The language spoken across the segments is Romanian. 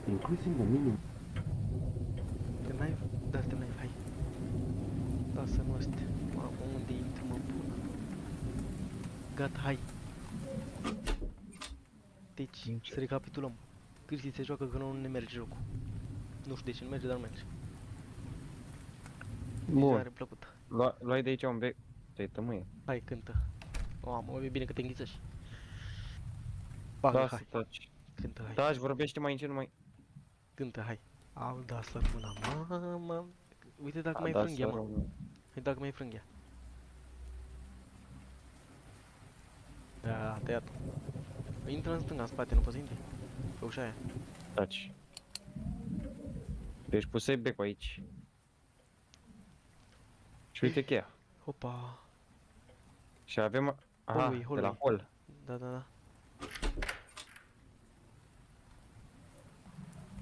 including the minimum. The knife? Da, the knife, hai. Da, să nu este. Mamă, unde intru, mă pun? Gata, hai. Deci, să recapitulăm. Cristi se joacă că nu ne merge jocul. Nu știu de ce nu merge, dar nu merge. Vizionare plăcută. Luai de aici un bec. Te-ai tămâie. Hai, cântă. Mamă, e bine că te înghițești. Bagă, Da, să hai. taci. Cântă, hai. Taci, vorbește mai încet, nu mai... Cântă, hai. Au, da, să bună, mamă. Uite dacă mai da, frânghia, mă. să Uite dacă mai frânghia. Da, a tăiat. Intră în stânga, în spate, nu poți să intri. Pe ușa aia. taci. Deci pusei becul aici. Și uite cheia. Opa. Și avem... Aha, de la hol. Da, da, da.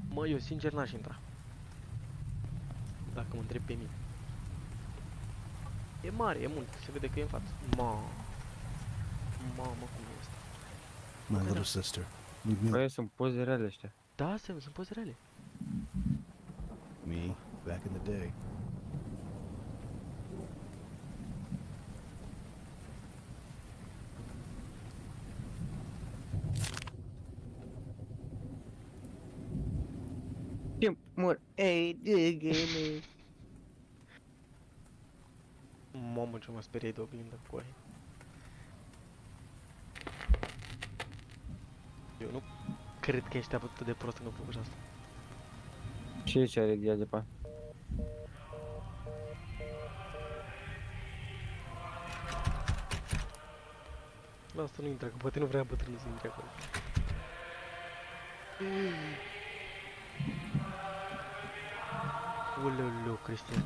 Mă, eu sincer n-aș intra. Dacă mă întreb pe mine. E mare, e mult, se vede că e în față. Mamă, cum e asta? My little sister. Ludmila. Băi, sunt poze reale ăștia. Da, sunt poze reale. Me, back in the day. Ce mor? Ei, dă-gă-mă. Mamă, ce mă speriei de oglindă cu aia. Eu nu cred că ești atât de prost în făcut asta. Ce are diazepa? Lasă, nu intra, că poate nu vrea bătrânul să intre acolo. Uleu, Cristian.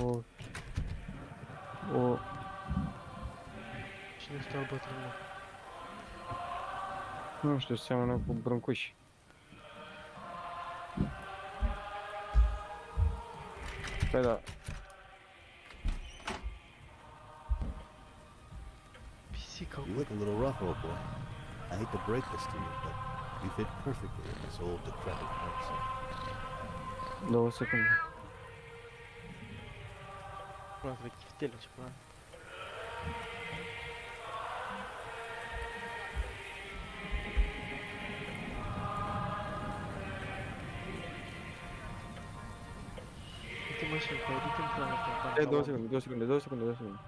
O... Cine stă al bătrânul? Nu știu, seamănă cu brâncuși. Păi da. Pisica. You look a little rough, old boy. I hate to break this to you, but you fit perfectly in this old decrepit house. 2 secunde. Vreau să văd chiftele ceva. Uite mă și încă, uite-mi planul ăsta. 2 secunde, 2 secunde, 2 secunde, 2 secunde.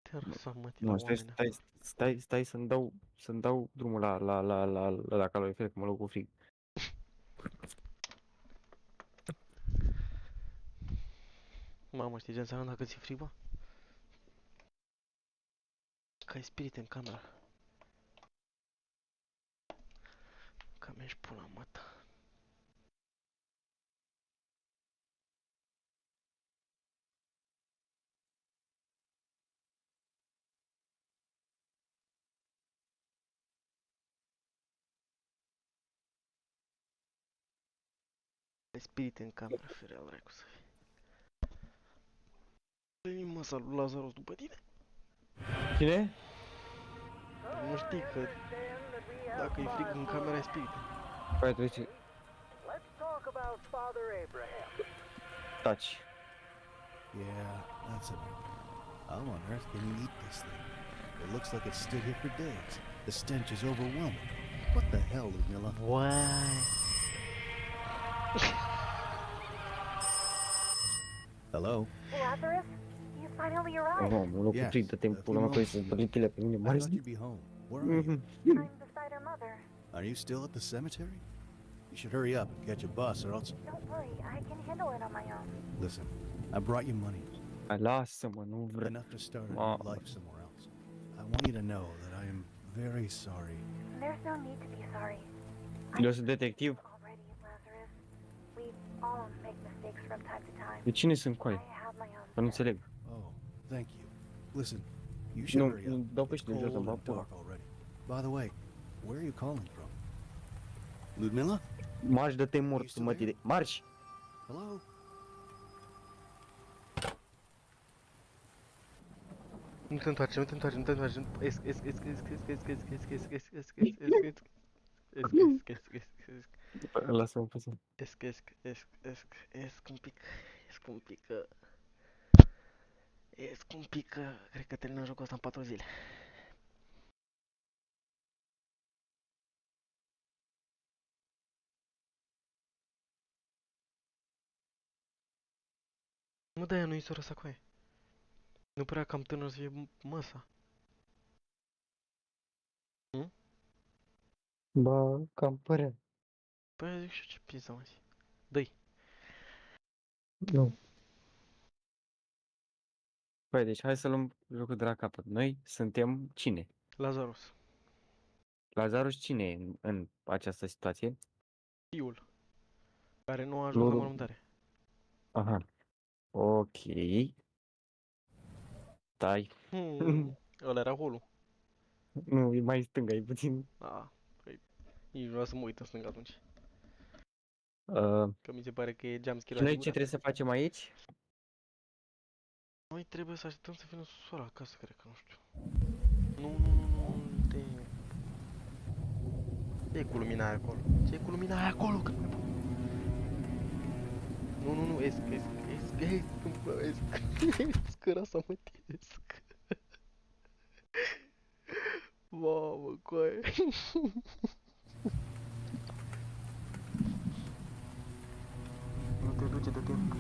Te răsa, mă, tine, Nu, oamenă. stai să-mi dau drumul la dacă lui fel, că mă luau cu frig. Mamă, știi ce înseamnă dacă ți-e frig, bă? Că ai spirit în camera. Că mi-ești pula, mă, ta. Ai spirit în camera, ferea al dracu să fie. Veni, mă, salut Lazarus după tine. Cine? Nu știi că dacă e frig în camera ai spirit. Păi trece. Taci. Yeah, that's it. How on earth can you eat this thing? It looks like it's stood here for days. The stench is overwhelming. What the hell, Ludmila? Why? Hello? Lazarus, you finally arrived. Nu, mă luau cu frig de timp, pula mea, că să bălitile pe mine I mari. thought you'd be home. Where are you? I'm beside her mother. Are you still at the cemetery? You should hurry up and catch a bus, or else... Don't worry, I can handle it on my own. Listen, I brought you money. Hai, lasă-mă, nu vreau. Enough to start a new life somewhere else. I want you to know that I am very sorry. There's no need to be sorry. Eu sunt detectiv. Already, Lazarus. We all make mistakes from time to time. De cine sunt I coai? have my own. Că nu înțeleg. Oh, thank you. Listen, you should hurry Nu, up. dau It's pește în jos, cold îmi bag and pula. dark already. By the way, where are you calling from? Ludmila? Marș, dă-te mort, mă, tine. Marș! Hello? Nu te întoarce, nu te întoarce, nu te întoarce. Lasă-mă puțin. Esc un pic, că cred că terminăm jocul ăsta în 4 zile. Nu, de-aia nu-i sora sa cu aia. Nu părea cam tânăr să fie măsa. Ba, cam părea. Păi zic și eu, ce pizza, mă. Dă-i. Nu. Păi, deci hai să luăm jocul de la capăt. Noi suntem cine? Lazarus. Lazarus cine e în această situație? Fiul. Care nu a ajuns la Lulu. mormântare. Aha. Ok. Stai. Ăla era holul. Nu, e mai stânga, e puțin. Păi, nici nu vreau să mă uit în stânga atunci. Uh, Că mi se pare că e jumpscare și noi ce asigurat. trebuie să facem aici? Noi trebuie să așteptăm să vină sora acasă, cred că, nu știu. Nu, ce e cu lumina aia acolo? Ce e cu lumina aia acolo? Că nu, esc, scăra mă esc. Mamă, coaie. Nu te duce de timp.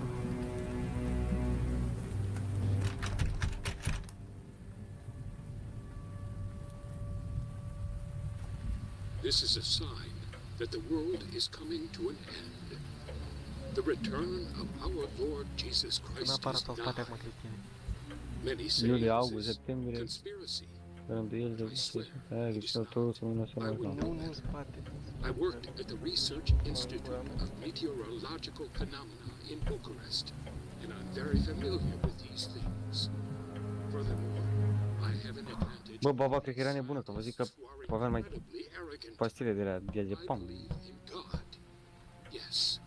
This is a sign that the world is coming to an end. The return of our Lord Jesus Nu Christ apară is sau spate acum, nigh. Cristine. Many say Iulie, this august, is septembrie, conspiracy. rânduieli de totul să mână să I will mă Nu, spate. I worked at the Research Institute of Meteorological Phenomena in Bucharest, and I'm very familiar with these things. Furthermore, I have an advantage. Bă, baba, cred că era nebună, că vă zic că aveam mai pastile de la diazepam. I believe in God. Yes,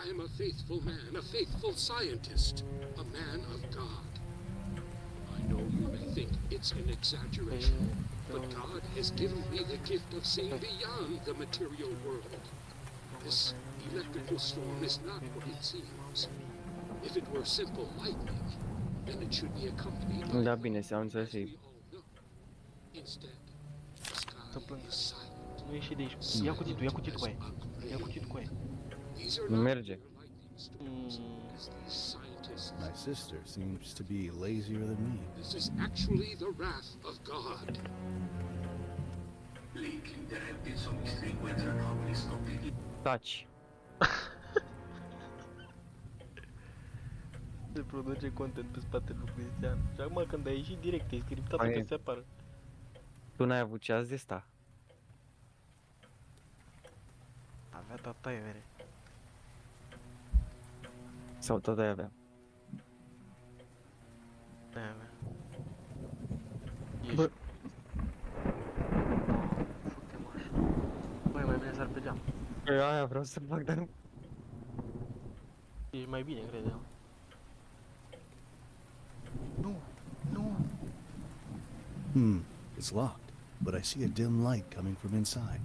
I am a faithful man, a faithful scientist, a man of God. I know you may think it's an exaggeration, but God has given me the gift of seeing beyond the material world. This electrical storm is not what it seems. If it were simple lightning, then it should be accompanied by Da, bine, am înțeles. as we all know. Instead, the sky is silent. Nu ieși de aici. Ia cuțitul cu aia. Ia cuțitul cu aia. These are Nu not merge. mere lightning storms, as these scientists. My sister seems to be lazier than me. This is actually the wrath of God. Taci. Se produce content pe spatele lui Cristian. Și acum când a ieșit direct, e scriptat Păi- că se apară. Tu n-ai avut ceas de sta. Avea tata vere. Sau tot ai avea. Aia avea. Bă. Fute-mă așa. Băi, mai bine sar pe geam. Păi aia vreau să fac, dar nu. Ești mai bine, crede. Nu. It's locked, but I see a dim light coming from inside.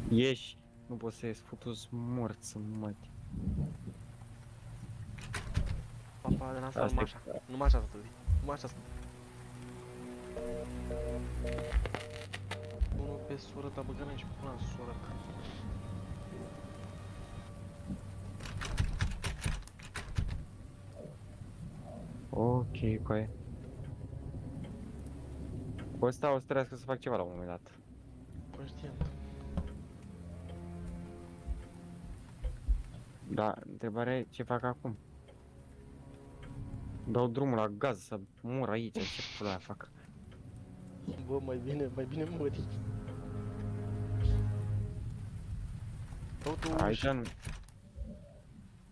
Ieși. Nu poți să ies, futu-s mort să măti. Papa, de asta, Asta numai e- așa. Numai așa să zi. Numai așa să unul pe soră ta, băgă și până la soră ta. Ok, coaie. Cu ăsta o să trebuiască să fac ceva la un moment dat. Conștient. Da, întrebarea e ce fac acum. Dau drumul la gaz să mor aici, ce pula fac. Bă, mai bine mori. Caută o Aici ușă. nu.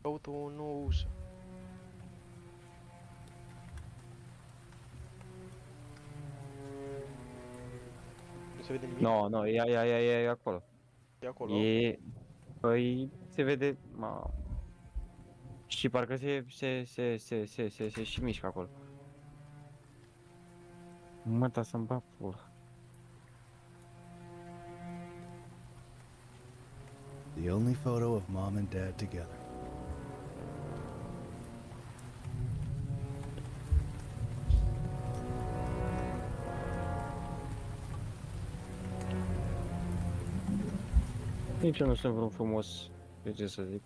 Caută o nouă ușă. Nu se vede nimic? No, e acolo. E acolo? E... Păi, se vede... Și parcă se și mișcă acolo. Mă, ta să-mi bag pula. The only photo of Mom and Dad together. Nici eu nu sunt vreun frumos, de ce să zic.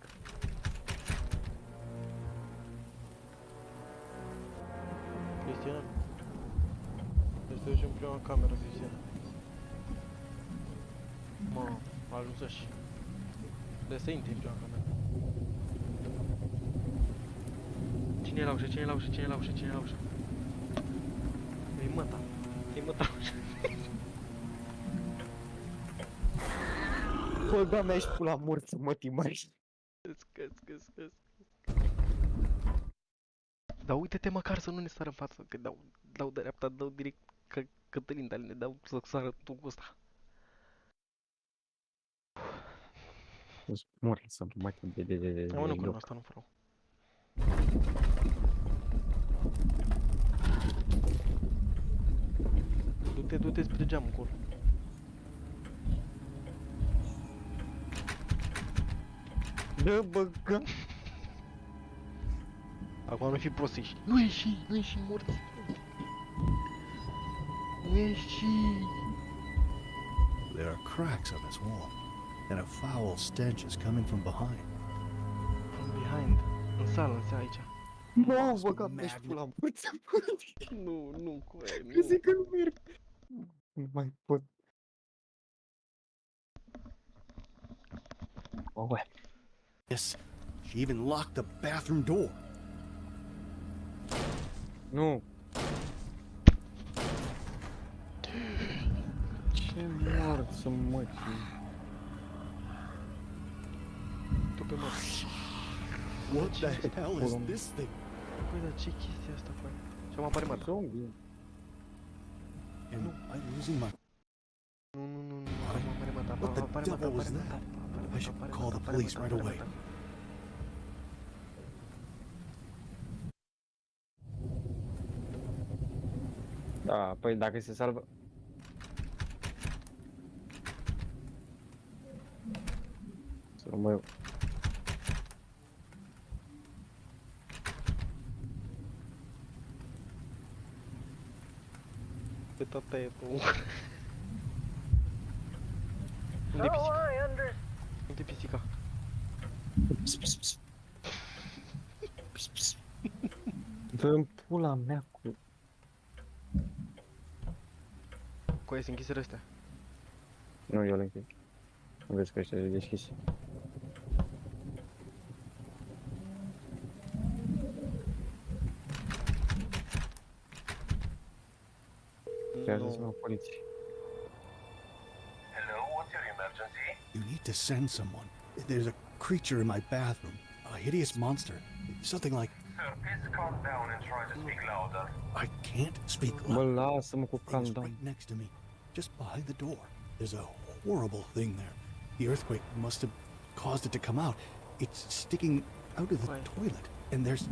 Cristian? Trebuie să te duci în prima cameră, Cristian. Mă, a ajuns așa. Trebuie să intri în prima cameră. Cine e la ușă? Cine e la ușă? Cine e la ușă? Cine e la ușă? E măta. E măta la ușă. Bă, doamne, ești pula morță, mă, timari. Scăs. Dar uite-te măcar să nu ne sară în față, că dau de dreapta, dau direct Cătălin, dar ne dau să sară tu cu ăsta. Mor să nu mai de Am nu cu asta, nu vreau. Du-te spre geamul acolo. Dă, băgăm. Acum nu fi prostiși. Nu ieși, morți. Nu ieși. There are cracks on this wall, and a foul stench is coming from behind. From behind. În sală, aici. Nu, băgam, ești pula morță. Nu, cu aia, Eu zic că nu merg. Nu mai pot. Oh, Yes, she even locked the bathroom door. nu. Ce morță, mă, Tu pe mă. What the hell is this thing? Păi, dar ce chestia asta, păi? Și-am apare mata. Zombie. Am I losing my... Nu, că apare mata. What the Apare devil was mata. that? I should call the police right away. Da, păi dacă se salvă... Să rămân eu. Pe tata e tu. Unde-i pisica? Unde-i pisica? Dă-mi pula mea cu... Cu aia se închiseră astea. Nu, eu le închid. Nu vezi că ăștia le deschis. Cherează-ți la poliție. Hello, what's your emergency? You need to send someone. There's a creature in my bathroom. A hideous monster. Something like... Sir, please calm down and try to speak louder. I can't speak Bă, loud. lasă-mă cu calm Thing's down. right next to me, just behind the door. There's a horrible thing there. The earthquake must have caused it to come out. It's sticking out of the Right. toilet, and there's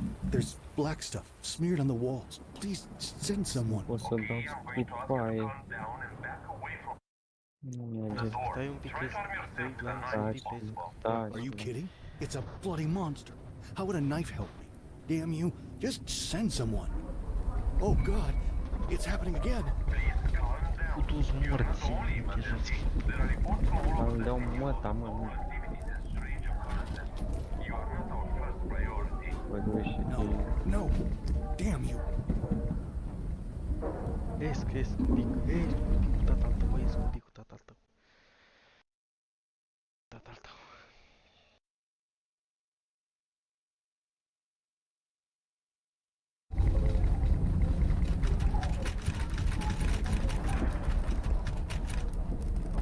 black stuff smeared on the walls. Please send someone. O să dau I'm going to ask you to scripaie. calm down and back away from Nu the merge. door. Stai un pic, Try to arm yourself to the Taci, nicest possible. taci. Are you kidding? It's a bloody monster. How would a knife help me? Damn you! Just send someone. Oh God! It's happening again. Please calm down. Cu toți You're not morți. the only emergency. There are reports from all over Îmi the dau city măta, of mă, nu. activities and strange occurrences. You are not our first priority. Bă, du și No, no! Damn you! Ies un pic. Ies un pic cu tata al tău. Ies un pic cu tata al tău. Tata al tău.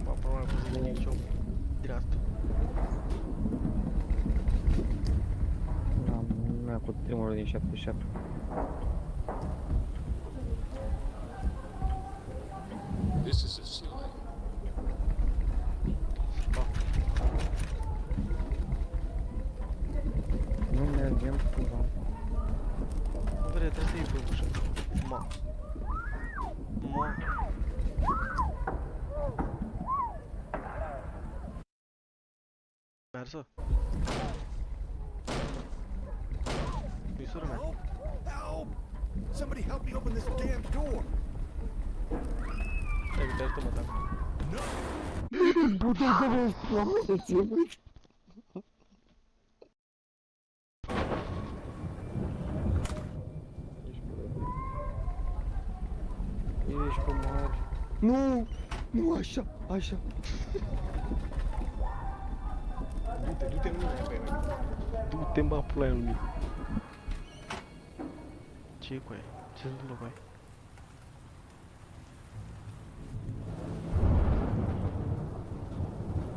Am probabil că să nici eu. Direct. am lumea cu tremurul din 77. This is a sign. Nu mergem cu... Vede, trebuie să iei pe ușă. Ma. arsă. Nu-i sora mea. Help! Help! Somebody help me open this damn door! Stai că te ajută, mă, tac. Ești pe mare. Nu! Nu așa, așa. Du-te în lumea pe aia. Du-te în bapul aia în lumea. Ce e cu aia? Ce se întâmplă cu aia?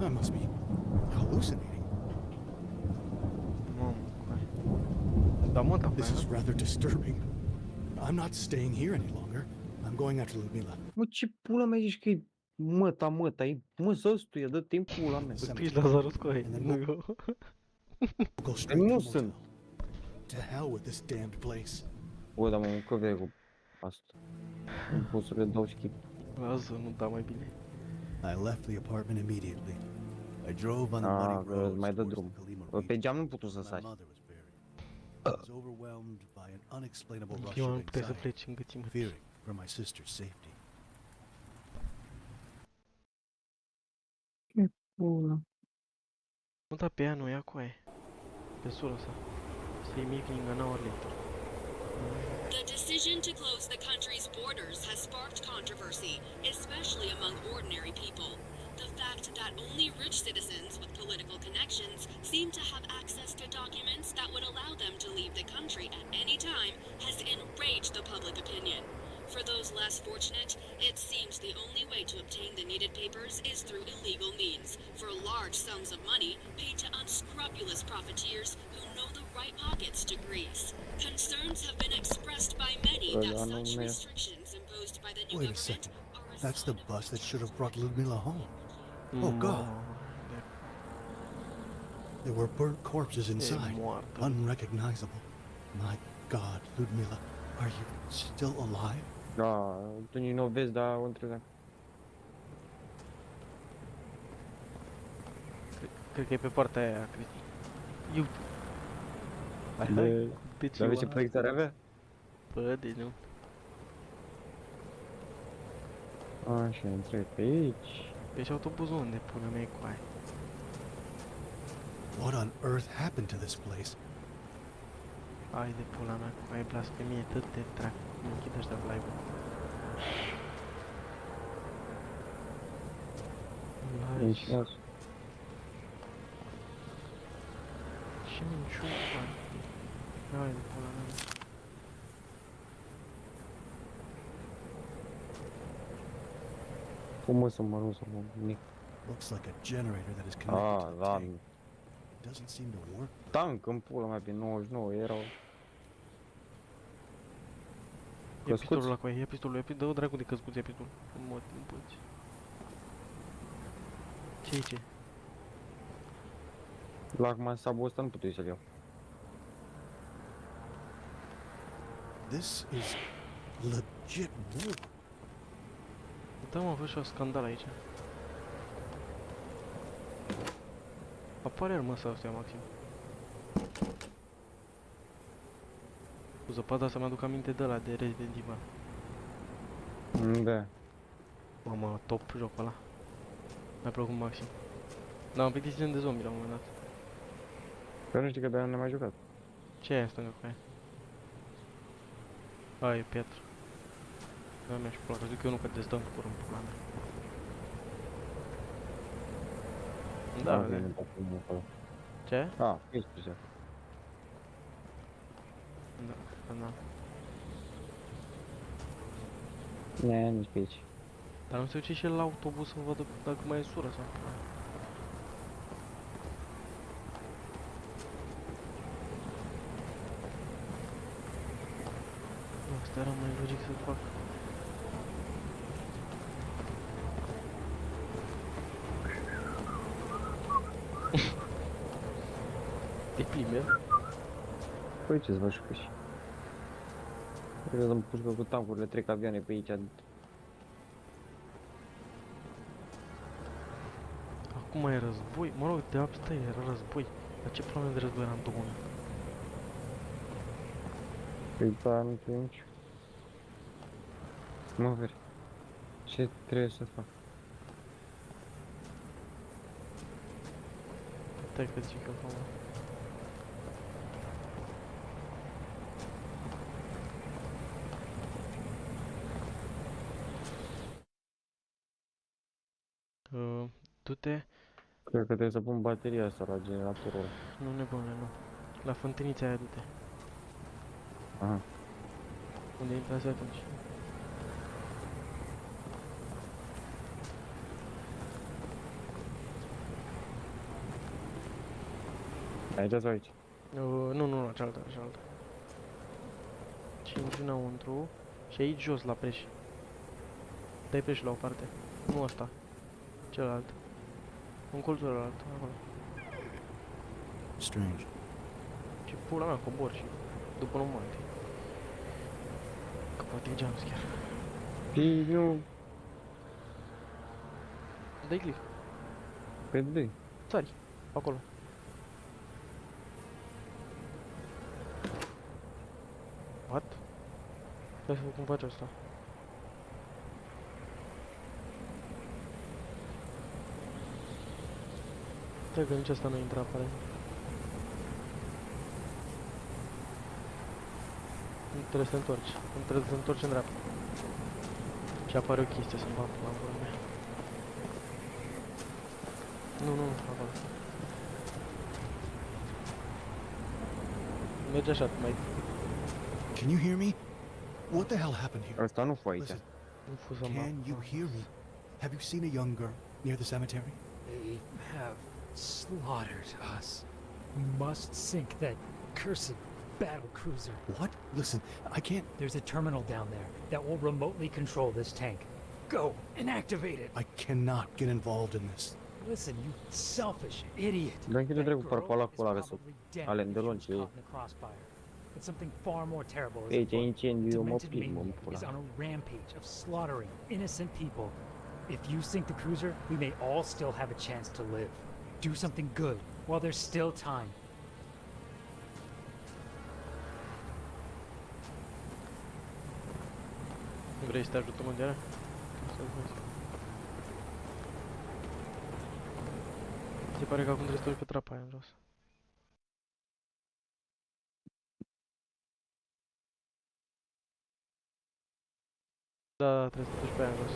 I must be hallucinating. Mamă, cu aia. Da, mă, da, This is rather disturbing. I'm not staying here any longer. I'm going after Ludmila. Mă, ce pula mea zici că e măta, e mă, zăstuie, dă timp pula mea. Tu ești Lazarus cu aia, And then nu we'll eu. go straight to Nu the sunt. motel. To hell with this damned place. Bă, dar mă încăve cu asta. Nu pot să le dau schimb. Lasă, nu da mai bine. I left the apartment immediately. I drove on the Ah, muddy roads mai dă towards drum. the Kalima Bă, pe region. geam nu putu să My sari. mother was buried. I was overwhelmed by an unexplainable rush Eu of nu puteai să anxiety, pleci în gâțimă. fearing for my sister's safety. Pula. Nu da pe ea, nu ia cu aia. Pe sora sa. Say meeting an hour later. The decision to close the country's borders has sparked controversy, especially among ordinary people. The fact that only rich citizens with political connections seem to have access to documents that would allow them to leave the country at any time has enraged the public opinion. For those less fortunate, it seems the only way to obtain the needed papers is through illegal means, for large sums of money paid to unscrupulous profiteers who know the right pockets to grease. Concerns have been expressed by many that such restrictions imposed by the new Wait a government second. are a That's the sign of bus that should have brought Ludmila home. Oh, Mm. God. There were burnt corpses inside, moartă. unrecognizable. My God, Ludmila, are you still alive? Da, tu nici nu o vezi, dar o întrebam. Cred că e pe partea aia, Cristi. Eu... Hai, De- hai. De ce Dar vezi ce oare? proiectare avea? Bă, deci nu. Așa, intră pe aici. Deci autobuzul unde pune mea cu aia? What on earth happened to this place? Hai de pula mea cu aia, blasfemie, tot te trag. Mă închid ăștia live-ul. Aici, las. Ce minciună, bă. Hai de pula mea. Cum mă să mă nu să mă nimic. Looks like a generator that is connected to the Da, tank. Doesn't seem to work. tank în pula mea pe 99 erau. Ia pistolul ăla cu aia, ia pistolul, dă-o dracu de căscuț, ia pistolul. În mod, în păci. Ce aici? La acum sabul ăsta nu puteai să-l iau. This is legit war. Da, mă, a fost și o scandal aici. Apare armăsa astea, Maxim. Cu zăpada asta mi-aduc aminte de ăla, de Resident Evil. Da. Mamă, top jocul ăla. Mi-a plăcut maxim. Da, am plictisit de zombie la un moment dat. Că nu știi că de-aia nu ne-am mai jucat. Ce e aia în stânga cu aia? A, e piatră. Da, mi-aș plăcut, zic eu nu că te-ți dăm cu curând pula mea. Da, bine, vedem. dacă nu acolo. Ce? Ah, ești pe seara. Da, da. Ne, nici pe aici. Dar nu se duce și el la autobuz să vadă dacă mai e sură sau... Asta era mai logic să fac. Te plimbi, Păi ce-ți vă jucăși? Cred că îmi pușcă cu tancurile, trec avioane pe aici. Acum cum mai e război? Mă rog, de asta era război. Dar ce probleme de război era în 2000? Păi da, nu trebuie nici. Mă veri. Ce trebuie să fac? Stai că zic acum. Du-te. Cred că trebuie să pun bateria asta la generatorul ăla. Nu, nebune, nu. La fântânița aia du-te. Aha. Unde intrase atunci? Aici sau aici? Nu, cealaltă. Și intri înăuntru și aici jos la preș. Dai preș la o parte. Nu ăsta. Celălalt. În colțul ălalt, acolo. Strange. Și pula mea cobor și după nu mai întâi. Că poate e jumpscare. Păi nu... Dai click. Pe doi. Țari. Acolo. What? Hai să văd cum faci asta. Stai că nici asta nu intră aparent. Nu trebuie să te întorci. Nu trebuie să te întorci în dreapta. Și apare o chestie să-mi bag la gura mea. Nu, acolo. Merge așa, mai... Can you hear me? What the hell happened here? Asta nu fu aici. Listen, Nu fuză can you hear me? Have you seen a young girl near the cemetery? They have slaughtered us. We must sink that cursed battle cruiser. What? Listen, I can't. There's a terminal down there that will remotely control this tank. Go and activate it. I cannot get involved in this. Listen, you selfish idiot. Dar închide That dracu girl parcul ăla is cu ăla să probably dead ale if de she was lunch, caught in the crossfire. But something far more terrible is Aici e afoot. incendiu, eu mă Demented plimb în maniac is pula. on a rampage of slaughtering innocent people. If you sink the cruiser, we may all still have a chance to live. Do something good while there's still time. Vrei să te ajutăm în diară? Se pare că acum trebuie să te urci pe trapa aia în jos. Da, trebuie să te duci pe aia în jos.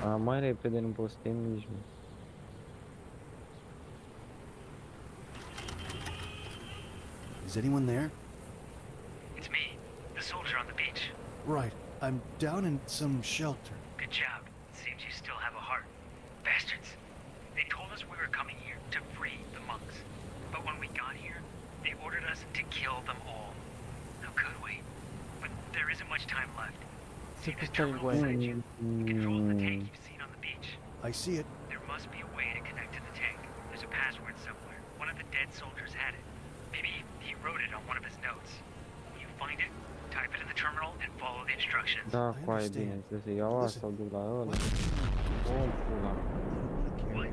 Mă mai repede nu poți să te miști, mă. Is anyone there? It's me, the soldier on the beach. Right. I'm down in some shelter. Good job. Seems you still have a heart. Bastards. They told us we were coming here to free the monks. But when we got here, they ordered us to kill them all. How could we? But there isn't much time left. See this terminal beside you? It controls the tank you've seen on the beach. I see it. There must be a way to connect to the tank. There's a password somewhere. One of the dead soldiers had it. Maybe he wrote it on one of his notes. When you find it, type it in the terminal and follow the instructions. Da, coaie bine, să se iau asta sau duc la ăla. Om, pula. What?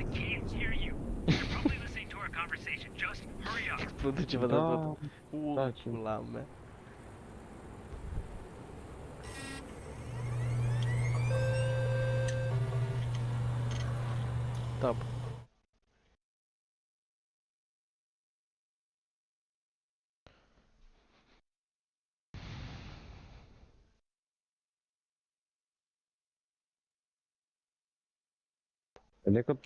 I can't hear you. You're probably listening to our conversation. Just hurry up. Explodă ceva de Da, tot. da, ce- Pula mea. Tab. Vede că...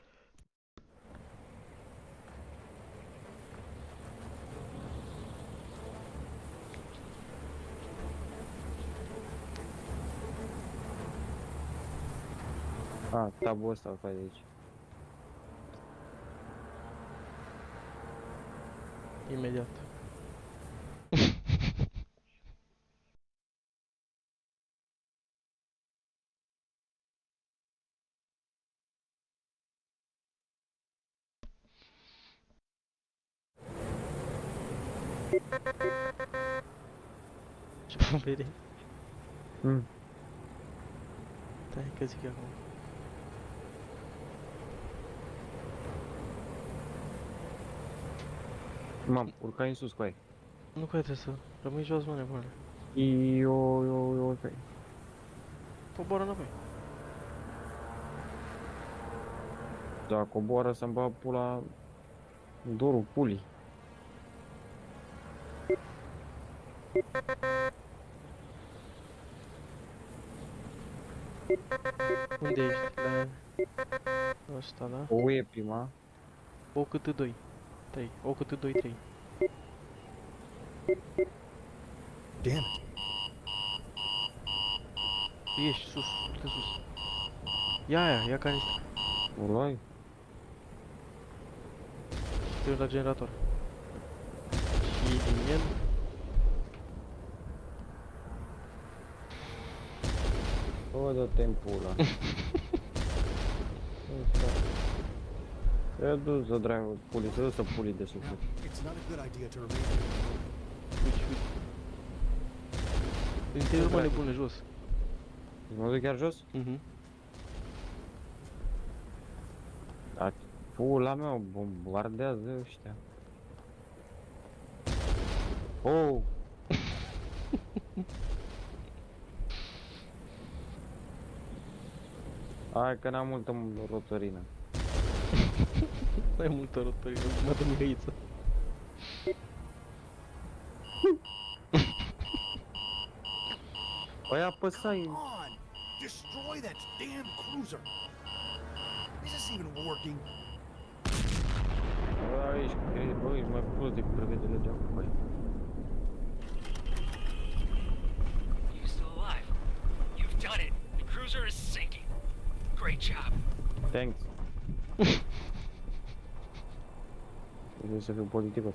A, tabul ăsta îl faci de aici. Imediat. Ce bere? Stai că zic acum. Mam, urcai în sus cu aia. Nu că trebuie să rămâi jos, mă, nebune. Ok. Coboară înapoi. Da, coboară să-mi bag pula în dorul pulii. Unde ești? La ăsta, da? O e prima. O câte 2. 3. O câte 2, 3. Damn it. Ești sus, de sus. Ia canistră. O luai? Te duci la generator. Și din el. O, dă-te în pula. Se dus să dragul pulii, se dus să pulii de suflet. Now, it's not a good idea to remain here. Uite. În interior, mă, nebune, jos. Mă duc chiar jos? Da, pula mea, o bombardează ăștia. Oh! Hai că n-am multă rotorină. N-ai multă rotorină, mă dă mihăiță. Păi apăsai. Come on! Destroy that damn cruiser! Is this even working? Bă, ești mai prost decât prevede legea cu băi. You still alive? You've done it. The cruiser is sinking. Great job. Thanks. Trebuie să fiu politicos.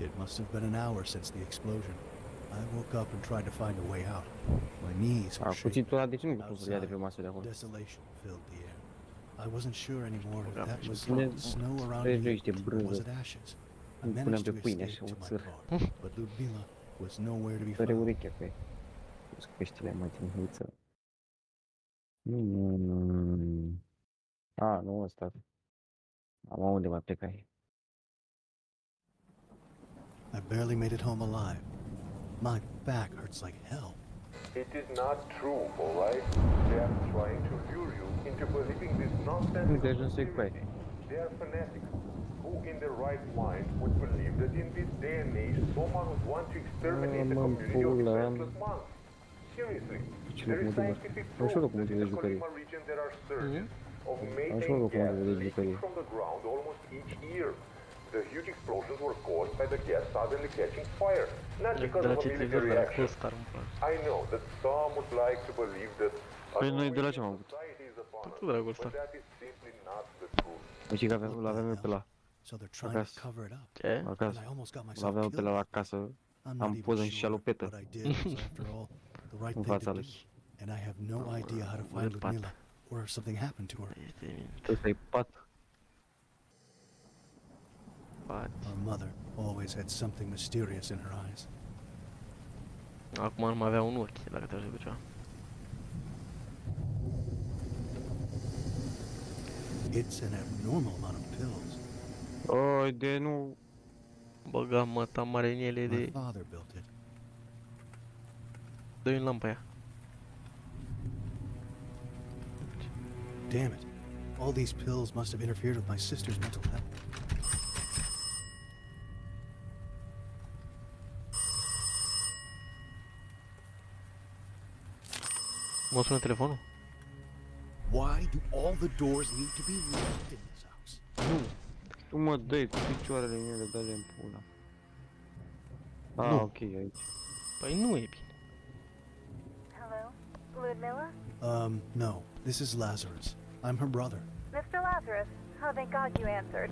It must have been an hour since the explosion. I woke up and tried to find a way out. My knees were shaking. Cuțitul ăla de ce nu putem să-l ia de pe masă de acolo? Desolation filled the air. I wasn't sure anymore if that was Bine, snow around vezi me niște or was brânză. it ashes. I Îmi puneam managed pe to pâine escape așa, to o my țâră. car, but Ludmila was nowhere to be Fără found. ureche pe căștile mai țin hâiță. A, nu ăsta. Am unde mai plecai. I barely made it home alive. My back hurts like hell. It is not true, alright? They are trying to lure you into believing this nonsense. Uite, ajuns să-i cu aia. They are fanatics. Who in their right mind would believe that in this day and age someone would want to exterminate the community of defenseless monks? Seriously, there is scientific proof that in the Colima region there are surges of methane gas leaking from the ground almost each year. The huge explosions were caused by the gas suddenly catching fire, not because of a military action. I know that some would like to believe that Păi noi de la ce am avut? society is upon us, Dragul ăsta. but that is simply not the truth. Știi că l-aveam eu pe la So they're trying acasă. to cover it up. Ce? Acasă. And I almost got myself L-aveam pe killed. la acasă. I'm not Am even poză în sure șalopetă. what I did was, after all, the right În thing fața to do. lui. And I have no idea how to find În pat. Ludmila, or if something happened to her. Ăsta-i pat. Our mother always had something mysterious in her eyes. Acum nu mai avea un ochi, dacă te ajut cu ceva. It's an abnormal amount of pills. Oi, de nu... Băga măta mare în ele My de... father built it. Dă-i în lampa aia. Damn it. All these pills must have interfered with my sister's mental health. Mă sună telefonul? Why do all the doors need to be locked in this house? Nu. Tu mă dai cu picioarele mele, dă-le în pula. Ah, Nu. ok, aici. Păi nu e bine. Hello? Ludmilla? No. This is Lazarus. I'm her brother. Mr. Lazarus? Oh, thank God you answered.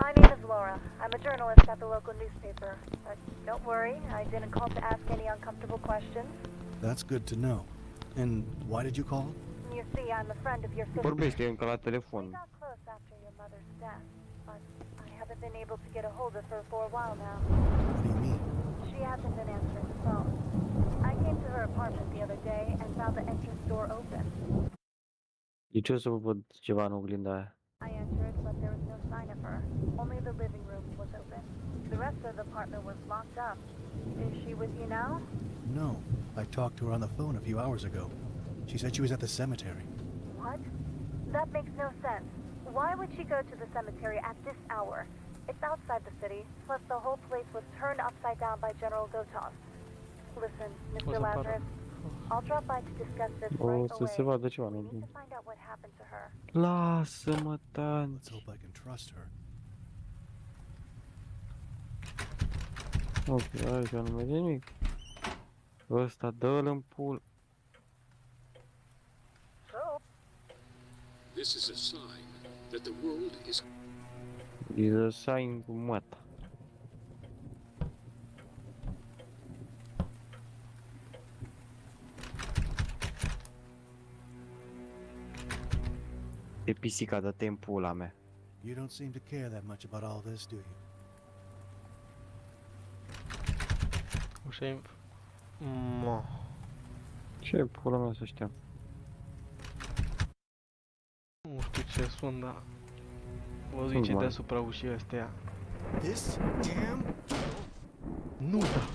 My name is Laura. I'm a journalist at the local newspaper. But don't worry, I didn't call to ask any uncomfortable questions. That's good to know. And why did you call? You see, I'm a friend of your sister. Vorbește încă la We telefon. got close after your mother's death, but I have haven't been able to get a hold of her for a while now. What do you mean? She hasn't been answering the phone. I came to her apartment the other day and found the entrance door open. De ce o să văd ceva în oglinda aia? I entered, but there was no sign of her. Only the living room was open. The rest of the apartment was locked up. Is she with you now? No. I talked to her on the phone a few hours ago. She said she was at the cemetery. What? That makes no sense. Why would she go to the cemetery at this hour? It's outside the city, plus the whole place was turned upside down by General Gotos. Listen, Mr. Lazarus, I'll drop by to discuss this O right să se away. vadă ceva în We need to oglindă. find out what happened to her. Lasă-mă, Let's tanci. hope I can trust her. Ok, aici nu merge nimic. Ăsta dă-l în pul. So, This is a sign that the world is Is a sign cu mata. De pisica, dă-te în pula mea. You don't seem to care that much about all this, do you? Ușa e... Mă... Ce pula mea să știam? Nu știu ce sunt, dar... Vă Sunt zice mari. deasupra ușii astea. This damn... Nu da!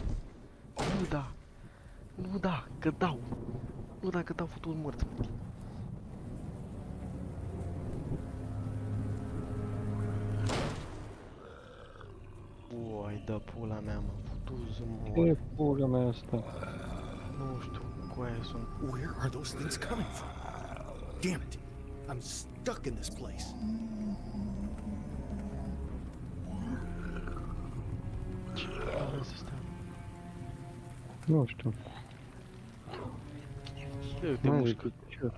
Nu da! Nu da! Că dau! Nu da, că dau futut mort. Uai, da pula mea, mă, futuz mort. Ce pula mea asta? Nu știu, cu aia sunt. Where are those things coming from? Damn it! I'm stuck in this place. Ce pula să stea? Nu știu. Uite, Mai mușcă. ce?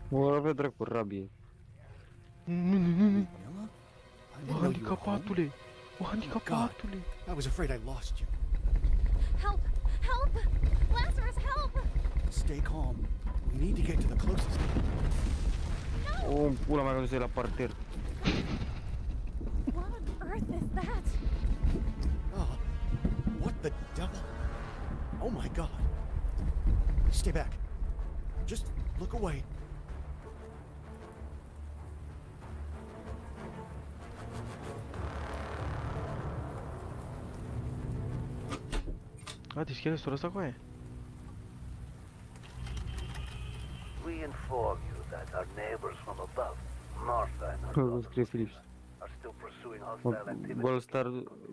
Vor avea dracu rabie. Nu. Mila? I Mă, didn't know you were home. handicapatule! Mă, handicapatule! I was afraid I lost you. help! Help! Lazarus, help! Stay calm. We need to get to the closest. O, în pula mea că nu se la parter. What on earth is that? Ah, what the devil? Oh my God! Stay back. Just look away. A, deci scheletul ăsta cu aia? We inform you that our neighbors from above, Martha and her Că daughter, scrie Philips. are still pursuing hostile activity.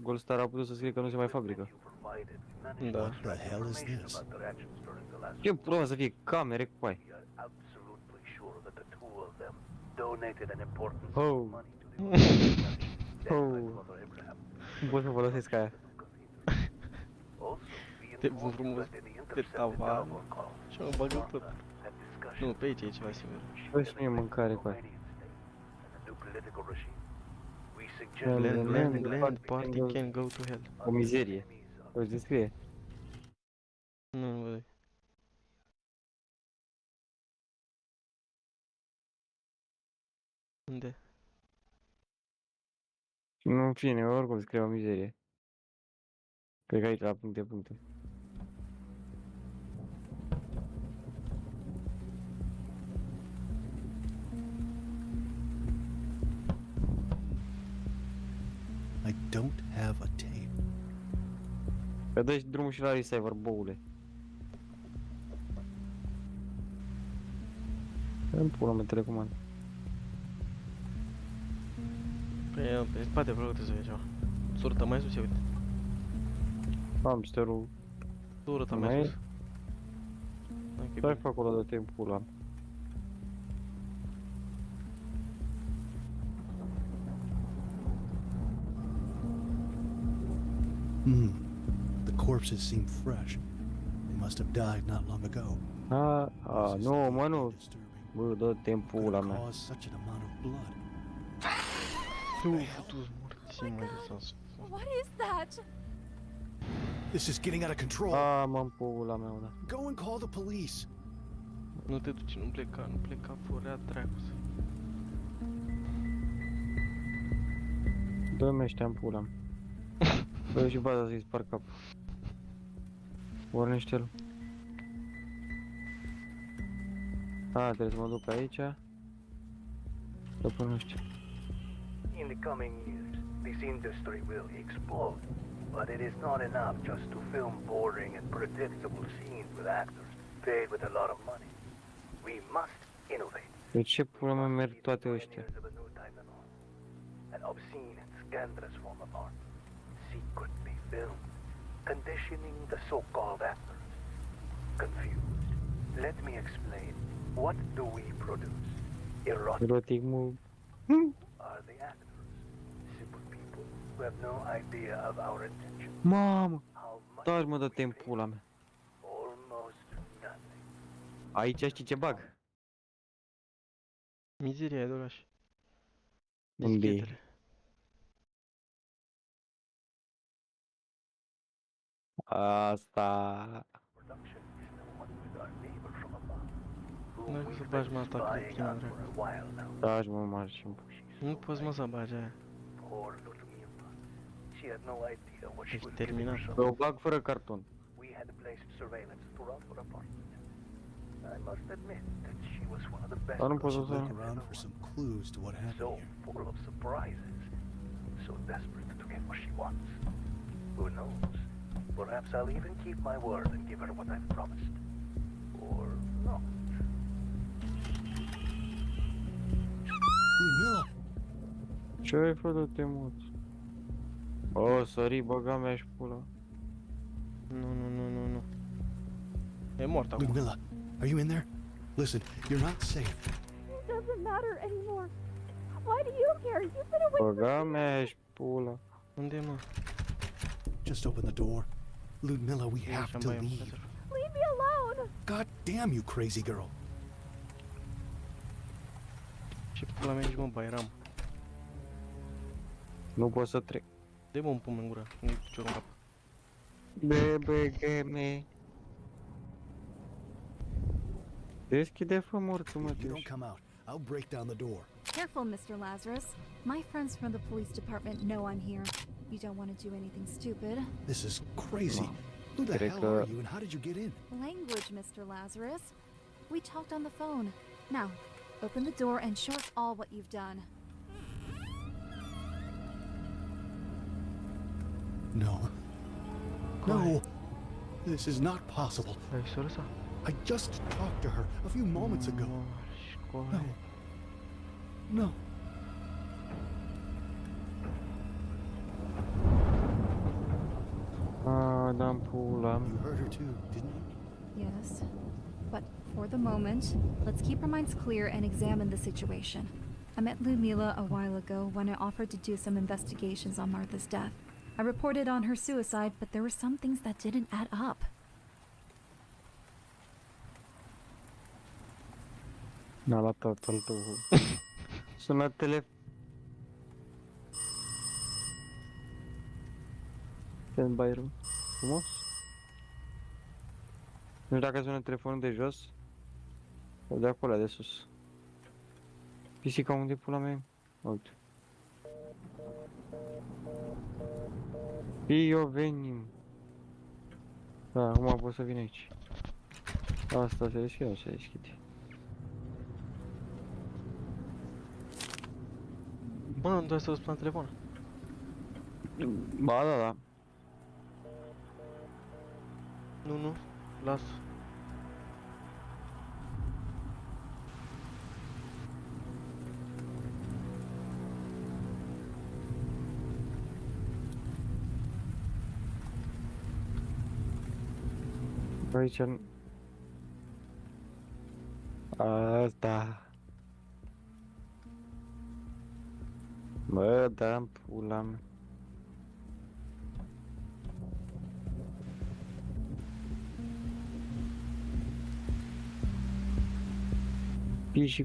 Goldstar a putut să scrie că nu se mai fabrică. You provided none Da. What the hell is information this? about their actions during the last Ce pula mea să fie camere cu aia? We are absolutely sure that the two of them donated an important Oh. sum of money to the organization led Oh. by Father Abraham. Nu pot să folosesc aia. Also, we Te inform you frumos that in the de intercepted tavan. telephone call, Și mă bagă pe... Martha had discussions Nu, pe aici e ceva sigur. Dă și mie mâncare cu aia. Romanian state and the new political regime. We suggest Land, that land, Land party can go to hell. O mizerie. O să scrie. Nu văd. Unde? Nu, în fine, oricum scrie o mizerie. Cred că aici la puncte. I don't have a tape. Că dă-și drumul și la receiver, boule. Îmi pula mea telecomandă. Pe spate vreau că trebuie să fie ceva. Surta mai sus, ia uite. Hamsterul. Surta Mai mai e? sus. Dacă e Stai bine. pe acolo de timp pula. The corpses seem fresh. They must have died not long ago. Nu, mă, nu. Disturbing. Bă, dă-te în Could pula have mea. caused such an amount of blood. Tu, futu-ți morți, mai lăsați. What is that? This is getting out of control. Mă, în pula mea, da. Go and call the police. Nu te duci, nu pleca, fără dracu. Dă-mi ăștia în pula mea. Bă, și baza să-i spar capul. Pornește-l. Trebuie să mă duc aici. Să pun ăștia. In the coming years, this industry will explode. But it is not enough just to film boring and predictable scenes with actors paid with a lot of money. We must innovate. De ce pula mea merg toate ăștia? Pioneers of a new type of art. An obscene and scandalous form of art. Secretly filmed. Conditioning the so-called actors. Confused. Let me explain. What do we produce? Erotic move. Are the actors. Simple people who have no idea of our intention. Mamă! How much Taci mă, dă-te we în pay? pula mea. Almost nothing. Aici știi ce bag? Mizeria de oraș. Unde e? Dischetele. Asta... Production is no one with our neighbor from above. Who N-ai cum să we've bagi been mă asta cu spying prima on dracu. for a while now. Taci mă, marș în pula. Nu poți mă să bagi aia. Poor little Mila. She had no idea what she Ești was getting terminat. herself. Să o bag fără carton. We had placed surveillance throughout her apartment. I must admit that she was one of the best. Dar nu I pot să should o look să... around for some clues to what happened So here. full of surprises. So desperate to get what she wants. Who knows? Perhaps I'll even keep my word and give her what I've promised. Or not. Ludmilla! Ce ai făcut, te mut? O, sări, băga mea și pula. Nu. E mort acum. Ludmilla, are you in there? Listen, you're not safe. It doesn't matter anymore. Why do you care? You've been away Băga mea și pula. Unde e, mă? Just open the door. Ludmilla, we E have așa, to băie, mă, leave. să- Leave me alone! God damn you, crazy girl. Ce pula mea ești, mă, Bairam? Nu pot să trec. Dă-i, mă, un pumn în gură. Nu-i piciorul în cap. Bebegeme. Deschide fă morțul, mă, If you don't ești. come out, I'll break down the door. Careful, Mr. Lazarus. My friends from the police department know I'm here. You don't want to do anything stupid. This is crazy. Who the Cred hell că- are you and how did you get in? Language, Mr. Lazarus. We talked on the phone. Now, open the door and show us all what you've done. No. No. This is not possible. Ai să lăsa? I just talked to her a few moments ago. No. No. Da-mi pula You mea. heard her too, didn't you? Yes. But for the moment, let's keep our minds clear and examine the situation. I met Ludmila a while ago when I offered to do some investigations on Martha's death. I reported on her suicide, but there were some things that didn't add up. N-a luat tatăl tău. Sună telefon. Stand-by room. Frumos. Nu știu dacă sună telefonul de jos sau de acolo, de sus. Pisica unde pula mea? Uite. Eu venim. Da, acum pot să vin aici. Asta se deschide, se deschide. Bă, nu trebuie să răspund la telefon. Ba, da. Nu. Las. Aici... Asta... Bă, da-mi pula mea. Piși...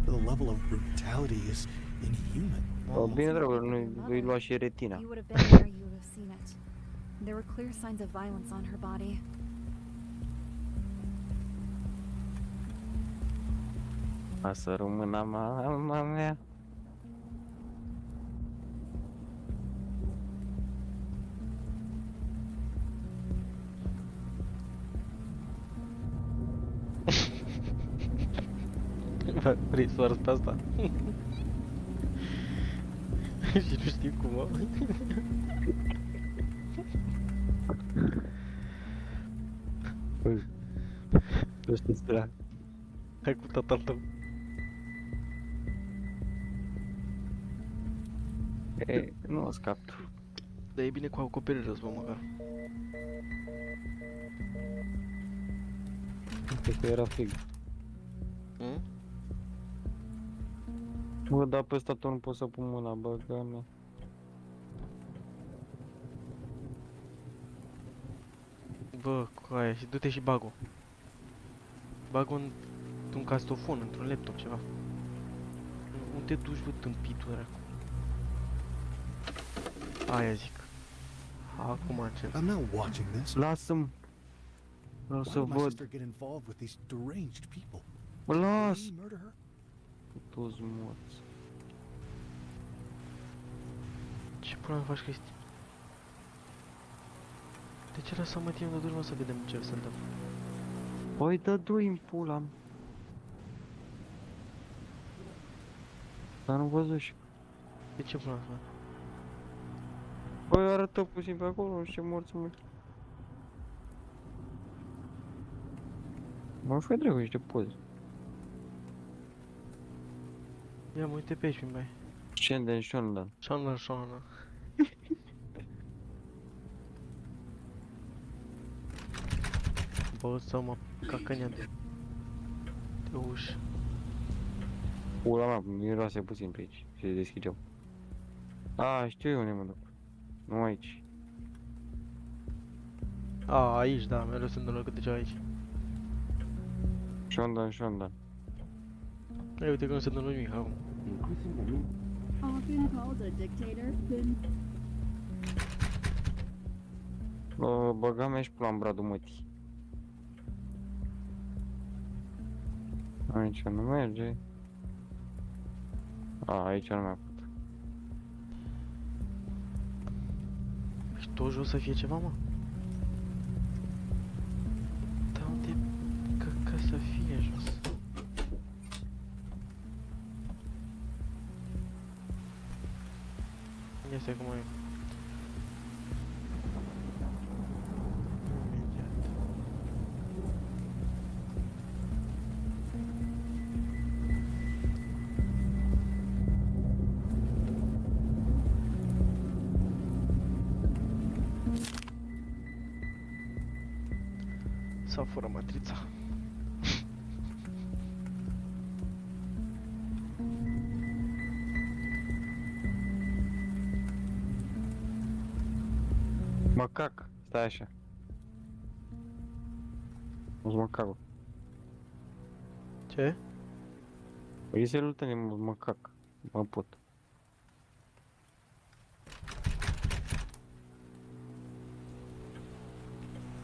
The level of brutality is inhuman. O, bine, dragul, nu-i lua și retina. You would have been there, you would have seen it. There were clear signs of violence on her body. Ca să rămână mama mea. Vrei să o arăți pe asta? Și nu știu cum, mă. Nu știu ce. Hai cu tatăl tău. E, nu o scap. Dar e bine cu acoperire, bă, măcar. Cred că era frig. Hmm? Bă, dar pe ăsta tot nu pot să pun mâna, băga mea. Bă, cu aia, și du-te și bag-o. Bag-o într-un castofon, într-un laptop, ceva. Nu te duci, bă, tâmpitul ăla. Aia zic. Acum încep. I'm not watching this. Lasă-mă. Vreau Why să would my văd. sister get involved with these deranged people? Mă las! Did he murder her? Toți morți. Ce pula mea faci, Cristi? De ce lăsăm, mă, tine, duci, mă, să vedem ce se întâmplă? Păi dă-i în pula mea. Dar nu văzut și. De ce pula mea? Păi arătă puțin pe acolo, nu știu ce morți mă. Mă fă dracu niște poze. Ia mă uite pe aici, băi. Shenden, Shondan. Shondan. Bă, să mă cacănea de ușă. Pula mea, miroase puțin pe aici. Și se deschideau. A, știu eu unde mă duc. Nu aici. A, aici, da, mereu sunt doar câte ceva aici. Shondan. Ei, uite că nu se întâmplă nimic acum. Often called a dictator, then Băga mea și pula în bradul mătii. Aici nu merge. A, aici nu mai pot. Și tot jos să fie ceva, mă? Da, unde ca să fie jos? Ia stai cum e. Imediat. S-a furat matrița. Macac, stai așa. Uzi macacul. Ce? Păi să-i lutăm macac. Mă pot.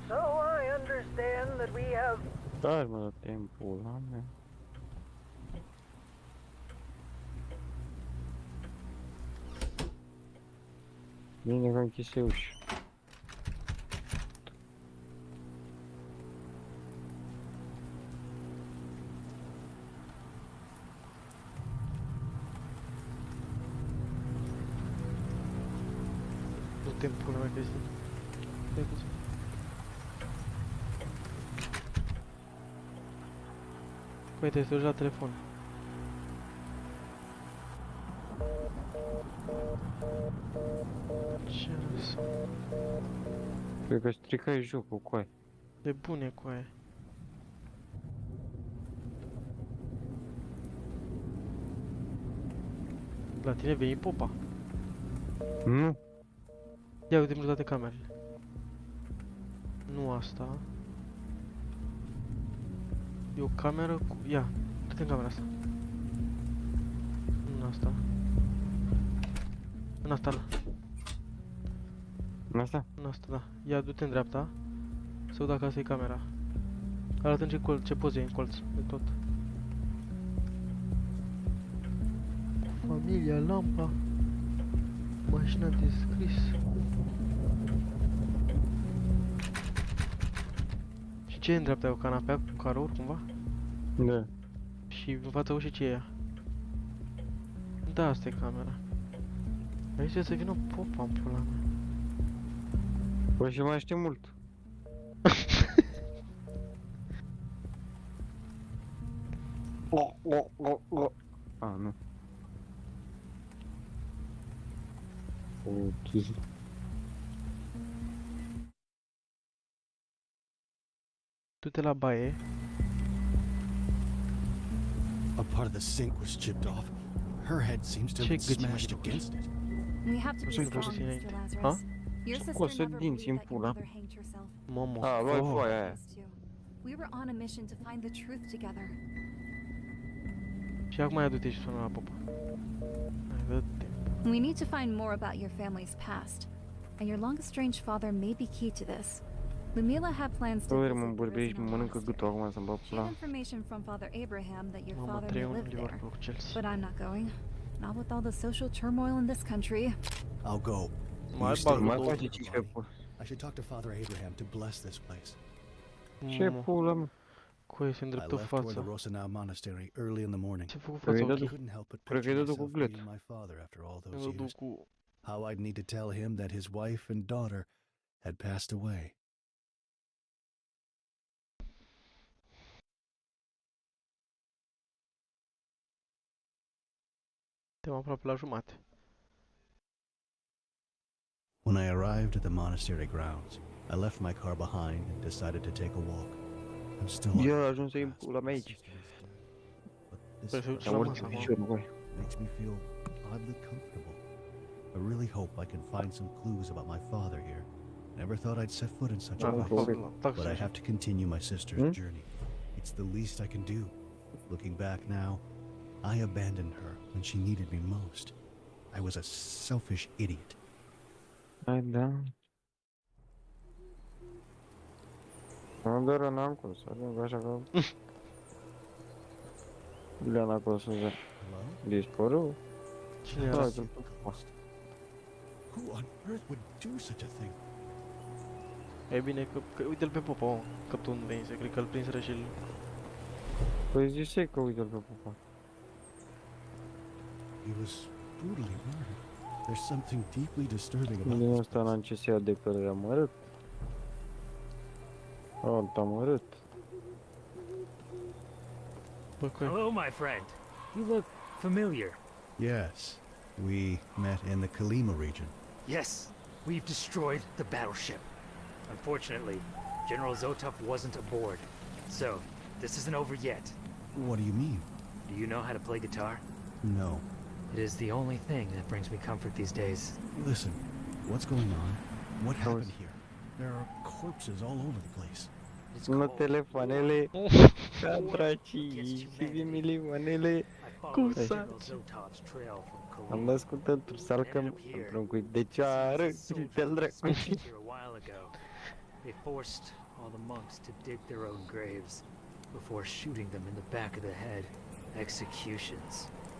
So I understand that we have Dai mă la timpul la mea. Bine că închise uși. Nu te pula mea, Cristi. Stai puțin. Uite, te duci la telefon. Ce lăsă? Cred că stricai jocul cu aia. De bune cu aia. La tine veni popa. Nu. Ia uite-mi toate camerele. Nu asta. E o cameră cu... Ia, du-te în camera asta. În asta. În asta, la. În asta? În asta, da. Ia, du-te în dreapta. Să văd dacă asta e camera. Arată în ce poze e în colț, de tot. Familia, lampa. Mașina de scris. Și ce e în dreapta? E o canapea cu carouri, cumva? Da. Și în fața ușii ce e ea? Da, asta e camera. Aici trebuie să vină popa în pula mea. Păi și mai știu mult. Ah, nu. Ok. Du-te la baie. A part of the sink was chipped off. Her head seems to have been smashed against it. We have to be Să-i strong, găsi înainte. Mr. Lazarus. Ha? Your Să sister costă never dinții în believed that your pula. mother hanged herself. Mamă. Ah, luai Oh. foaia aia. Us too. We were on a mission to find the truth together. Și acum ia du-te și sună la popa. Hai, dă-te. We need to find more about your family's past, and your long-estranged father may be key to this. Lumila had plans to Uite, visit mă the vorbești, RYZEN mănâncă monastery. gâtul acum să-mi bag She pula. had information from Father Abraham that your Mamă, father 3 may live livori there. pe Chelsea. But I'm not going. Not with all the social turmoil in this country. I'll go. Mai You stay bag Mai with face the 5 body. pula. I should talk to Father Abraham to bless this place. Ce Mamă, pula, mă? coaie se I îndreptă left toward the fața. Rosenau Monastery early in the morning. Ce-a făcut Păi, fața da, ok? I couldn't help but Cred că picture e dată cu myself glet. meeting my father after all those Eu duc years. cu... How I'd need to tell him that his wife and daughter had passed away. Te-am aproape la jumate. When I arrived at the monastery grounds, I left my car behind and decided to take a walk. I'm still Eu unable to ajung să-i grasp pula mea my aici. sister's death, but this Păi să duci Am la murit masă în acum. picior, băi. makes me feel oddly comfortable. I really hope I can find some clues about my father here. Never thought I'd set foot in such a Ah, place, probabil. but I have to continue my sister's Hmm? journey. It's the least I can do. Looking back now, I abandoned her when she needed me most. I was a selfish idiot. Hai, da. Nu, doar n-am cum să ajung așa că... Iulian acolo să zic. Hello? Dispărut? Cine era? Da, uite-l pe post. Who on earth would do such a thing? E bine că uite-l pe popa, mă. Că tu nu veni să cred că îl prinseră și-l... Păi zisei că uite-l pe popa. He was brutally murdered. There's something deeply disturbing about Din this asta n-am ce să ia de pe el amărât. Alt amărât. Bă, coaie. Hello, my friend. You look familiar. Yes, we met in the Kalima region. Yes, we've destroyed the battleship. Unfortunately, General Zotov wasn't aboard. So, this isn't over yet. What do you mean? Do you know how to play guitar? No. It is the only thing that brings me comfort these days. Listen, what's going on? What happened here? There are corpses all over the place. It's Sună cold. telefoanele ca dracii și din milioanele. I followed Cum General saci? Zotov's trail from Am Kalima. ascultat salcăm într-un cuit de ceară și de-al dracu. Here a while ago. They forced all the monks to dig their own graves before shooting them in the back of the head. Executions,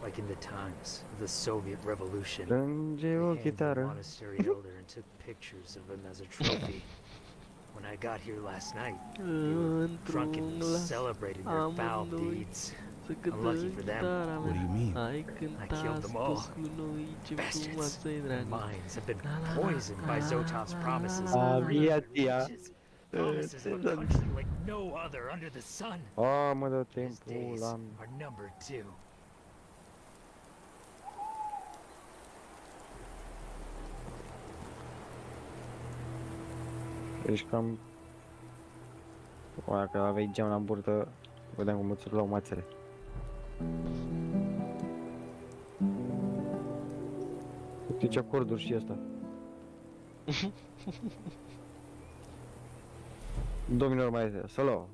like in the times of the Soviet Revolution. Strânge They o hanged the chitară. monastery elder and took pictures of him as a trophy. When I got here last night, they were drunkenly celebrating their foul deeds. Să Unlucky for them. What do you mean? Ai I killed cântat them all. spus cu noi ce Bastards. frumoasă e Their dragă. minds have been poisoned by Zotov's promises. Aviația. Promises of a country like no other under the sun. A, mă dă His timpul days la... are numbered too. Ești cam... Oaia, că aveai geam la burtă, vedeam cum îți luau mațele. Uite ce acorduri și asta. Domnilor mai este, să luau.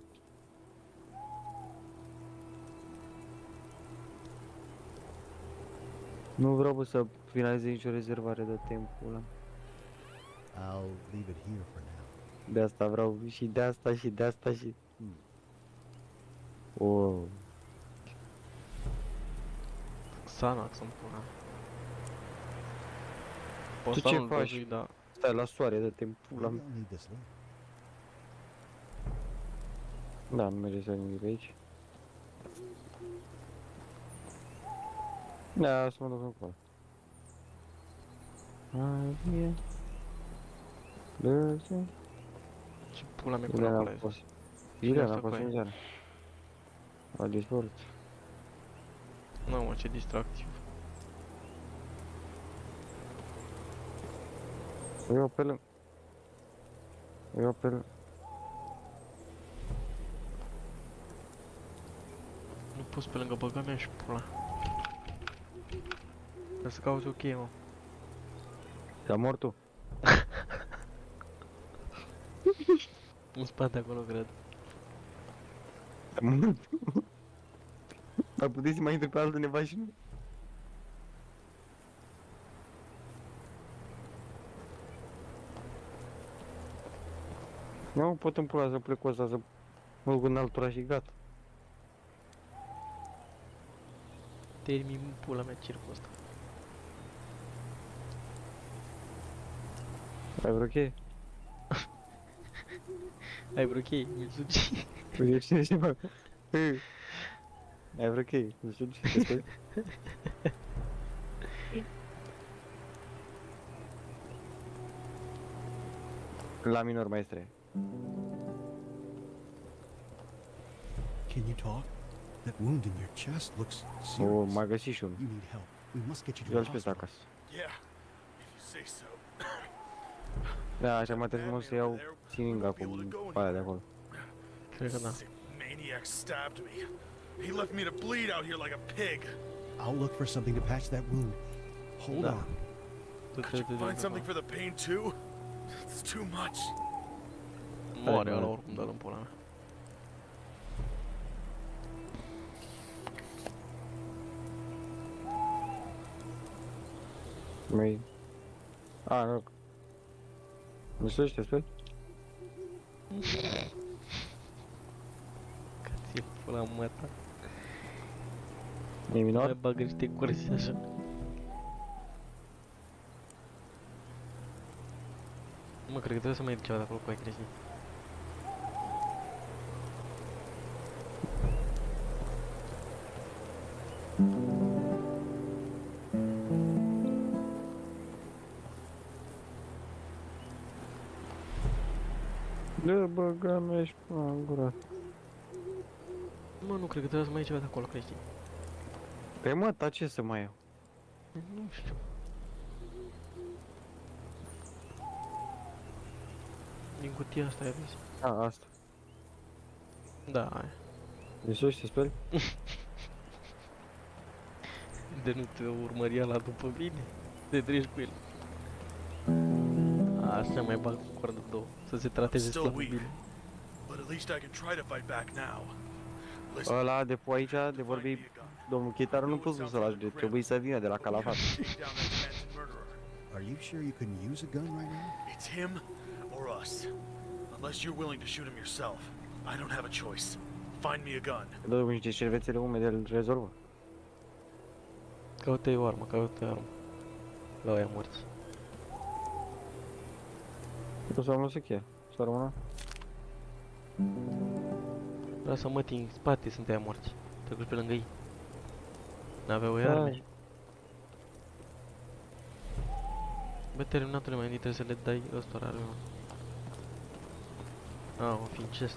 Nu vreau bă, să finalizez nicio rezervare de timp, ăla. I'll leave it here for now. De asta vreau și de asta și de asta și... Wow. Xanax în pula. Tu Poți să ce nu-l faci? văzui, dar... Stai la soare, dă-te în pula Maybe mea. I'll need this later. Da, nu merge să nimic pe aici. Da, să mă duc acolo. Ce pula mea cu Ileana acolo a e? fost. Cine Ileana a a fost făcut în aia? seara. A dispărut. Nu, mă, ce distractiv. Eu pe lângă. Eu pe lângă. Nu poți pe lângă băga mea și pula. Trebuie să cauți o cheie, mă. Te-a mort tu? În spate acolo, cred. Te-a mort tu? Dar puteți să mai intri pe altundeva și nu? Nu pot în pula să plec cu asta, să mă duc în altura și gata. Termin pula mea circul ăsta. Ai vreo cheie? Ai vreo cheie? Mi-l sugi. Uite cine se fac. Ai vreo cheie? Nu știu ce te spui. La minor, maestre. Can you talk? That wound in your chest looks O, serious. m-a găsit și unul. You need help. We must get you to Eu-l the și pe hospital. acasă. Yeah, if you say so. Da, așa mă trebuie să iau siringa cu aia de acolo. Cred că da. Sick maniac stabbed me. He left me to bleed out here like a pig. I'll look for something to patch that wound. Hold Da. on. Could you find something for the pain too? It's too much. Moare ăla oricum, dă-l în pula mea. Mai... A, nu. Nu știu ce te spui? Că ți-e pula mea ta. E Nu minor? mai bagă niște cursi așa. Mă, cred că trebuie să mai iei ceva de acolo cu ai crești. Da, băga mea și până în gura. Mă, nu cred că trebuie să mai iei ceva de acolo crești. Păi mă, ta ce să mai iau? Nu știu. Din cutia asta ai văzut? A, asta. Da, aia. De sus te speli? De nu te urmăria la după mine. Te treci cu el. Așa mai bag cu coardă două. Să se trateze Still slab weak, bine. but at least I can try to fight back now. Listen, Ăla de pe aici, de vorbi, domnul Chitară nu pot să-l ajute, trebuie să vină de la Calafat. take down that mansion murderer. Are you sure you can use a gun right now? It's him or us. Unless you're willing to shoot him yourself, I don't have a choice. Find me a gun. Dă cu niște șervețele umede, îl rezolvă. Caută-i o armă, caută-i o armă. La aia morți. O să am o sechie, să rămână. Lasă mătii în spate, sunt aia morți. Trecuși pe lângă ei. N-aveau ei Da. arme. Bă, terminatule, mai întâi trebuie să le dai ăstora arme, mă. Ah, o fi în chest.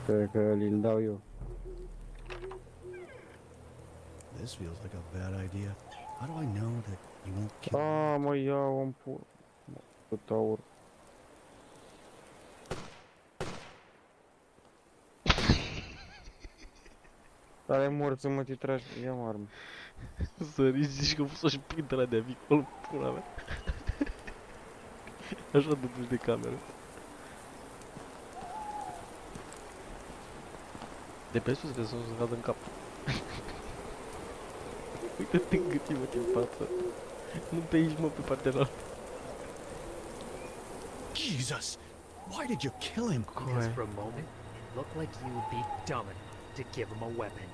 Cred că li-l dau eu. This feels like a bad idea. How do I know that you won't kill me? A, mă, iau în pur... Cât aur. Are morți în mătitraj, ia-mă armă. Să zici că fost și printera de avicol, pula mea. Așa te duci de cameră. De pe sus, că să nu se cadă în cap. Uite-te în gâtii, mă, în față. Nu pe aici, mă, pe partea la altă. Jesus! Why did you kill him? Because for a moment, it looked like you would be dumb enough to give him a weapon.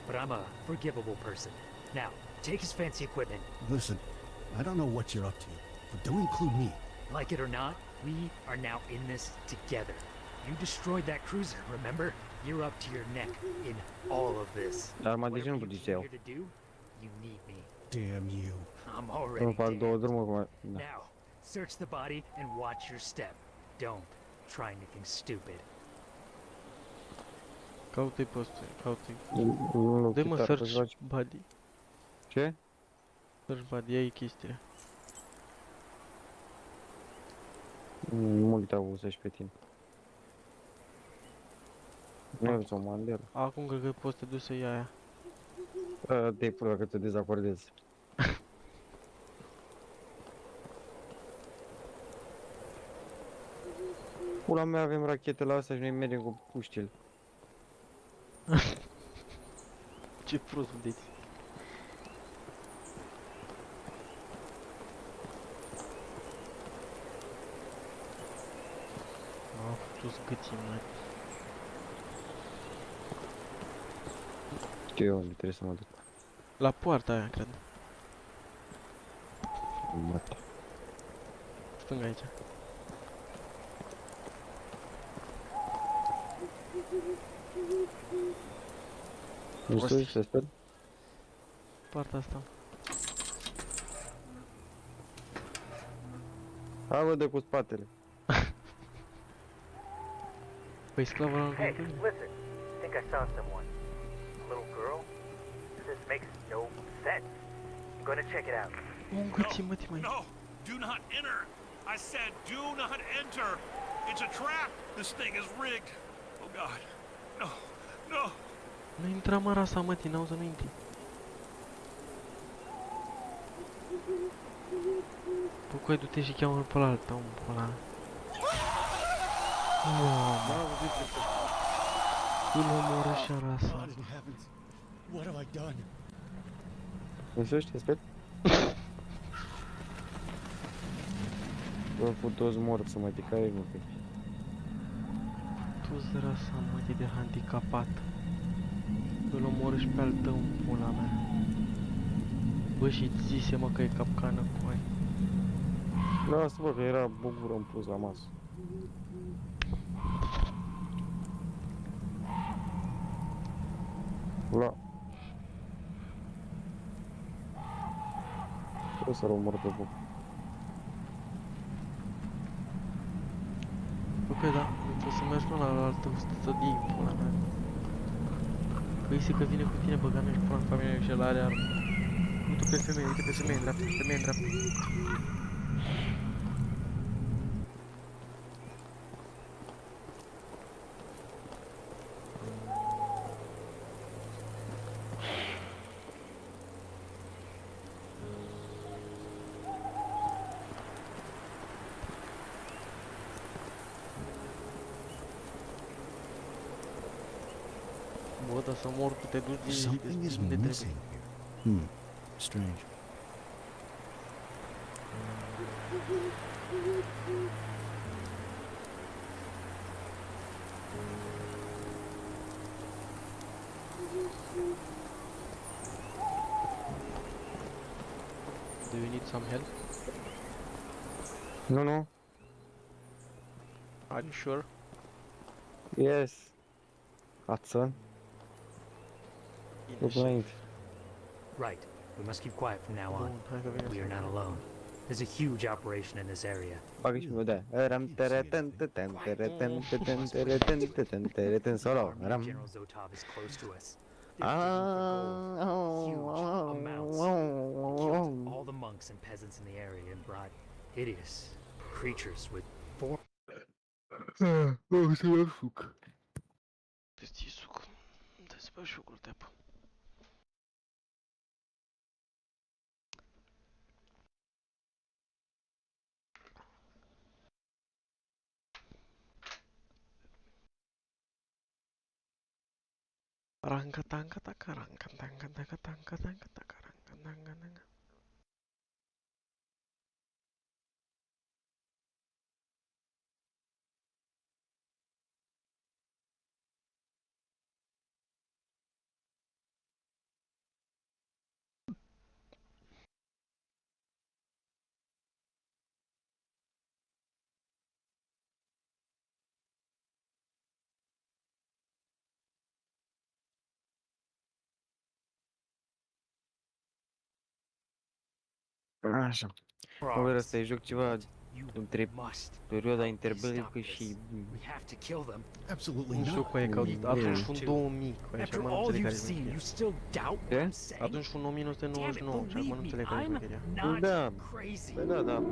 But I'm a forgivable person. Now, take his fancy equipment. Listen, I don't know what you're up to, but don't include me. Like it or not, we are now in this together. You destroyed that cruiser, remember? You're up to your neck in all of this. Dar mă de ce Whatever nu you pot came iau? here to do, you need me. Damn you. I'm Nu already fac două dead. drumuri cum... Da. Now, search the body and watch your step. Don't try anything stupid. Caută-i pe ăsta, caută-i. Nu, Dă-i mă chiar, search îți faci- body. Ce? Search body, ia-i chestiile. Nu mă uitau să-și pe tine. Nu e o mandelă. Acum cred că poți să te duci să iei aia. Te-ai pula că te dezacordezi. Pula mea, avem rachetele astea și noi mergem cu puștile. Ce prost vedeți. M-am făcut zgâții, mă. Știu eu unde trebuie să mă duc. La poarta aia, cred. Măt. Stânga aici. Nu știu ce sper. Partea asta. Hai vă dă cu spatele. Păi sclavul ăla Hey, listen. I think I saw someone. A little girl? This makes no sense. I'm gonna check it out. O îngâții, mă, mai. No, do not enter. I said do not enter. It's a trap. This thing is rigged. Oh God. No, no. Nu intra mă rasa, mă, n-au să nu intri. Bă, coi, du-te și cheamă-l pe ălaltă, om, pe ăla. Mamă, îl omoră și rasa. God in heavens. What have I done? Nu știu ce sper. Vă fut toți morți, mă, de care nu fi. Tu-ți rasa, mă, e de handicapat. Îl omoră și pe al tău, în pula mea. Bă, și-ți zise, mă, că e capcană cu ai. Lasă, bă, că era o gură în plus la masă. La... Trebuie să-l omor pe buc. Ok, da, trebuie să mergi până la altă să din pula mea. Că îi că vine cu tine, băga și până pe mine și el are armă. Uite pe femeie, uite pe femeie în dreapta, femeie în dreapta. Bă, dar să mor cu te duci de Something is unde trebuie. missing here. Strange. Do you need some help? Nu, nu. Are you sure? Yes. Hudson. Look înainte. Right. We must keep quiet from now on. Bun, hai că vine We are să... not alone. There's a huge operation in this area. Bagă și mă de ram tereten teten tereten teten tereten teten tereten solo. Army Ram. General Zotov is close to us. They're digging for gold. Huge amounts. Killed all the monks and peasants in the area and brought hideous creatures with form. O să iau suc. Dă-ți suc. Dă-ți bă sucul de apă. Ranca tanca taca ranca tanca taca tanca tanca taca ranca tanca tanca. Așa. Mă, văd, ăsta e joc ceva între perioada interbelică și... We have to kill them. Absolutely Nu știu not. cu aia, că atunci fu în 2000, cu aia, și After acum nu all înțeleg you've care e seen, you mecheria. still doubt what I'm saying? Atunci fu în 1999 și acum nu înțeleg care e I'm mecheria. not Da, crazy. bă, da, da.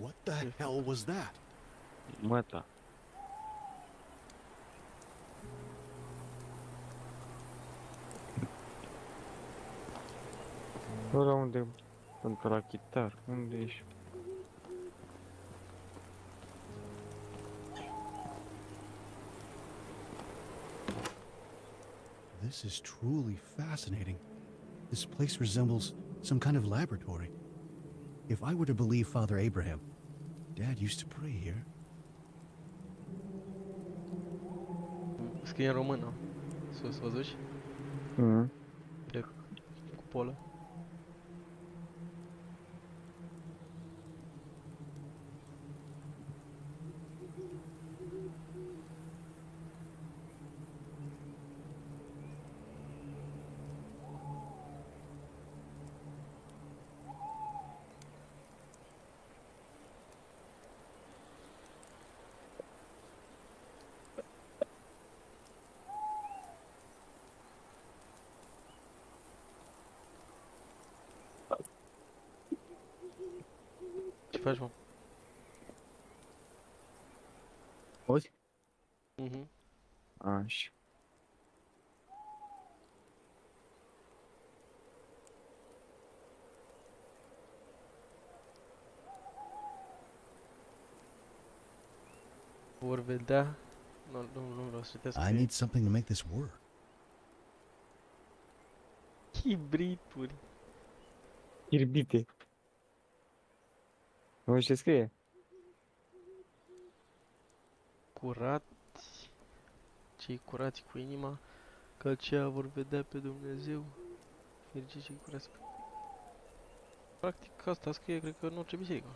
What the hell was that? Măta. Ăla unde... Sunt la chitar, unde ești? This is truly fascinating. This place resembles some kind of laboratory. If I were to believe Father Abraham, Dad used to pray here. Scrie în română. Sus, văzuși? Mhm. De cupolă. Ce faci, mă? Auzi? Mhm. Așa. Vor vedea. Nu vreau să citesc. I need something to make this work. Chibrituri. Irbite. Nu știu ce scrie? Curați. Cei curați cu inima, că aceia vor vedea pe Dumnezeu. Fericiți cei curați. Practic asta scrie, cred că în orice biserică.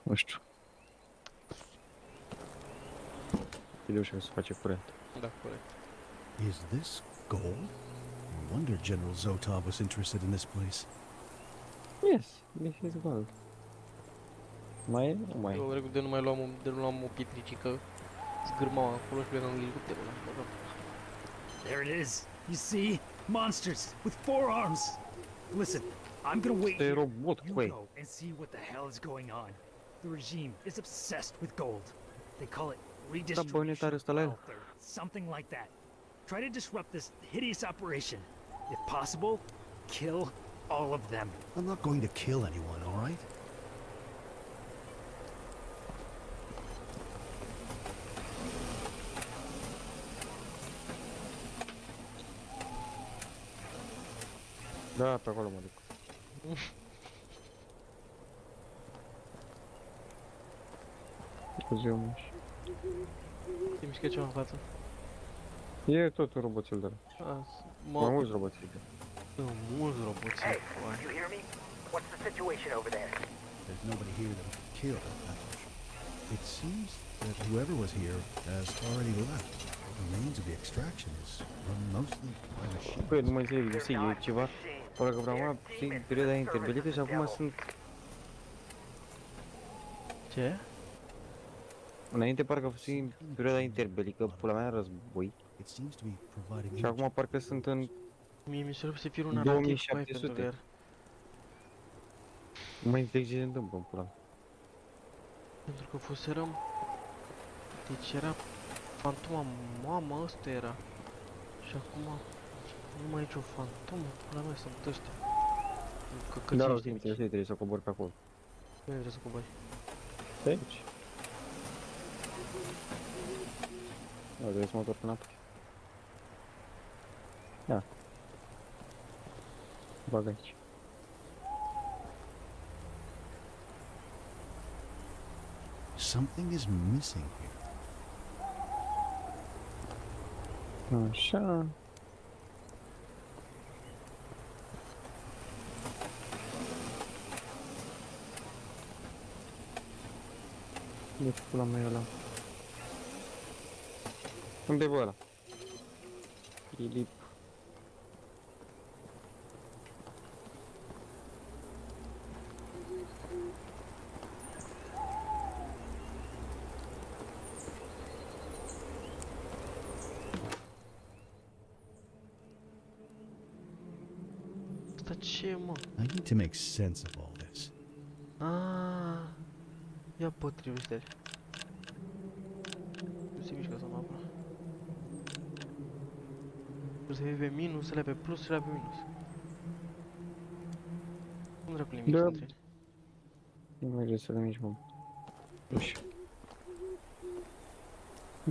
Nu știu. E de ușor să face curat. Da, corect. Is this gold? No wonder General Zotov was interested in this place. Yes, this is gold. Mai e? Nu mai e. Eu de nu mai luam o pietricică, zgârmau acolo și plecam în elicopterul ăla. Băgam. There it is. You see? Monsters with forearms. Listen, I'm gonna wait Ăsta e here. robot, You băi. go and see what the hell is going on. The regime is obsessed with gold. They call it redistribution of wealth or something like that. Try to disrupt this hideous operation. If possible, kill all of them. I'm not going to kill anyone, all right? Da, pe acolo mă duc. Scuze, mă. Se mișcă ceva în față. E tot un roboțel de ăla. Mai mulți roboțeli. Mulți roboți. Hey, you hear me? What's the situation over there? There's nobody here that we could kill, that's for sure. It seems that whoever was here has already left. The means of the extraction is run mostly by machine. Băi, nu mai înțeleg, nu știu, e ceva. Ăla că vreau în perioada interbelică și acum sunt... Ce? Înainte parcă a fost în perioada interbelică, pula mea, război. It seems to be providing Și acum parcă sunt în Mie mi se pare să fie un narrativ cu aia pentru 2700. VR. Nu mai înțeleg ce se întâmplă în pula mea. Pentru că fuserăm... Deci era... Fantoma, mama, ăsta era. Și acum... Nu mai e nicio fantomă, pula mea, sunt ăștia. Căcății Da, ăștia mici. trebuie să cobori pe acolo. Nu vreau să cobori. Pe aici. Da, trebuie să mă întorc înapoi. Da. Bag aici. something is missing here. Așa. De pula mea ăla. Unde e bă ăla? Filip. Asta ce, mă? I need to make sense of all this. Ah, ia potrivește-le. Nu se mișcă să mă apără. O să fie pe minus, alea pe plus și alea pe minus. Cum dracu le mici Da. între ele? Nu merge să le mici, mă. Nu știu.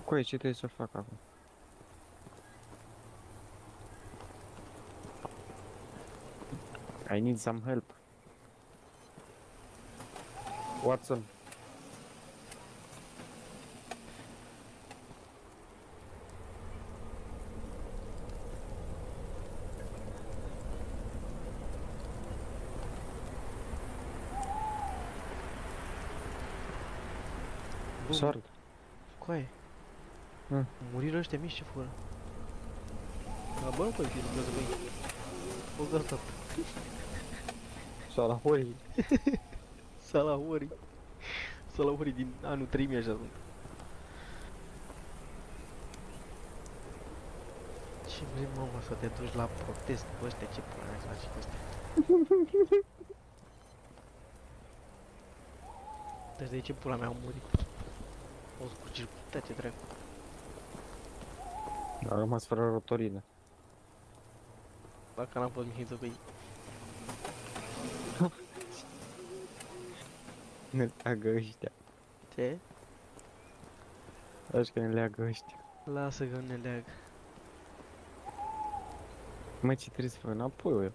Cu ce trebuie să fac acum? I need some help. Watson. Bă, Sort. coaie. Hmm. Muriră ăștia mici ce fură. Da, bă, nu poți fi lucrează, băi. O gata. Salahoi. Salahori. Salahori din anul 3000 așa sunt. Ce vrei, mama, să te duci la protest cu ăștia? Ce pula mea să faci cu ăștia? Deci de ce pula mea au murit? O scurcircuitat, ce dracu. A rămas fără rotorină. Dacă n-am fost mihiță pe ei. Ne leagă ăștia. Ce? Ăștia ne leagă ăștia. Lasă că nu ne leagă. Mă, ce trebuie să fac înapoi, eu?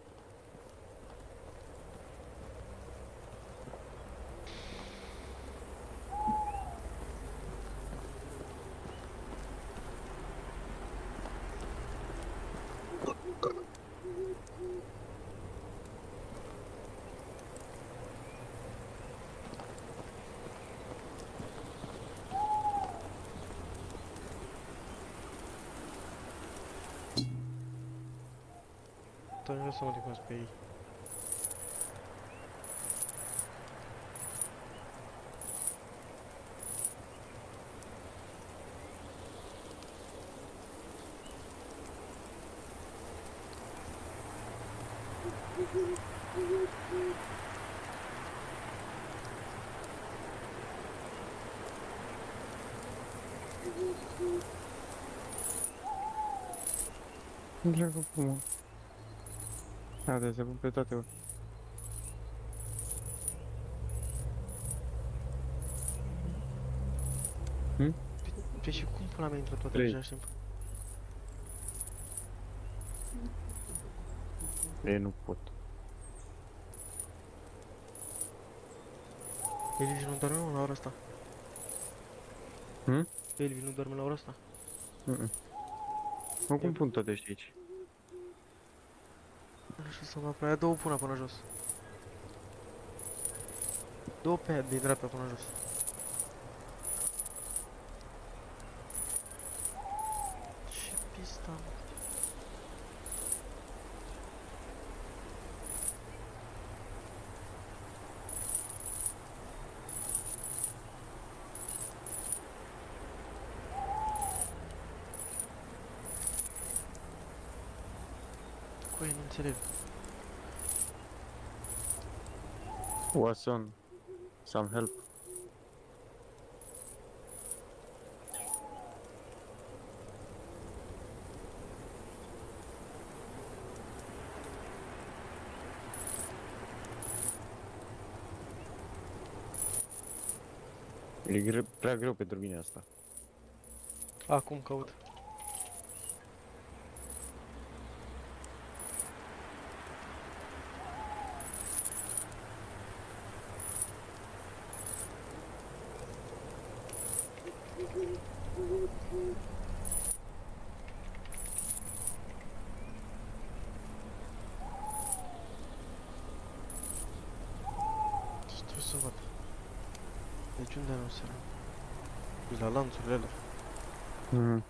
Dar vreau să mă licuiesc pe ei. Dragă, mă. Haide, să pun pe toate, bă. Păi și cum pula mea intră toate Trei. în același timp? Ei, nu pot. Elvi nu doarme la ora asta. Elvi nu doarme la ora asta. Mă, cum pun toate ăștia aici? Nu știu să mă apă, aia două până jos. Două pe aia de dreapta până jos. Ce pista, mă. Coi, nu înțeleg. Watson, some help. E prea greu pentru mine asta. Acum caut. Trebuie să văd. Deci unde nu se E la lanțurile alea.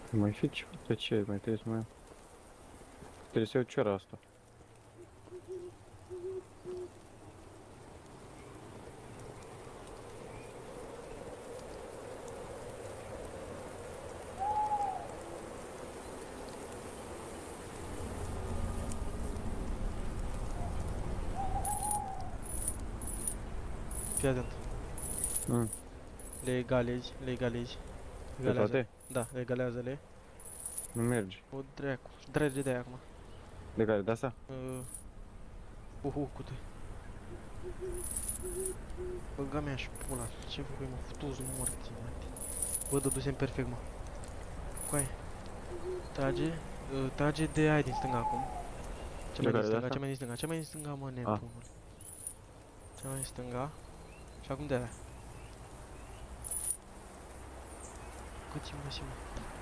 Mai fi ceva pe ce? Mai trebuie să mai... Trebuie să iau ciora asta. fii atent. Mm. Le egalezi, le egalezi. Pe Egalează. toate? Da, egalează-le. Nu merge. O dracu. Drage de aia acum. De care? De asta? Cu-te. Băga mea și pula. Ce făcui, mă? Futu-ți morții, mate. Bă, dădusem perfect, mă. Coaie. Trage de aia din stânga acum. Cea mai din stânga, cea mai din stânga, cea mai din stânga, mă, nebunul. Cea mai din stânga. Și acum de aia. Câți-mă și mă.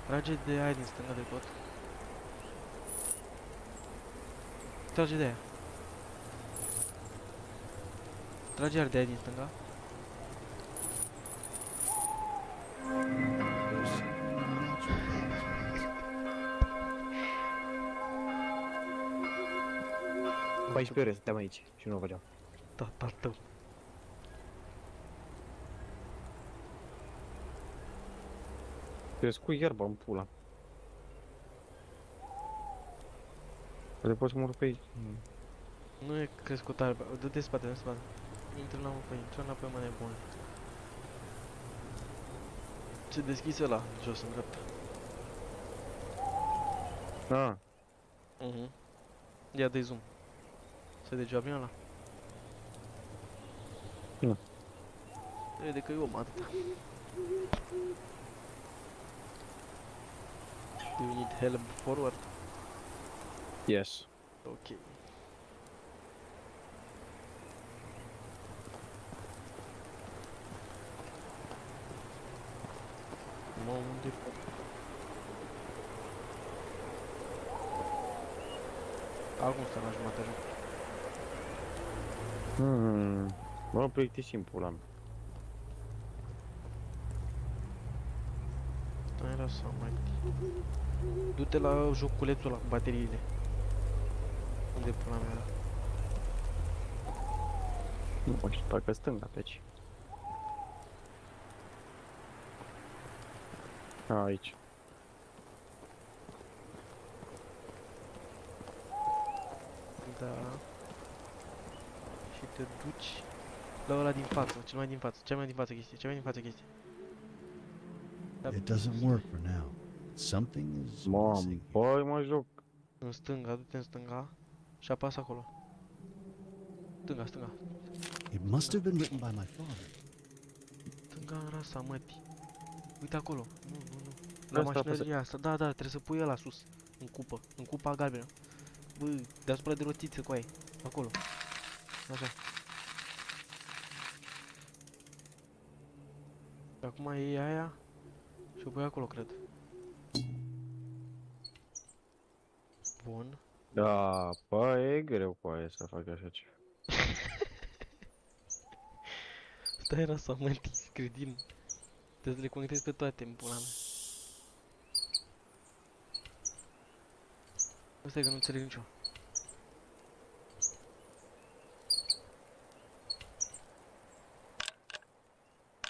Trage de aia din stânga de tot. Trage de aia. Trage iar de aia din stânga. Păi și pe ore, stăteam aici și nu o făceam. Tata tău. Crescu iarba în pula. Le poți mor pe aici. Nu e crescut alba. Dă-te spate, dă-te spate. Intră la mă, intră înapoi, mă, nebun. Ce deschis ăla, jos în dreapta. Ah. Ia dă-i zoom. Se vede bine ăla? Nu. Vede că e om atâta. Do you need help forward? Yes. Ok. Mă, unde? Acum stă la jumătate joc. Mă plictisim pula mea. Hai lasă, mai. Du-te la joculețul ăla cu bateriile. Unde pula mea era? Nu mă știu, parcă stânga pe aici. Aici. Da. Și te duci la ăla din față, cel mai din față, cea mai din față chestie, cea mai din față chestie. It doesn't work for now. Something is Mam, missing. băi, mă joc. În stânga, du-te în stânga și apasă acolo. Stânga, stânga. It must have been written by my father. Stânga în rasa mătii. Uite acolo. Nu, nu, nu. La mașinăria asta. Da, da, trebuie să pui ăla sus. În cupă. În cupa galbenă. Bă, deasupra de rotiță cu aia. Acolo. Așa. Și acum iei aia și o pui acolo, cred. Bun. Da, bă, e greu cu aia să fac așa ceva. Stai era să mătii, credin. Trebuie să le conectezi pe toate, în pula mea. Stai că nu înțeleg nicio.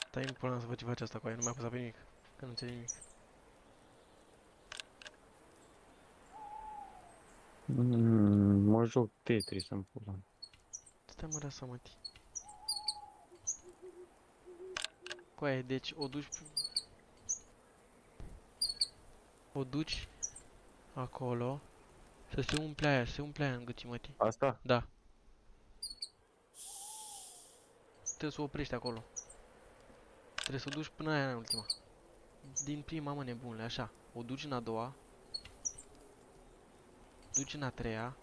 Stai în pula mea să văd ce face asta cu aia, nu mi-a apăsat pe nimic. Că nu înțeleg nimic. Mă joc Tetris în pula mea. Stai mă, să mătii. Cu aia, deci o duci... O duci acolo. Să se umple aia, să se umple aia în gâții, mătii. Asta? Da. Trebuie să o oprești acolo. Trebuie să o duci până aia în ultima. Din prima, mă, nebunule, așa. O duci în a doua. Duci în a treia.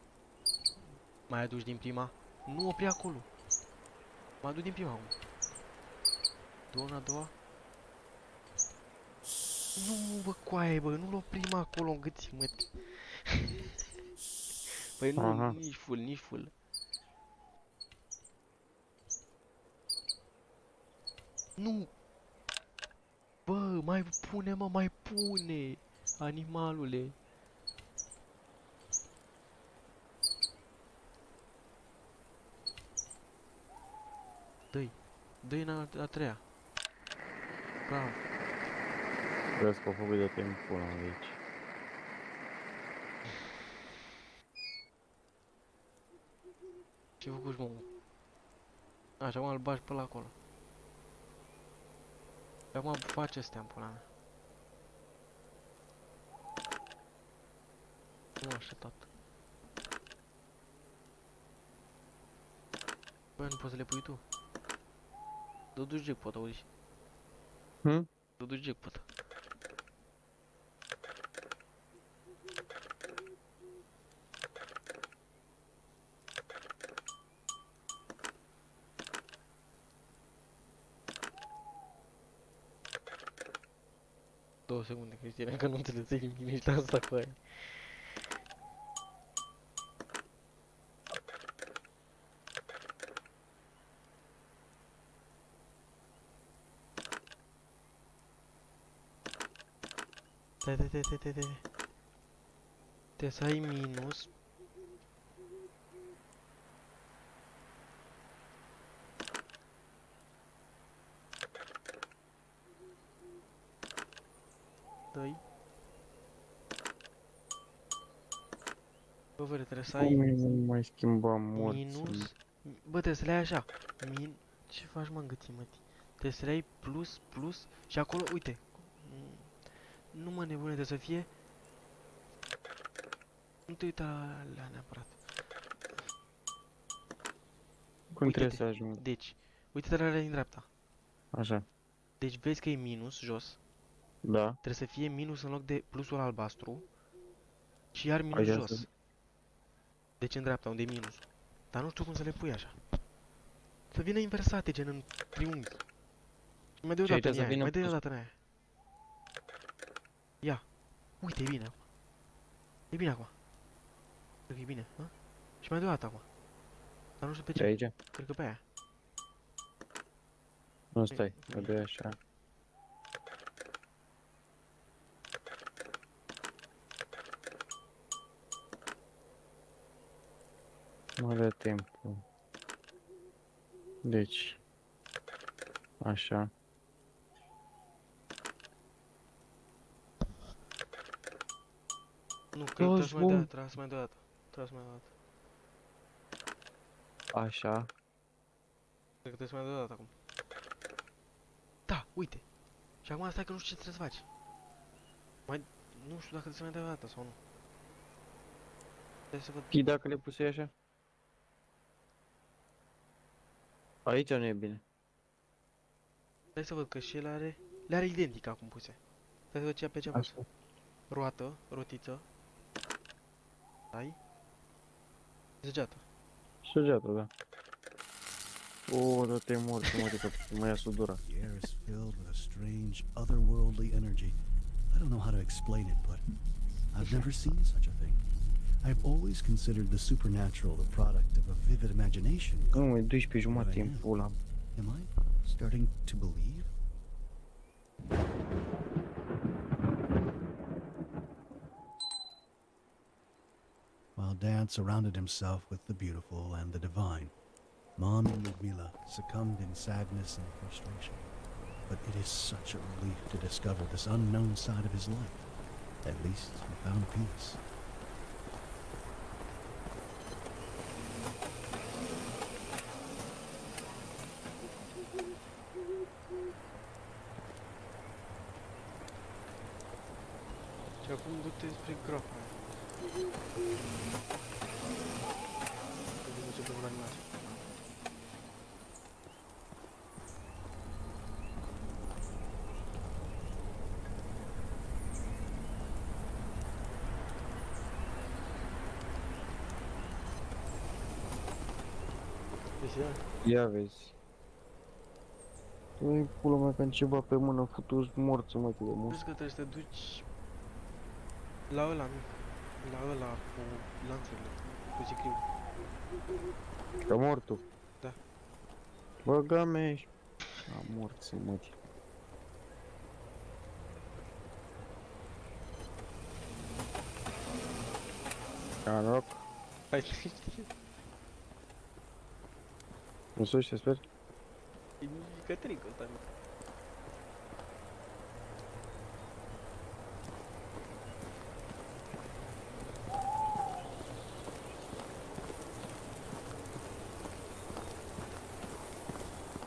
Mai aduci din prima. Nu opri acolo. Mă aduc din prima acum. Du-o în a doua. Nu, bă, coaie, bă, nu-l oprim acolo în gâții, mă. Păi nu, nici full, nici full. Nu! Bă, mai pune, mă, mai pune! Animalule! Dă-i! Dă-i în a treia! Bravo! Vezi că o făcut de pe pula mea de aici. Ce făcuși, mă? Așa, mă, îl bagi pe ăla acolo. Acum face astea în pula mea. Nu așa, tată. Bă, nu poți să le pui tu. Dă duci jackpot, auzi? Dă duci jackpot. Două secunde, Cristina, că nu înțeleg nici asta cu aia. Trebuie să ai minus. Doi. Bă, văd, trebuie să ai Nu mai schimbam morții. minus. Bă, trebuie să le ai așa. Ce faci, mă, în gâții, mă? Trebuie să le ai plus, plus și acolo, uite. Nu mă nebune, trebuie să fie. Nu te uita la neapărat. Cum trebuie să ajung? Deci, uite-te la alea din dreapta. Așa. Deci vezi că e minus jos. Da. Trebuie să fie minus în loc de plusul albastru. Și iar minus Hai, jos. Deci în dreapta, unde e minus. Dar nu știu cum să le pui așa. Să vină inversate, gen în triunghi. Mai de o dată în aia, mai de o dată în aia. Ia. Uite, e bine acum. E bine acum. Cred că e bine, ha? Și mai de o dată acum. Dar nu știu pe ce. De aici? Cred că pe aia. Nu, stai, mă dă așa. Mă dă timpul. Deci. Așa. Nu, cred că trebuie mai de dată, trebuie mai de dată. Trebuie mai de dată. Așa. Cred că trebuie să mai de dată acum. Da, uite. Și acum stai că nu știu ce trebuie să faci. Mai... Nu știu dacă trebuie să mai dai o dată sau nu. Trebuie să văd. Și dacă le pusei așa? Aici nu e bine. Stai să văd că și el are... Le are identic acum puse. Stai să văd pe ce a pus. Roată, rotiță. Stai. Săgeată. Săgeată, da. O, dă-te mort, mă, că mă ia sudura. The air is filled with a strange, otherworldly energy. I don't know how to explain it, but I've never seen such a thing. I've always considered the supernatural the product of a vivid imagination. Nu, e 12:30 în pula. Am I starting to believe? While Dan surrounded himself with the beautiful and the divine, Mom and Ludmila succumbed in sadness and frustration. But it is such a relief to discover this unknown side of his life. At least he found peace. Și acum du-te spre groapa aia. Să duce pe animație. Ia vezi. Nu-i pula mea ca ceva pe mână, futu-ți morți, mă, de mult. Vezi că trebuie să te duci la ăla, nu? La ăla cu lanțurile, cu sicriul. Ca mortul? Da. Bagam. A morți, mă. Noroc. Hai, Nu știu ce sper? e Cătărică ăsta, mă.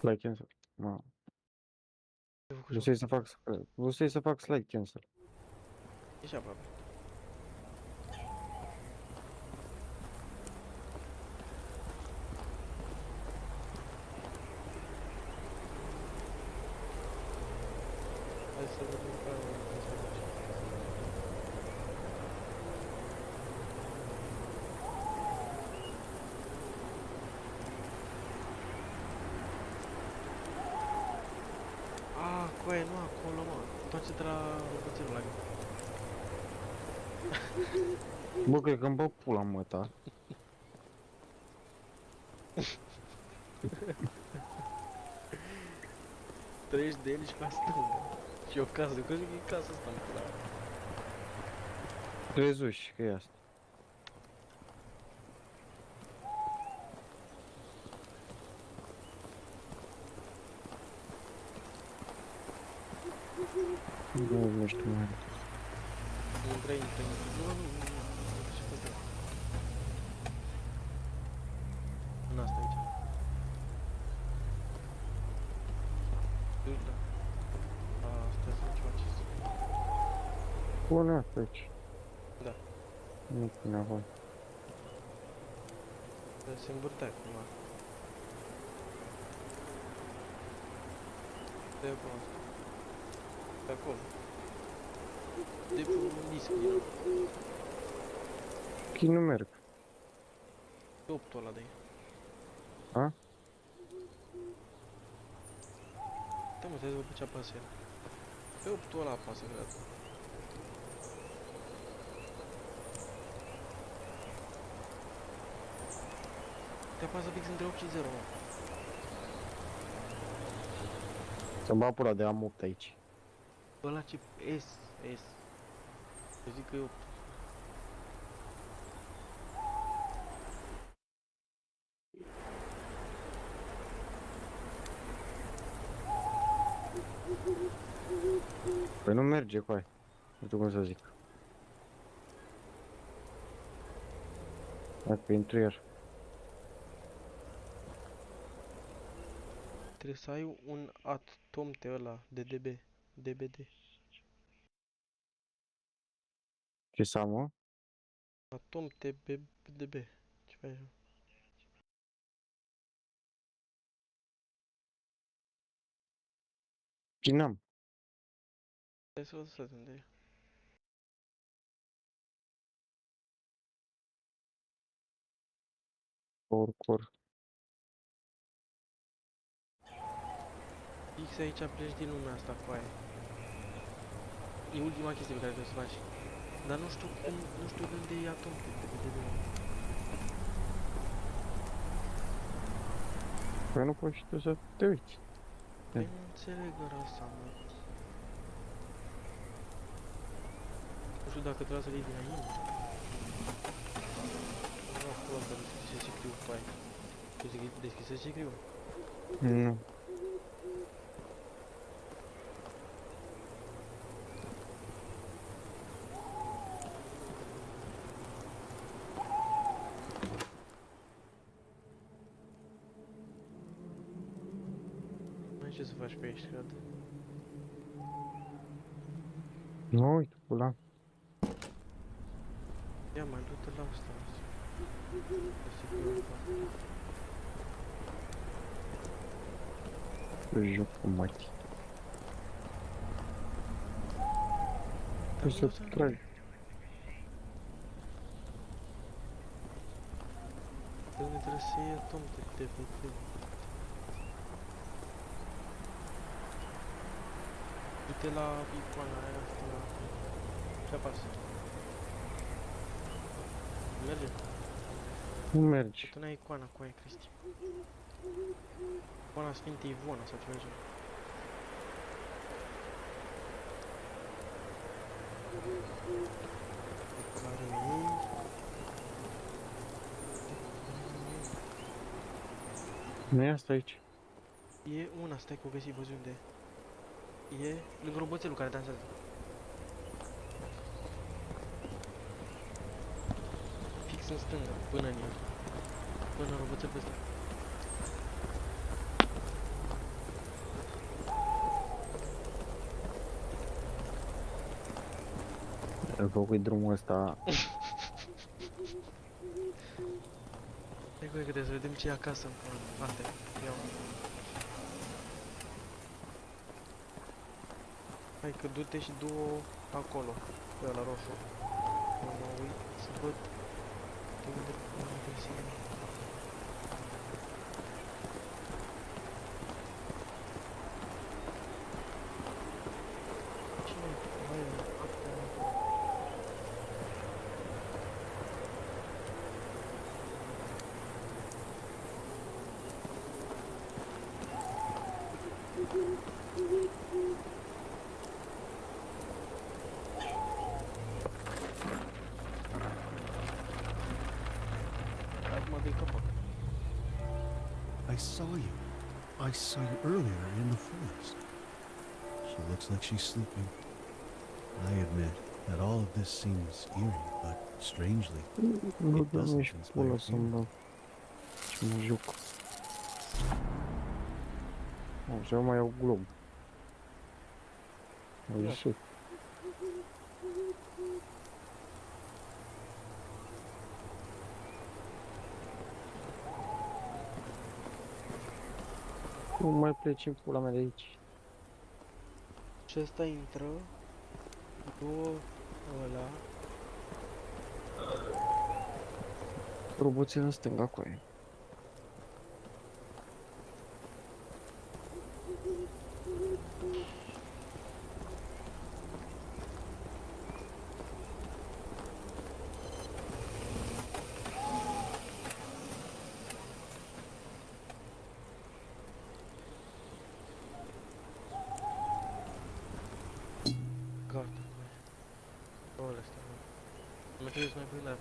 La cancel. Mă. Ce-a făcut Vreau să fac slide cancel. Ești aproape. Hai să vedem care o să face. Coaie, nu acolo, mă. Întoarce-te la roboțelul ăla. Bă, cred că îmi bag pula în măta. Treci de el și ca stânga. Și o casă, că zic că e casa asta, mă. Trezuși, că e asta. Nu știu mai. Intră. Nu. Ce fac eu? În asta aici. Da. Stai să ce faceți. Pune asta aici. Da. Nu pune acolo. Se învârtea acum. De acolo. Pe acolo. De pe un disc din Chii nu merg. pe 8-ul ăla de aici. A? Stai mă, stai să văd pe ce apasă el. Pe 8-ul ăla apasă, cred. Te apasă fix între 8 și 0, mă. Să-mi bag pula de am 8 aici. Ăla ce... S. Eu zic că e 8. Păi nu merge, coai. Nu știu cum să zic. Dacă intru iar. Trebuie să ai un atomte ăla de DBD. Ce să am, mă? Atomte DB. Ce faci? Cine-am? Stai să văd să unde e. Oricor. Fix aici pleci din lumea asta cu aia. E ultima chestie pe care trebuie să faci. Dar nu știu cum, nu știu de unde e atomte DB. Păi nu poți și tu să te uiți. Păi nu înțeleg ăsta, mă. Nu știu dacă trebuie să le iei dinainte. Nu, acolo că deschise sicriu pe aia. Tu deschise sicriu? Nu. Nu ai ce să faci pe aici, cred. Nu, uite, pula. Ia mai du-te la asta. De sicriu ăsta. Joc cu mati. Păi să tragi. De unde trebuie să iei atomte DB. Du-te la icoana aia asta. Ce apasă? Merge? Nu merge. Tu n-ai icoana cu aia, Cristi. Icoana Sfintei Ivona sau ceva de genul. Care ei? Nu e asta aici. E una, stai că o găsi, văzi unde e. E lângă roboțelul care dansează. Fix în stânga, până în el. Până în roboțelul ăsta. Îl făcut drumul ăsta. Hai cu că trebuie să vedem ce e acasă. Ate, iau. Hai că du-te și du-o acolo, pe ăla roșu. Eu mă uit să văd de unde găsim. Cine? Hai, acum dă-i capac. I saw you. I saw you earlier in the forest. She looks like she's sleeping. I admit that all of this seems eerie, but strangely, it doesn't inspire fear. Și mă joc. Așa mai iau glob. Au ieșit. Nu mai pleci în pula mea de aici. Și ăsta intră, du ăla, Roboții în stânga cu aia. gata. Ăla este, mă. Mă trebuie să mai pui la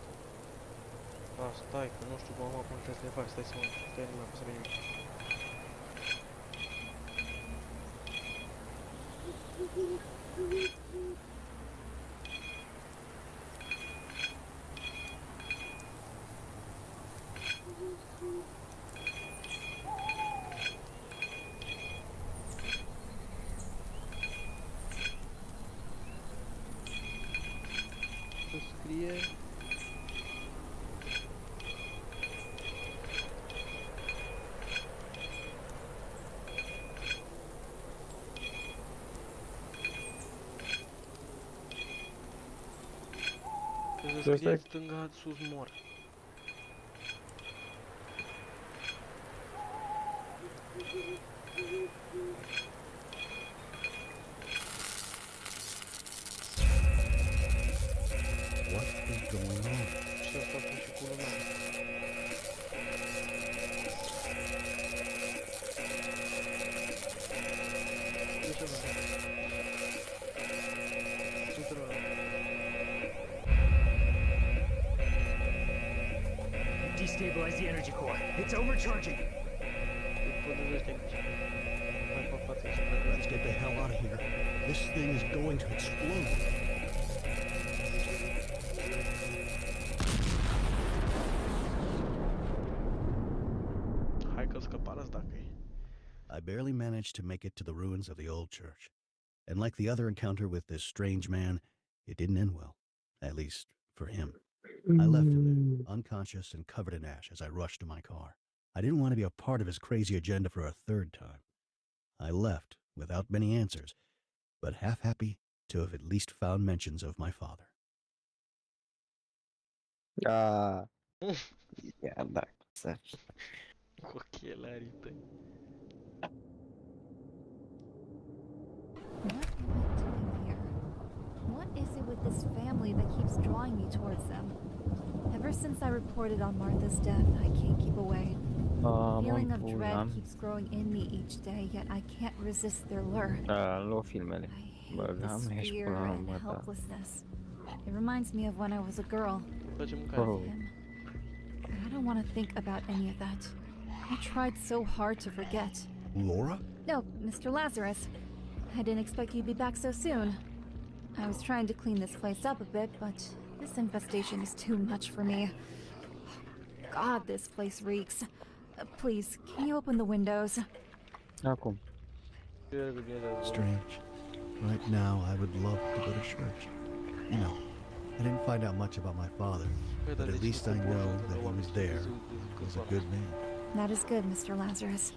stai, că nu știu cum trebuie să le fac, stai să mă, stai, nu mai apăsă pe nimic. Ce scrie? Trebuie să scrie stânga sus mor. What is going on? Și asta pun și cu lumea. De ce nu? Ce trebuie? Destabilize the energy core. It's overcharging. Let's get the hell out of here. This thing is going to explode. Hai că scăparăți dacă e. I barely managed to make it to the ruins of the old church. And like the other encounter with this strange man, it didn't end well. At least, for him. I left him there, unconscious and covered in ash as I rushed to my car. I didn't want to be a part of his crazy agenda for a third time. I left without many answers, but half happy to have at least found mentions of my father. Ah, yeah, that's Cu ochelarii tăi. What am I doing here? What is it with this family that keeps drawing me towards them? Ever since I reported on Martha's death, I can't keep away. The feeling of dread keeps growing in me each day, yet I can't resist their lure. Lua filmele. I hate this fear and helplessness. It reminds me of when I was a girl. With him. But I don't want to think about any of that. I tried so hard to forget. Laura? No, Mr. Lazarus. I didn't expect you'd be back so soon. I was trying to clean this place up a bit, but this infestation is too much for me. God, this place reeks. Please, can you open the windows? Acum. Strange. Right now, I would love to go to church. You know, I didn't find out much about my father, but at least I know that he was there. He was a good man. That is good, Mr. Lazarus.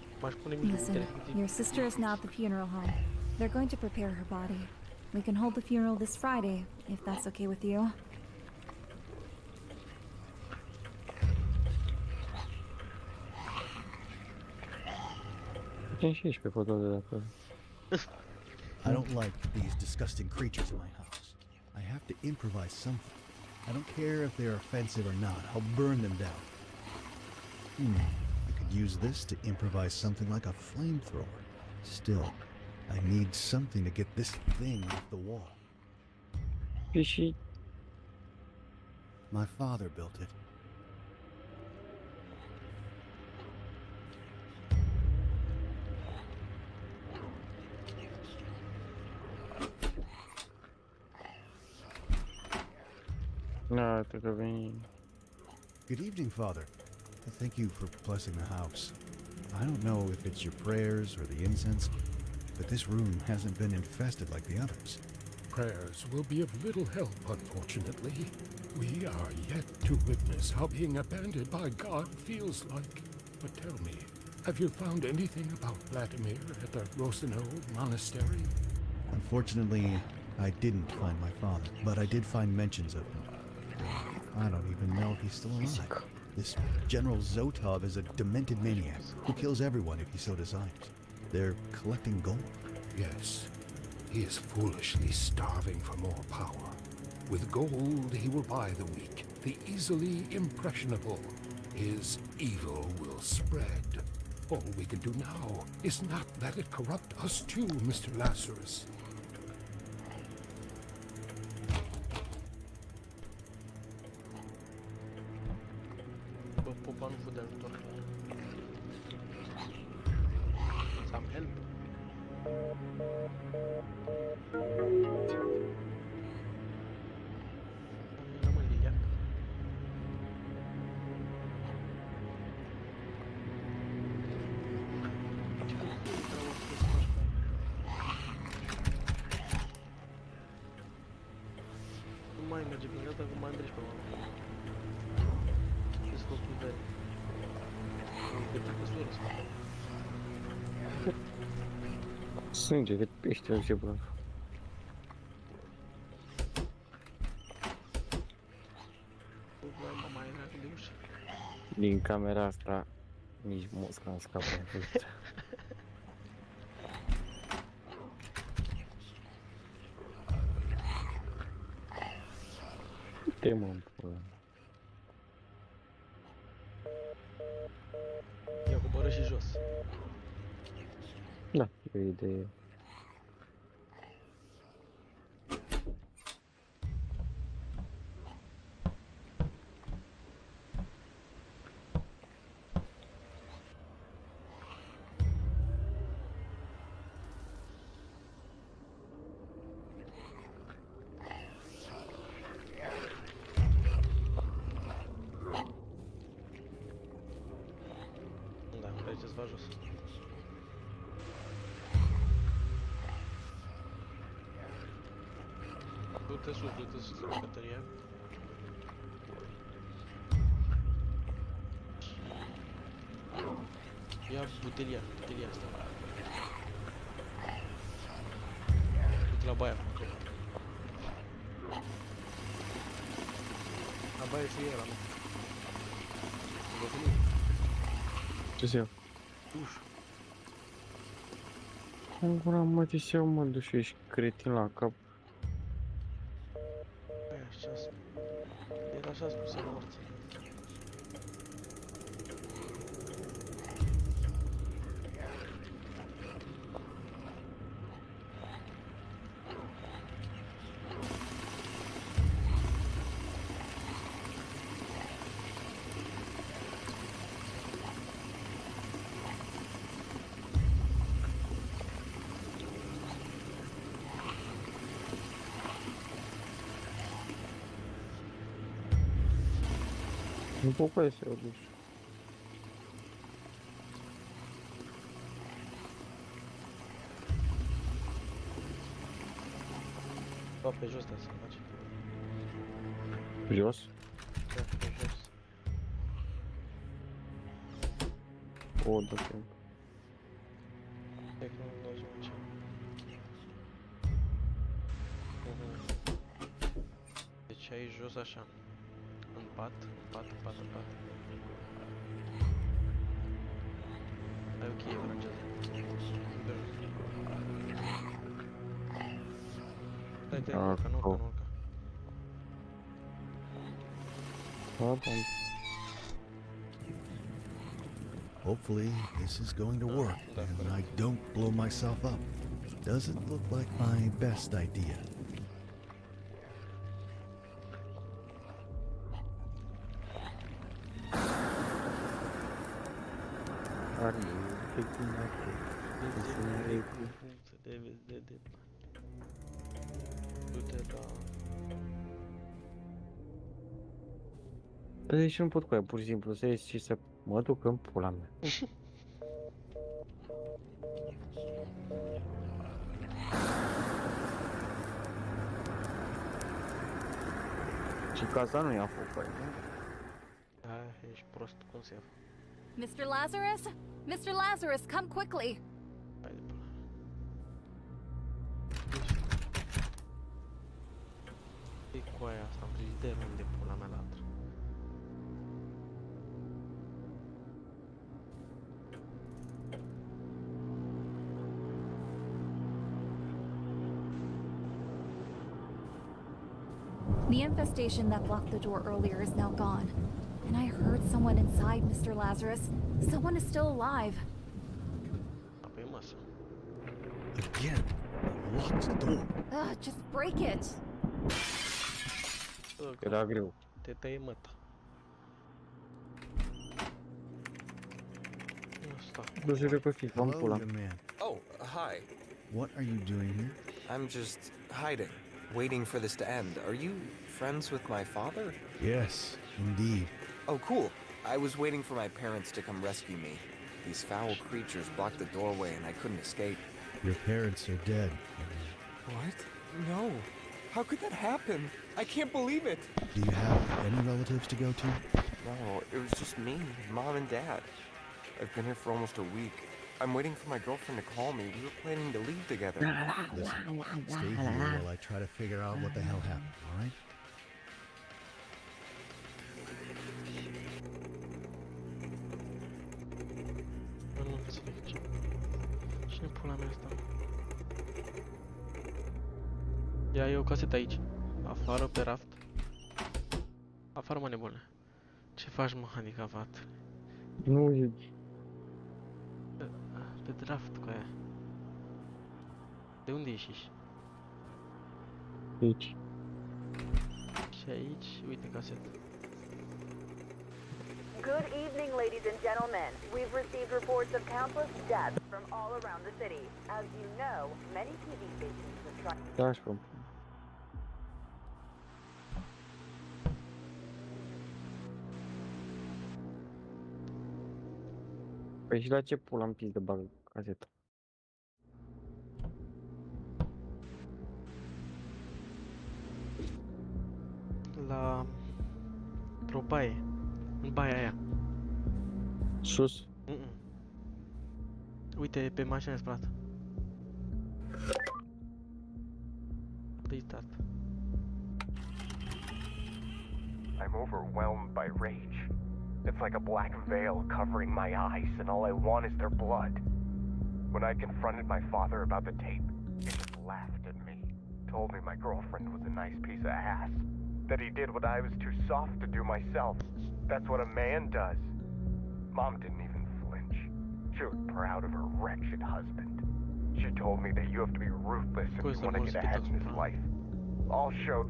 Listen, your sister is now at the funeral home. They're going to prepare her body. We can hold the funeral this Friday, if that's okay with you. I don't like these disgusting creatures in my house. I have to improvise something. I don't care if they're offensive or not. I'll burn them down. I could use this to improvise something like a flamethrower. Still, I need something to get this thing off the wall. My father built it. No, tudo bem. Good evening, Father. Thank you for blessing the house. I don't know if it's your prayers or the incense, but this room hasn't been infested like the others. Prayers will be of little help, unfortunately. We are yet to witness how being abandoned by God feels like. But tell me, have you found anything about Vladimir at the Roseno Monastery? Unfortunately, I didn't find my father, but I did find mentions of him. I don't even know if he's still alive. This General Zotov is a demented maniac who kills everyone if he so desires. They're collecting gold. Yes, he is foolishly starving for more power. With gold, he will buy the weak, the easily impressionable. His evil will spread. All we can do now is not let it corrupt us too, Mr. Lazarus. Popa nu fu de ajutor. Some help. Mă liliac. Nu mai merge prin gata cu mandrici pe mână. Ce scopul de... Cât căsură să fac. Sânge de pește, ce bă. Mai era de ușă. Din camera asta, nici mosca nu scapă. Te mă pula. Ia coboră și jos. Da, e o idee. Da, aici îți va jos. Du-te sus la baterie. Ia butelia asta. Du-te la baia. La baie și era, mă. Ce să iau? Duș. În gura mă, ce să iau, mă, duș, ești cretin la cap. Așa, era așa spusă morții. Nu pot să iau duș. Pe jos, da, să faci. Jos. Da, pe jos. O, da, timp. Cred că nu dau ce. Deci aici jos așa. În pat, în pat, în pat, în pat. Ai o cheie franceză. Pe jos. Stai, nu urcă, nu urcă, nu urcă. Hopefully, this is going to work, and I don't blow myself up. Doesn't look like my best idea. Du-te la... Deci nu pot cu aia, pur și simplu, să ies și să mă duc în pula mea. Și casa nu ia foc, băi, nu? Da, ești prost, cum se ia? Mr. Lazarus? Mr. Lazarus, come quickly! Hai de pula. E cu aia asta, am frigider, unde pula mea latră. The infestation that blocked the door earlier is now gone. And I heard someone inside, Mr. Lazarus. Someone is still alive. Apoi e masă. Again, a locked door. Ugh, just break it! Era greu. Te tăie măta. Asta. Nu știu că fi, am Hello, pula. young man. Oh, hi. What are you doing here? I'm just hiding, waiting for this to end. Are you friends with my father? Yes, indeed. Oh, cool. I was waiting for my parents to come rescue me. These foul creatures blocked the doorway and I couldn't escape. Your parents are dead. What? No. How could that happen? I can't believe it. Do you have any relatives to go to? No, it was just me, Mom and Dad. I've been here for almost a week. I'm waiting for my girlfriend to call me. We were planning to leave together. Listen, stay here while I try to figure out what the hell happened, all right? Nu înțeleg ce. Cine pula mea asta? Ia, e o casetă aici. Afară, pe raft. Afară, mă, nebune. Ce faci, mă, handicapat? Nu e... Pe draft cu aia. De unde ieși? Aici. Și aici, uite casetă. Good evening, ladies and gentlemen. We've received reports of countless deaths from all around the city. As you know, many TV stations have tried. Da, și până. Păi și la ce pula am pis de bag caseta? La... într-o baie. În baia aia. Sus? Uite, pe mașină spălată. De-i tată. I'm overwhelmed by rage. It's like a black veil covering my eyes, and all I want is their blood. When I confronted my father about the tape, he just laughed at me, told me my girlfriend was a nice piece of ass, that he did what I was too soft to do myself. That's what a man does. Mom didn't even flinch. She was proud of her wretched husband. She told me that you have to be ruthless if you want to get ahead in this life. I'll show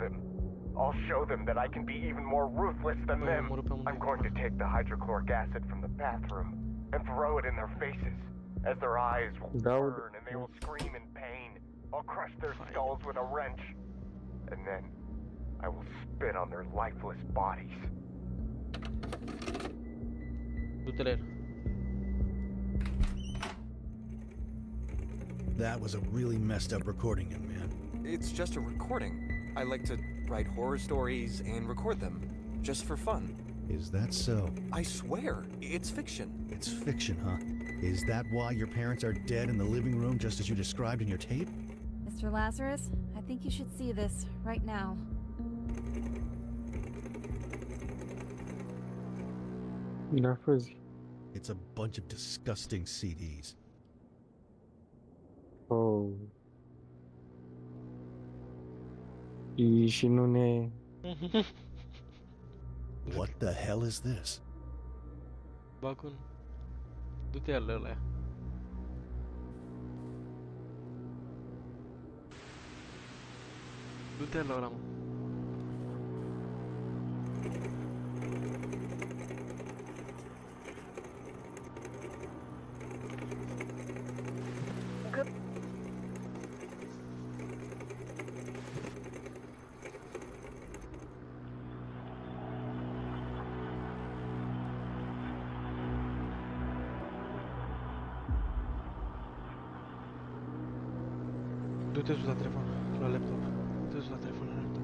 them that I can be even more ruthless than them. I'm going to take the hydrochloric acid from the bathroom and throw it in their faces. As their eyes will burn and they will scream in pain, I'll crush their skulls with a wrench. And then I will spit on their lifeless bodies. That was a really messed up recording, young man. It's just a recording. I like to write horror stories and record them, just for fun. Is that so? I swear, it's fiction. It's fiction, huh? Is that why your parents are dead in the living room just as you described in your tape? Mr. Lazarus, I think you should see this right now. It's a bunch of disgusting CDs. Oh. Și nu ne... What the hell is this? Bagam, du-te la ăla. Du-te la ăla, mă. Du-te sus la telefon, la laptop. Du-te sus la telefon, la laptop.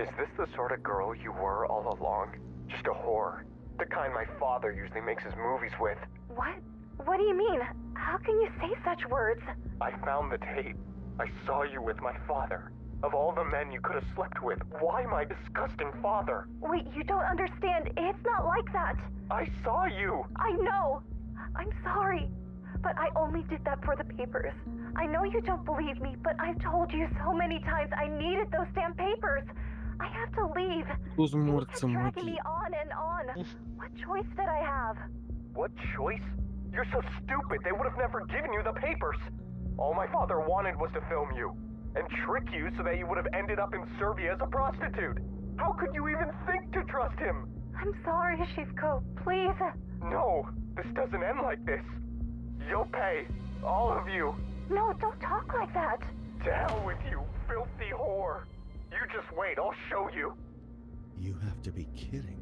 Is this the sort of girl you were all along? Just a whore? The kind my father usually makes his movies with? What? What do you mean? How can you say such words? I found the tape. I saw you with my father. Of all the men you could have slept with, why my disgusting father? Wait, you don't understand. It's not like that. I saw you! I know. I'm sorry. But I only did that for the papers. I know you don't believe me, but I've told you so many times I needed those damn papers. I have to leave. Tu-s They mort kept să dragging mătii. me on and on. What choice did I have? What choice? You're so stupid, they would have never given you the papers. All my father wanted was to film you and trick you so that you would have ended up in Serbia as a prostitute. How could you even think to trust him? I'm sorry, Shivko. Please. No, this doesn't end like this. You'll pay. All of you. No, don't talk like that. To hell with you, filthy whore. You just wait, I'll show you. You have to be kidding.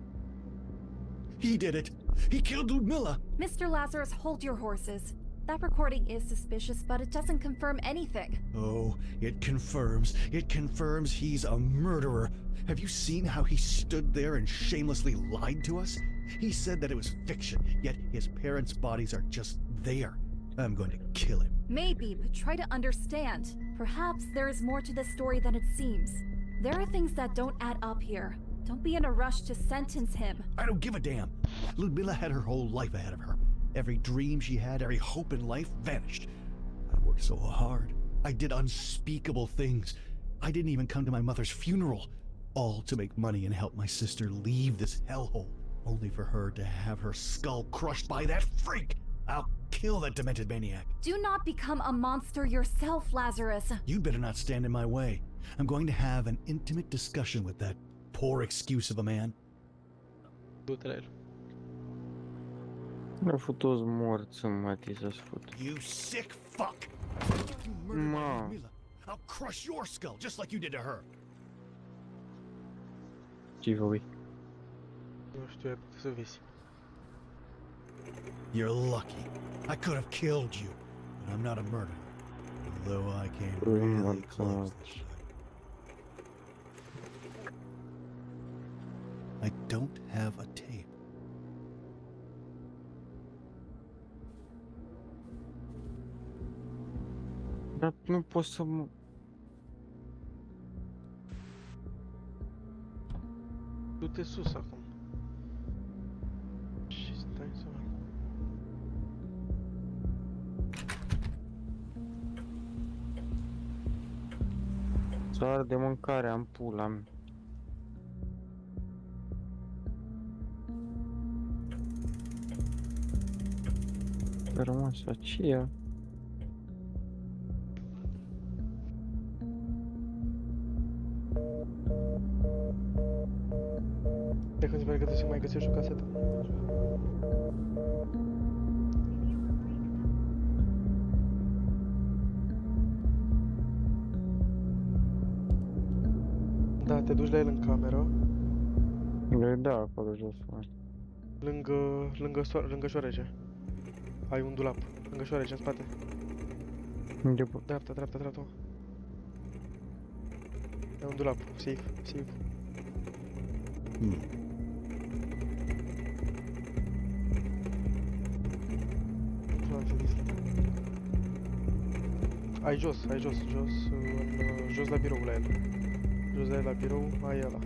He did it! He killed Ludmilla! Mr. Lazarus, hold your horses. That recording is suspicious, but it doesn't confirm anything. Oh, it confirms he's a murderer. Have you seen how he stood there and shamelessly lied to us? He said that it was fiction, yet his parents' bodies are just there. I'm going to kill him. Maybe, but try to understand. Perhaps there is more to this story than it seems. There are things that don't add up here. Don't be in a rush to sentence him. I don't give a damn. Ludmilla had her whole life ahead of her. Every dream she had, every hope in life vanished. I worked so hard. I did unspeakable things. I didn't even come to my mother's funeral. All to make money and help my sister leave this hellhole. Only for her to have her skull crushed by that freak. I'll kill that demented maniac. Do not become a monster yourself, Lazarus. You'd better not stand in my way. I'm going to have an intimate discussion with that poor excuse of a man. Du-te la el. Au fost toți morți să mătii să-ți fut. You sick fuck! You murdered Ma. Ludmilla. I'll crush your skull just like you did to her. Ce voi? Nu știu, ai putut să vezi. You're lucky. I could have killed you, but I'm not a murderer. Although I came really close this time. I don't have a tape. Dar nu pot să mă... Du-te sus acum. Și stai să vedem. Țară de mâncare, am pula mea. Pe rămas aceea. De când se pare că trebuie să mai găsești o casetă. Da, te duci la el în cameră, Da, acolo jos. lângă șoarece. Ai un dulap, lângă șoarece, în spate. Unde pot? Dreapta, dreapta, dreapta. E un dulap, safe, safe. Ai jos, jos la birou la el. Jos la el la birou, ai ăla.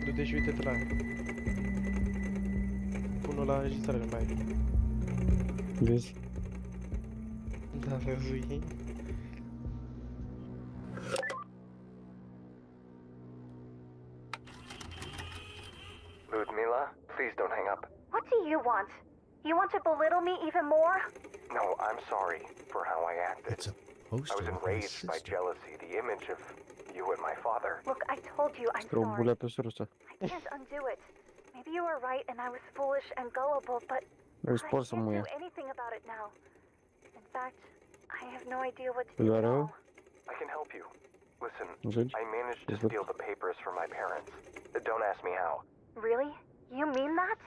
Du-te și uite-te la ea. Pune-o la înregistrare mai aia. Vezi? Da, văzui. Ludmila, please don't hang up. What do you want? You want to belittle me even more? No, I'm sorry for how I acted. It's a I poster was of my enraged by sister. jealousy, the image of you and my father. Look, I told you I'm Trebuie sorry. bulea pe sorul ăsta. I can't undo it. Maybe you were right and I was foolish and gullible, but Îi I spor să can't muie. do anything about it now. In fact, I have no idea what to Îi do doare now. rău? I can help you. Listen, Înțelegi? I managed to Deci, steal the papers from my parents. Don't ask me how. Really? You mean that?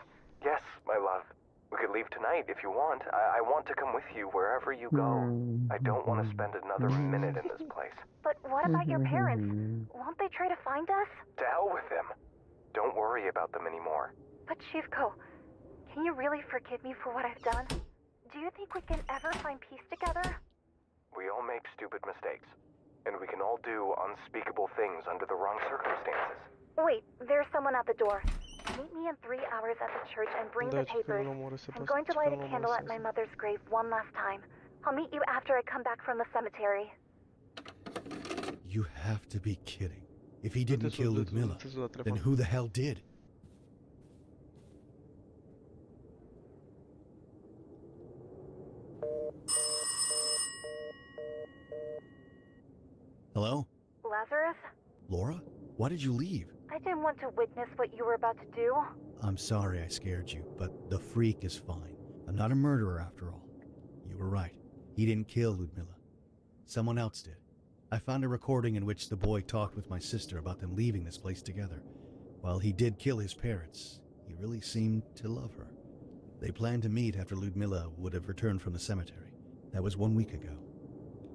Yes, my love. We could leave tonight if you want. I want to come with you wherever you go. I don't want to spend another minute in this place. But what about your parents? Won't they try to find us? To hell with them. Don't worry about them anymore. But Shivko, can you really forgive me for what I've done? Do you think we can ever find peace together? We all make stupid mistakes. And we can all do unspeakable things under the wrong circumstances. Wait, there's someone at the door. Meet me in 3 hours at the church and bring Da, the ce că papers. nu omorâse pe I'm asta, going to ce că light nu a candle omorâse at my asta. mother's grave one last time. I'll meet you after I come back from the cemetery. You have to be kidding. If he didn't kill Ludmila, then who the hell did? Hello? Lazarus? Laura? Why did you leave? I didn't want to witness what you were about to do. I'm sorry I scared you, but the freak is fine. I'm not a murderer after all. You were right. He didn't kill Ludmila. Someone else did. I found a recording in which the boy talked with my sister about them leaving this place together. While he did kill his parents, he really seemed to love her. They planned to meet after Ludmila would have returned from the cemetery. That was 1 week ago.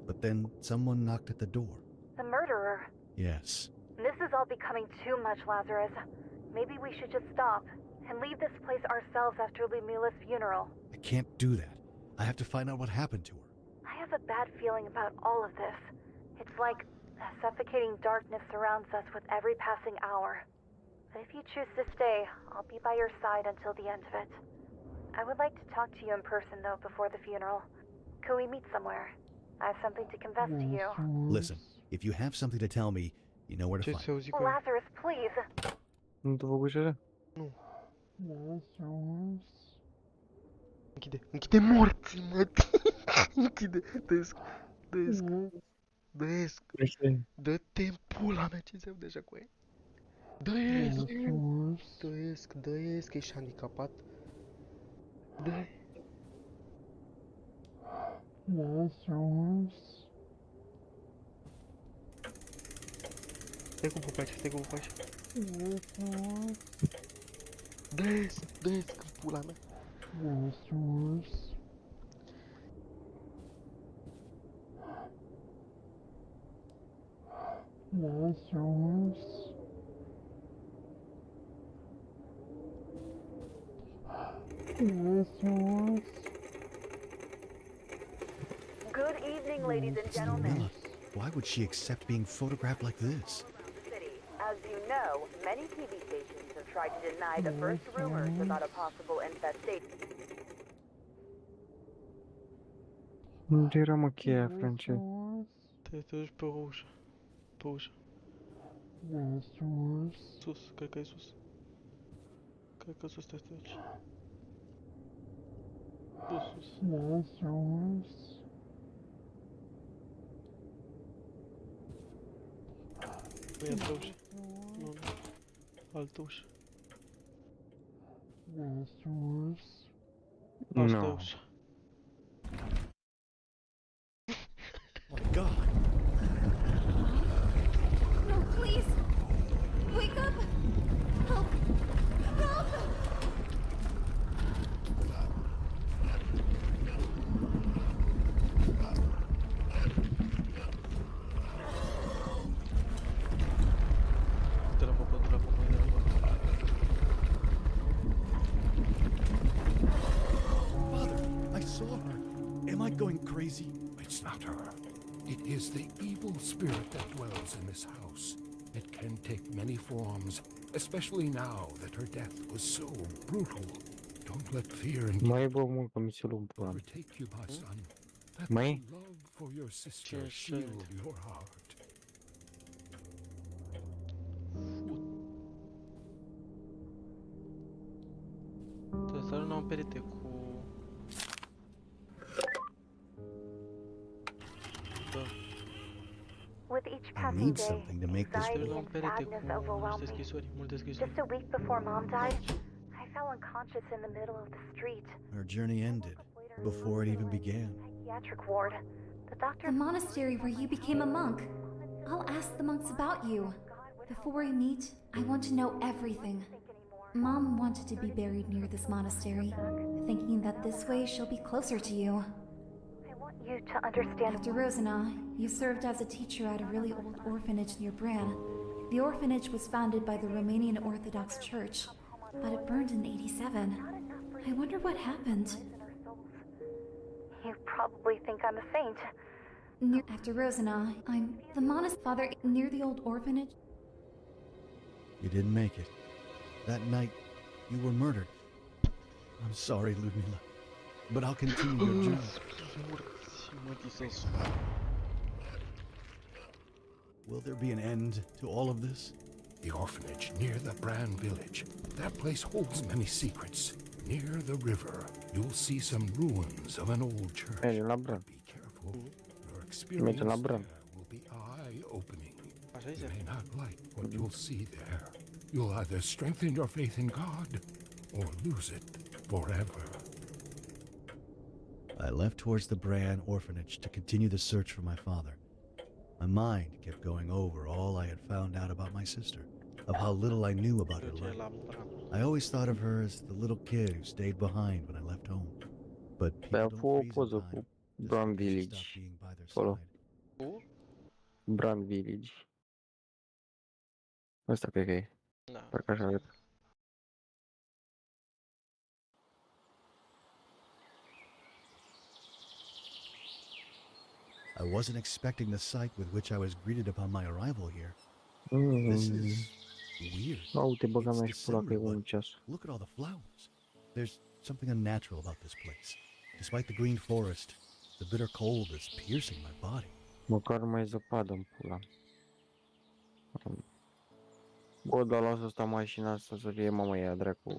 But then someone knocked at the door. The murderer. Yes. This is all becoming too much, Lazarus. Maybe we should just stop and leave this place ourselves after Ludmila's funeral. I can't do that. I have to find out what happened to her. I have a bad feeling about all of this. It's like a suffocating darkness surrounds us with every passing hour. But if you choose to stay, I'll be by your side until the end of it. I would like to talk to you in person, though, before the funeral. Could we meet somewhere? I have something to confess to you. Listen, if you have something to tell me, you know where to find me. Lazarus, please. Nu te făcut și așa? Nu. Închide morții, mă. Închide. Dăiesc. Dă-te în pula mea, ce înseamnă așa cu aia? Dăiesc, ești handicapat. Dă. Stai cu pupaci. Dăiesc în pula mea. Good evening, ladies and gentlemen. Ludmila, why would she accept being photographed like this? City. As you know, many TV stations have tried to deny the first rumors about a possible infestation. Unde era mă cheia, Francea? Te duci pe ușă. Pe ușă. Sus, cred că e sus. Cred că sus te duci. Sus. Nu e asta ușă. Nu. Altă ușă. Asta e ușa. My God. No, please! Wake up! Help! Help! going crazy? It's not her. It is the evil spirit that dwells in this house. It can take many forms, especially now that her death was so brutal. Don't let fear and Mai bă, mă, că mi se luă pula. overtake you, my son. Let Mai? the love for your sister shield your heart. Trebuie să rămână un perete cu... Da. With each I passing need day, something to make this anxiety work. and sadness overwhelmed me. Multe scrisori. Just a week before Mom died, I fell unconscious in the middle of the street. Her journey ended before it even began. Psychiatric ward. The doctor... The monastery where you became a monk. I'll ask the monks about you. Before we meet, I want to know everything. Mom wanted to be buried near this monastery, thinking that this way she'll be closer to you. I want you to understand... After Rosena, you served as a teacher at a really old orphanage near Bran. The orphanage was founded by the Romanian Orthodox Church, but it burned in '87. I wonder what happened. You probably think I'm a saint. After Rosena, I'm the monastery father near the old orphanage. You didn't make it. That night, you were murdered. I'm sorry, Ludmila, but I'll continue your journey. Will there be an end to all of this? The orphanage near the Bran village. That place holds many secrets. Near the river, you'll see some ruins of an old church. Mergem la Bran. Be careful. Your experience Mergem la Bran. there will be eye-opening. You may not like what you'll see there. You'll either strengthen your faith in God or lose it forever. I left towards the Bran orphanage to continue the search for my father. My mind kept going over all I had found out about my sister, of how little I knew about her life. I always thought of her as the little kid who stayed behind when I left home. But Pe a people fost o don't freeze in poză time cu just Bran because you Village. stop being by their Acolo. side. Bran Village. Asta cred că e. Da. Parcă așa arată. I wasn't expecting the sight with which I was greeted upon my arrival here. This is weird. Uite, băga mea și It's pula că e December, un but ceas. look at all the flowers. There's something unnatural about this place. Despite the green forest, the bitter cold is piercing my body. Măcar nu mai e zăpadă în pula. Bă, dar lasă asta mașina asta să fie mama ea, dracu.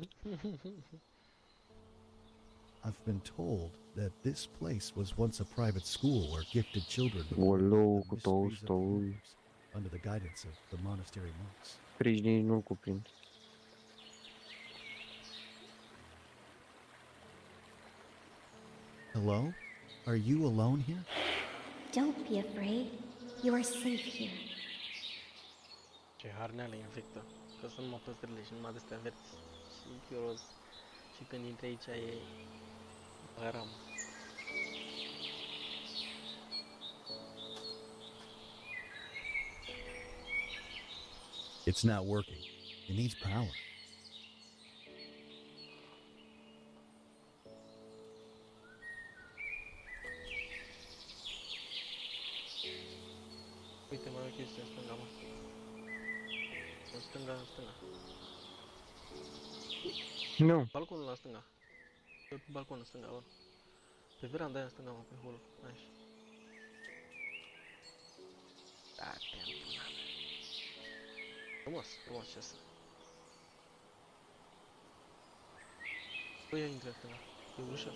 I've been told that this place was once a private school where gifted children Olou, cu the mysteries of the toastul. universe under the guidance of the monastery monks. Sprijinii nu-l cuprind. Hello? Are you alone here? Don't be afraid. You are safe here. Ce harneală infectă. Că sunt numai păstrele și numai de-astea verzi. Și chioroz. Și când intri aici e... Haram. It's not working. It needs power. Uite, mai e o chestie în stânga, mă. În stânga, în stânga. Nu. Balconul la stânga. Pe balconul în stânga, bă. Pe veranda aia în stânga, mă, pe hol. Aici. Da, te-am pula mea. Frumos, frumos ce asta. Bă, ia intră în stânga. E ușă.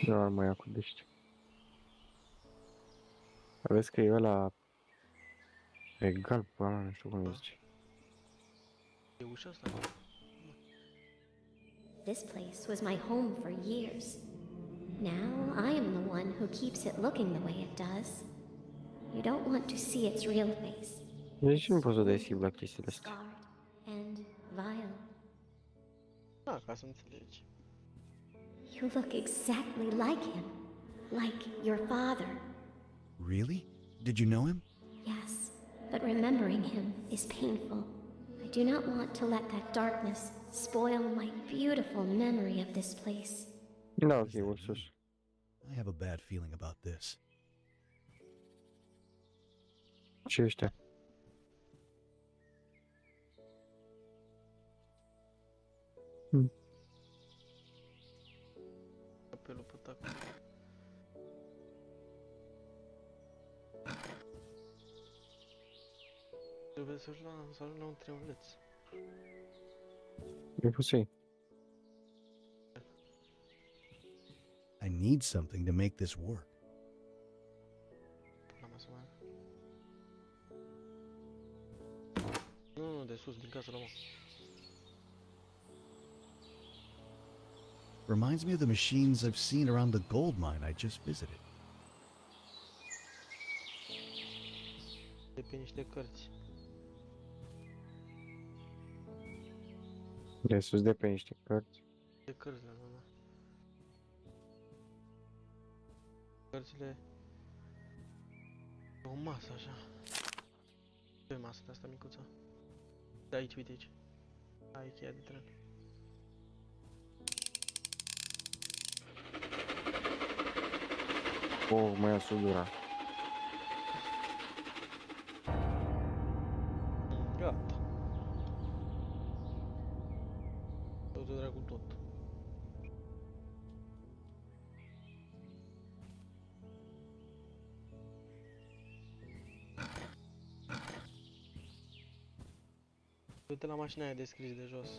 Nu ar mai ia cu dești. Vezi că e ăla... Egal, pula mea, nu știu cum îi zice. E ușa asta? This place was my home for years. Now I am the one who keeps it looking the way it does. You don't want to see its real face. De ce nu poți să dai skip la chestiile astea? Scarred and vile. Da, ca să înțelegi. You look exactly like him. Like your father. Really? Did you know him? Yes, but remembering him is painful. I do not want to let that darkness spoil my beautiful memory of this place. Da, ok, Ursus. I have a bad feeling about this. Ce ăștia? Apelul pe tac. Trebuie să ajung la un triunghiuleț. E pusei. I need something to make this work. Pula mea să mai... Nu, de sus, din casă la mă. Reminds me of the machines I've seen around the gold mine I just visited. De pe niște cărți. De sus de pe niște cărți. De cărți, da. Cărțile... Pe o masă, așa. Pe masă de asta micuță. De aici, uite aici. Ai cheia de tren. Oh, mai ia sudura. Gata. Du-te dracu tot. Du-te la mașina aia de scris de jos.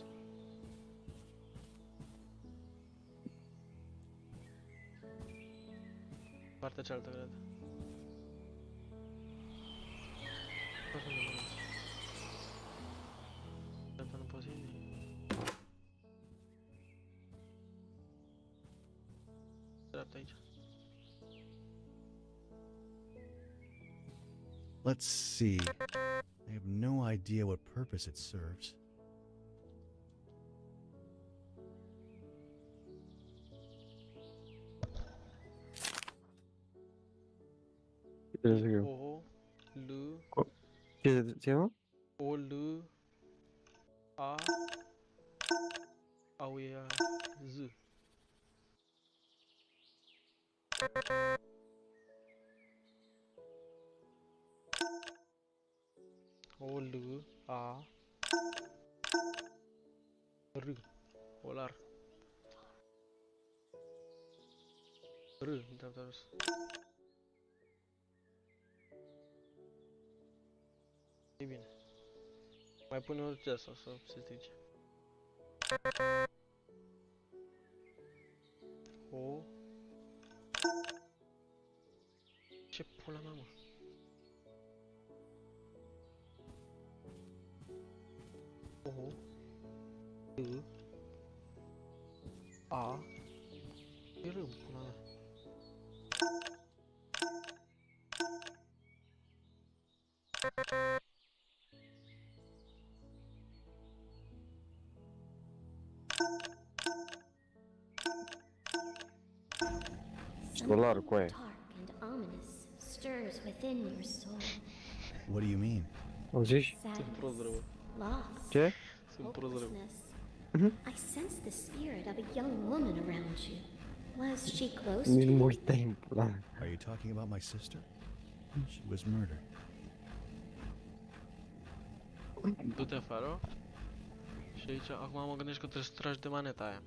Partea cealaltă, cred. Așa nu vreau. De până posibil. Dreapta aici. Let's see. I have no idea what purpose it serves. Trebuie să greu. O, L, Ce mă? O, L, A, au e a, Z. O, L, A, R, olar. R, în dreapta jos. E bine. Mai pune orice asta să se strice. O. Ce pula mea, mă? O. L. A. E râm, pula mea. Solar cu aia. Dark and ominous stirs within your soul. What do you mean? Auziși? Sunt prost rău. Loss, Ce? Sunt prost rău. hopelessness. I sense the spirit of a young woman around you. Was she close Nici to nu mă you? uitai în pula. Are you talking about my sister? She was murdered. Du-te afară. Și aici, acum mă gândesc că trebuie să tragi de maneta aia.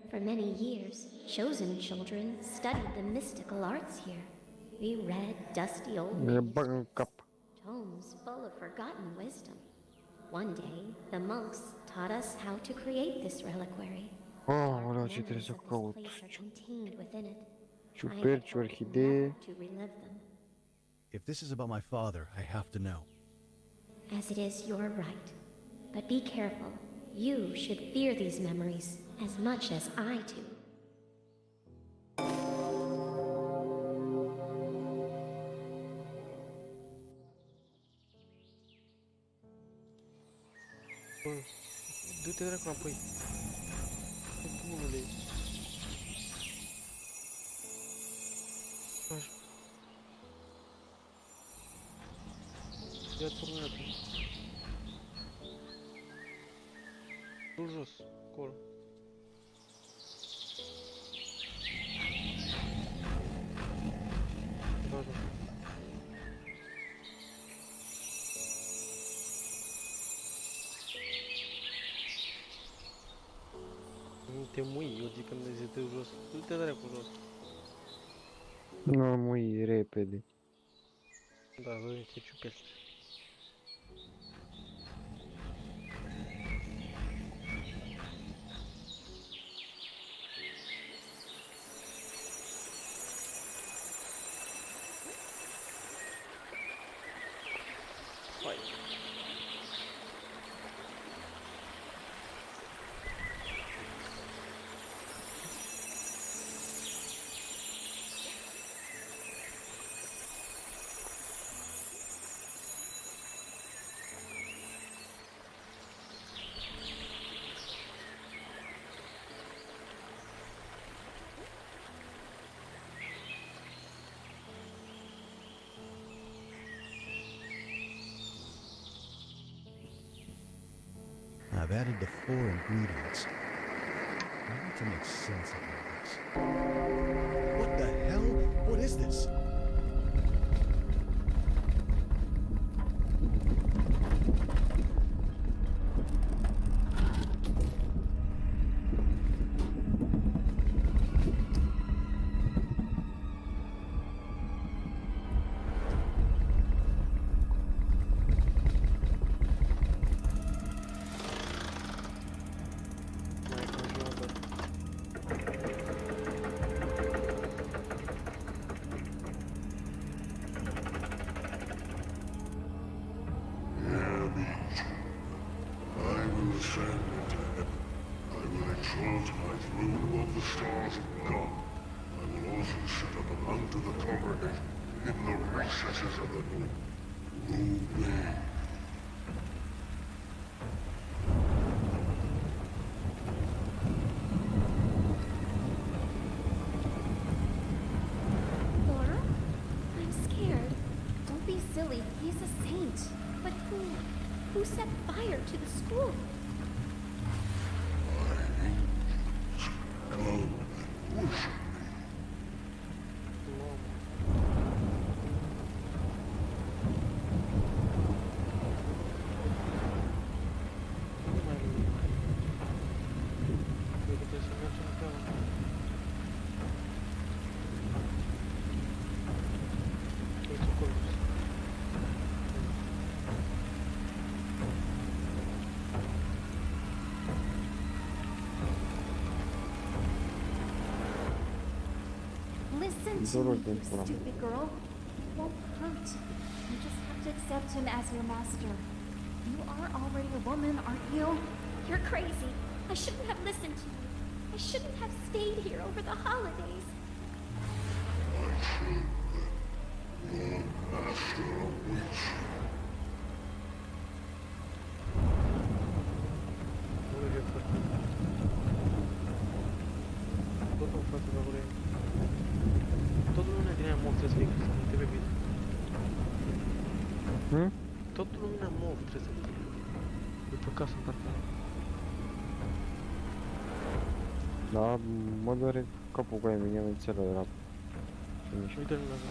For many years, chosen children studied the mystical arts here. We read dusty old Ne bag în cap. tomes full of forgotten wisdom. One day, the monks taught us how to create this reliquary. Oh, ce trebuie să Memories of caut? this place are contained within it. Ciuperci, orhidee. To relive them. If this is about my father, I have to know. As it is your right. But be careful. You should fear these memories as much as I do. Bă, du-te dracu înapoi. Bunule. Așa. Ia turnetul. Du-l jos, acolo. Da, da. Nu te mui, eu zic când se dă jos. Du-te dracu jos. Nu mui repede. Da, vă te ciupești. Hai. I've added the 4 ingredients. I need to make sense of all this. What the hell? What is this? Laura? I'm scared. Don't be silly. He's a saint. But who set fire to the school? Listen to me, you stupid girl. It won't hurt. You just have to accept him as your master. You are already a woman, aren't you? You're crazy. I shouldn't have listened to you. I shouldn't have stayed here over the holidays. Tot îmi fac vreo. Tot lumea din aia mov trebuie să fie, nu trebuie bine. Tot lumea mov trebuie să fie. După casă în partea aia. Da, mă doare capul cu aia, mi-am înțeles de la... Uite-l la zi.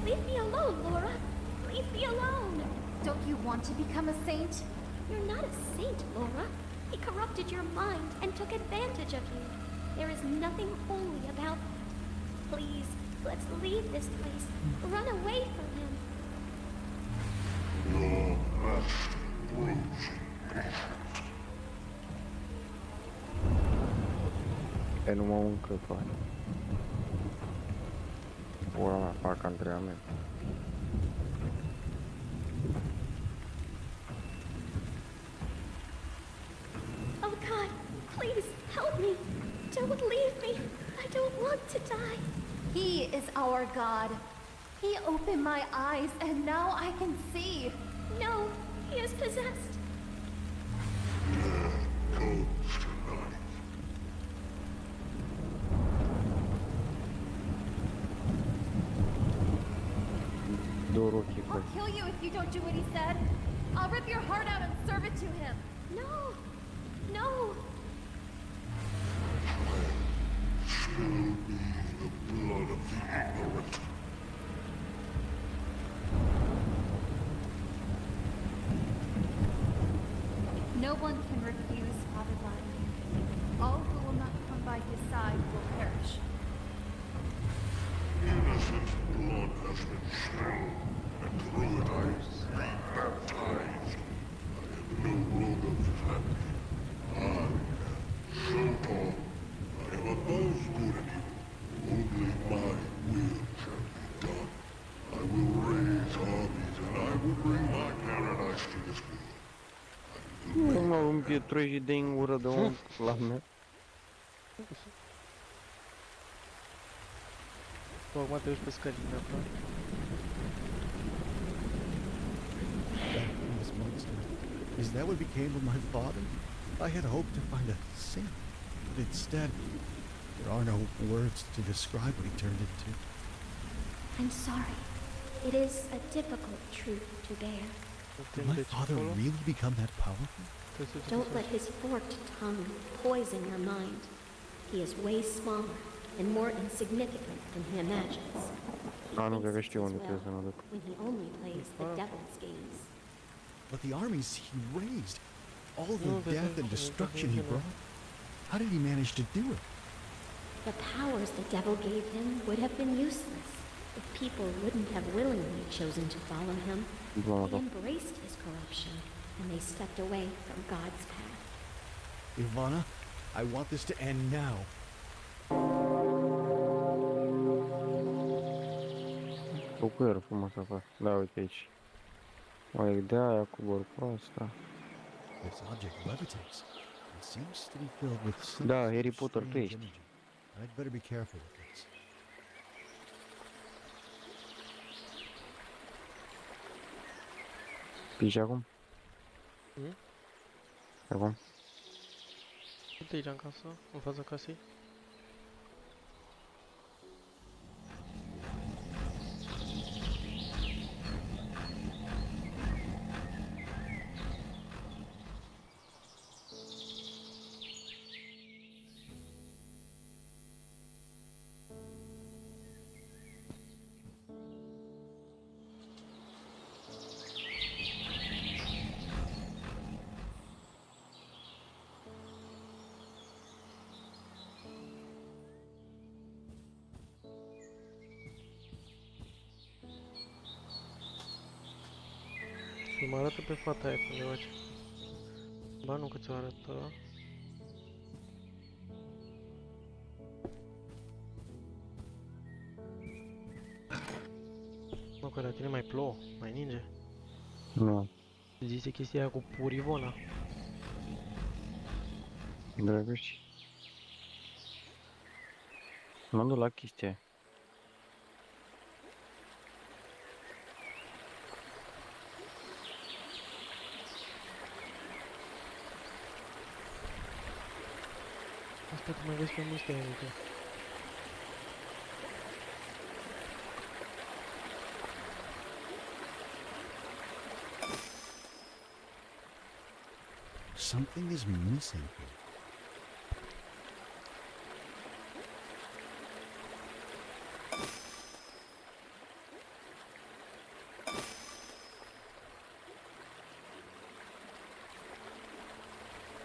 Leave me alone, Laura. Leave me alone. Don't you want to become a saint? You're not a saint, Laura. He corrupted your mind and took advantage of you. There is nothing holy about that. Please, let's leave this place. Run away from him. Your master grows E numai un căpani. Ora mea fac antrenament. Oh God, please help me. Don't leave me. I don't want to die. He is our God. He opened my eyes and now I can see. No, he is possessed. Doroki, I'll kill you if you don't do what he said. I'll rip your heart out and serve it to him. No, no. Shall be the blood of the ignorant. No one can refuse Father Bagam. All who will not come by his side will perish. Innocent blood has been spilled, and through it I am rebaptized. I am no longer family. I am Shoto. I am above good and evil. Only my will shall be done. I will raise armies, and I will bring my paradise to this world. Nu mă împietrăși de în gură de om la mea. Tu acum te duci pe scări, neapărat. This monster. Is that what became of my father? I had hoped to find a saint, but instead, there are no words to describe what he turned into. I'm sorry. It is a difficult truth to bear. Did my father really become that powerful? Don't let his forked tongue poison your mind. He is way smaller and more insignificant than he imagines. Nu cred că știu unde trebuie să mă duc. When he only plays the devil's games. But the armies he raised, all the death and destruction he brought, how did he manage to do it? The powers the devil gave him would have been useless if people wouldn't have willingly chosen to follow him. They embraced his corruption, and they stepped away from God's path. Ivana, I want this to end now. O cuieră frumoasă acolo. Da, uite aici. O e de aia cu borcul ăsta. This object levitates. It seems to be filled with Da, Harry Potter tu ești. energy. I'd better be careful with this. Pici acum? Acum? Uite aici în casă, în fața casei. Și mă arată pe fata aia pe undeva ce. Ba nu că ți-o arătă. Nu, că la tine mai plouă, mai ninge. Nu. Zise chestia aia cu purivona. Drăguși. Mă duc la chestia aia. Asta tu mai vezi pe muște aici. Something is missing here.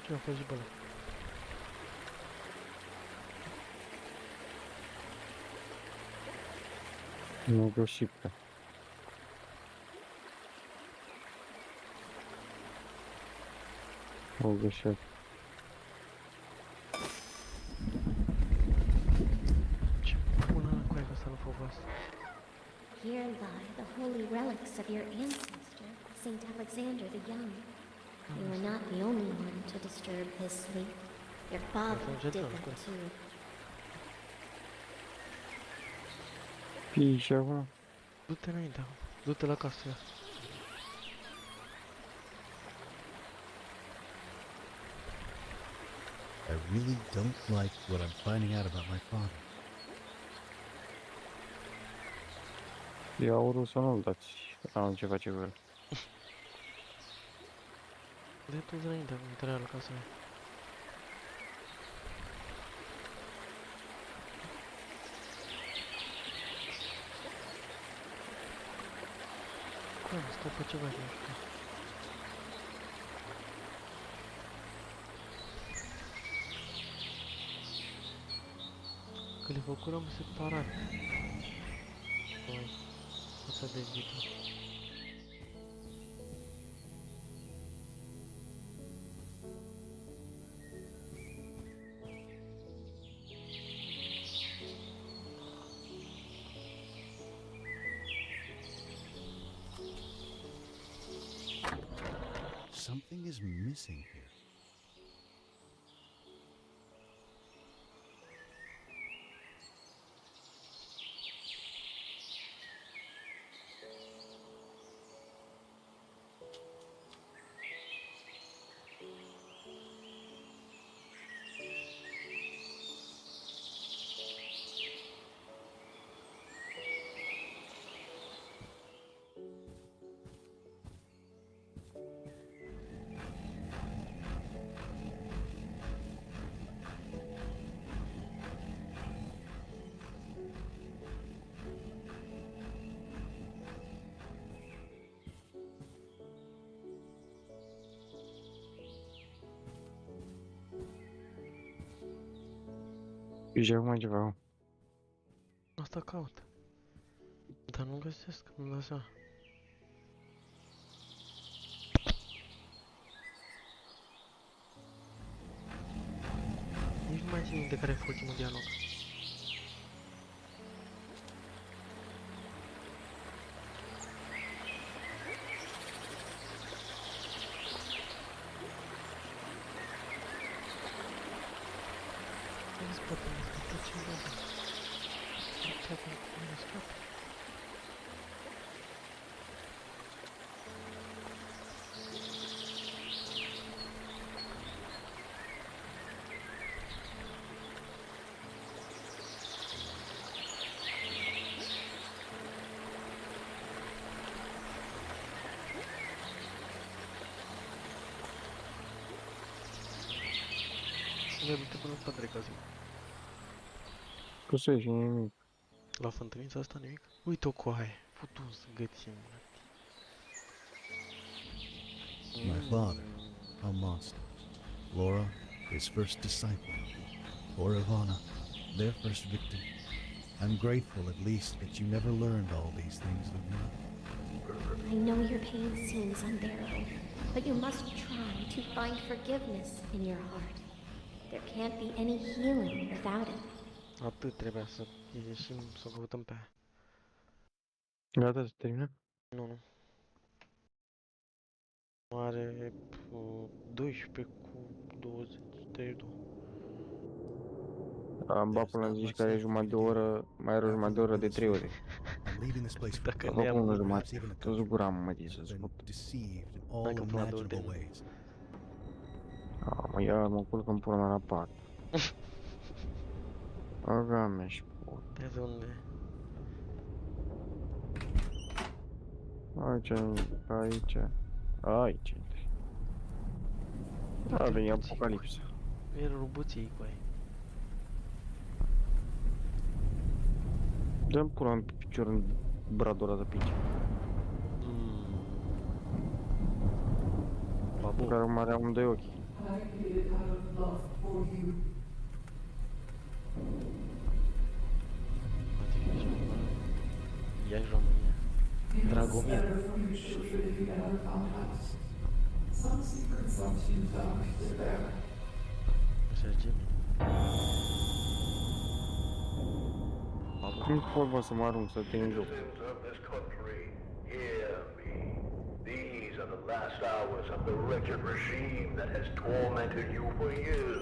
Ce a fost și pe ăla? Nu găsit pe. O găsesc. Ce până cu aia că să nu fac asta? Here lie the holy relics of your ancestor, Saint Alexander the Young. You were not the only one to disturb his sleep. Your father did that too. Piși acum. Du-te înainte acum. Du-te la casă. Ia. I really don't like what I'm finding out about my father. E aurul să nu-l dați. Am ce face cu el. Du-te înainte acum. Te la casă. Ia. Stai pe ceva și nu știu. Că le făcurăm separat. Noi, fața de video. Something is missing here. Piși acum ceva. Asta caut. Dar nu găsesc, nu dau seama. Nici nu mai țin minte care e ultimul dialog. În spate, în spate, ce văd? Ce acum, cum e scap? Ne du-te până în spatele casei. Că să ieși nimic. La fântânița asta nimic? Uite o coaie, putu să gătim. My father, a monster. Laura, his first disciple. Poor Ivana, their first victim. I'm grateful at least that you never learned all these things with me. I know your pain seems unbearable, but you must try to find forgiveness in your heart. There can't be any healing without it. Atât trebuia să ieșim, să o căutăm pe aia. Gata, se termină? Nu. Are 12 cu 20, 32. Am bat până la zici care e jumătate de oră, mai are o jumătate de oră de 3 ore. Dacă Am ne făcut am una jumătate, tot zgura mă de să scot. Dacă până la 2 de Mă ia, mă culc în pula mea la pat. Aga mea și pot. de unde? Aici. Da, veni apocalipsa. E roboții cu aia. Dă-mi pula în picior în bradul ăla de pici. Babu. Care mai are amândoi ochi. Ia-și România. Dragomir. Așa gemeni. Cum pot să mă arunc să te în joc? These are the last hours of the wretched regime that has tormented you for years.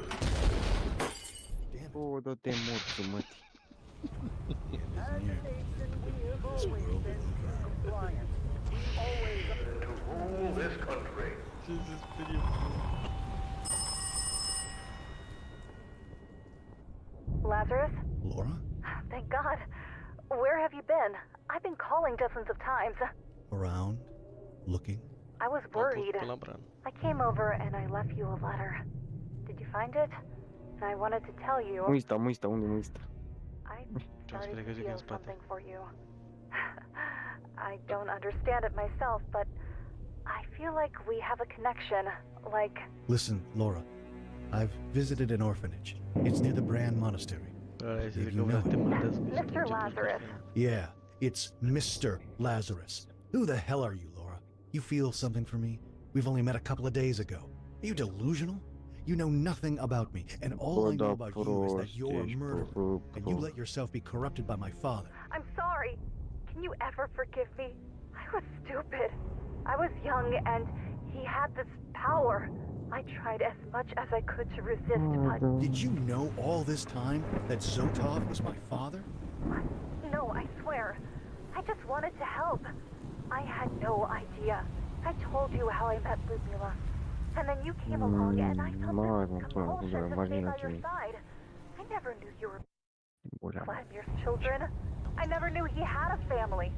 O, dă-te morți, mătii. near. This world over. To rule this country. Lazarus? Laura? Thank God. Where have you been? I've been calling dozens of times. Around? Looking? I was worried. I came over and I left you a letter. Did you find it? And I wanted to tell you. Muista, unde? I started to feel something for you. I don't understand it myself, but I feel like we have a connection. Like... Listen, Laura. I've visited an orphanage. It's near the Brand Monastery. Maybe you know it. Mr. Lazarus. Yeah, it's Mr. Lazarus. Who the hell are you, Laura? You feel something for me? We've only met a couple of days ago. Are you delusional? You know nothing about me, and all I know about you is that you're a murderer, and you let yourself be corrupted by my father. I'm sorry. Can you ever forgive me? I was stupid. I was young, and he had this power. I tried as much as I could to resist, but... Did you know all this time that Zotov was my father? No, I swear. I just wanted to help. I had no idea. I told you how I met Ludmila. And then you came along and I felt this compulsion to stay by your side. I never knew you were Vladimir's children. I never knew he had a family.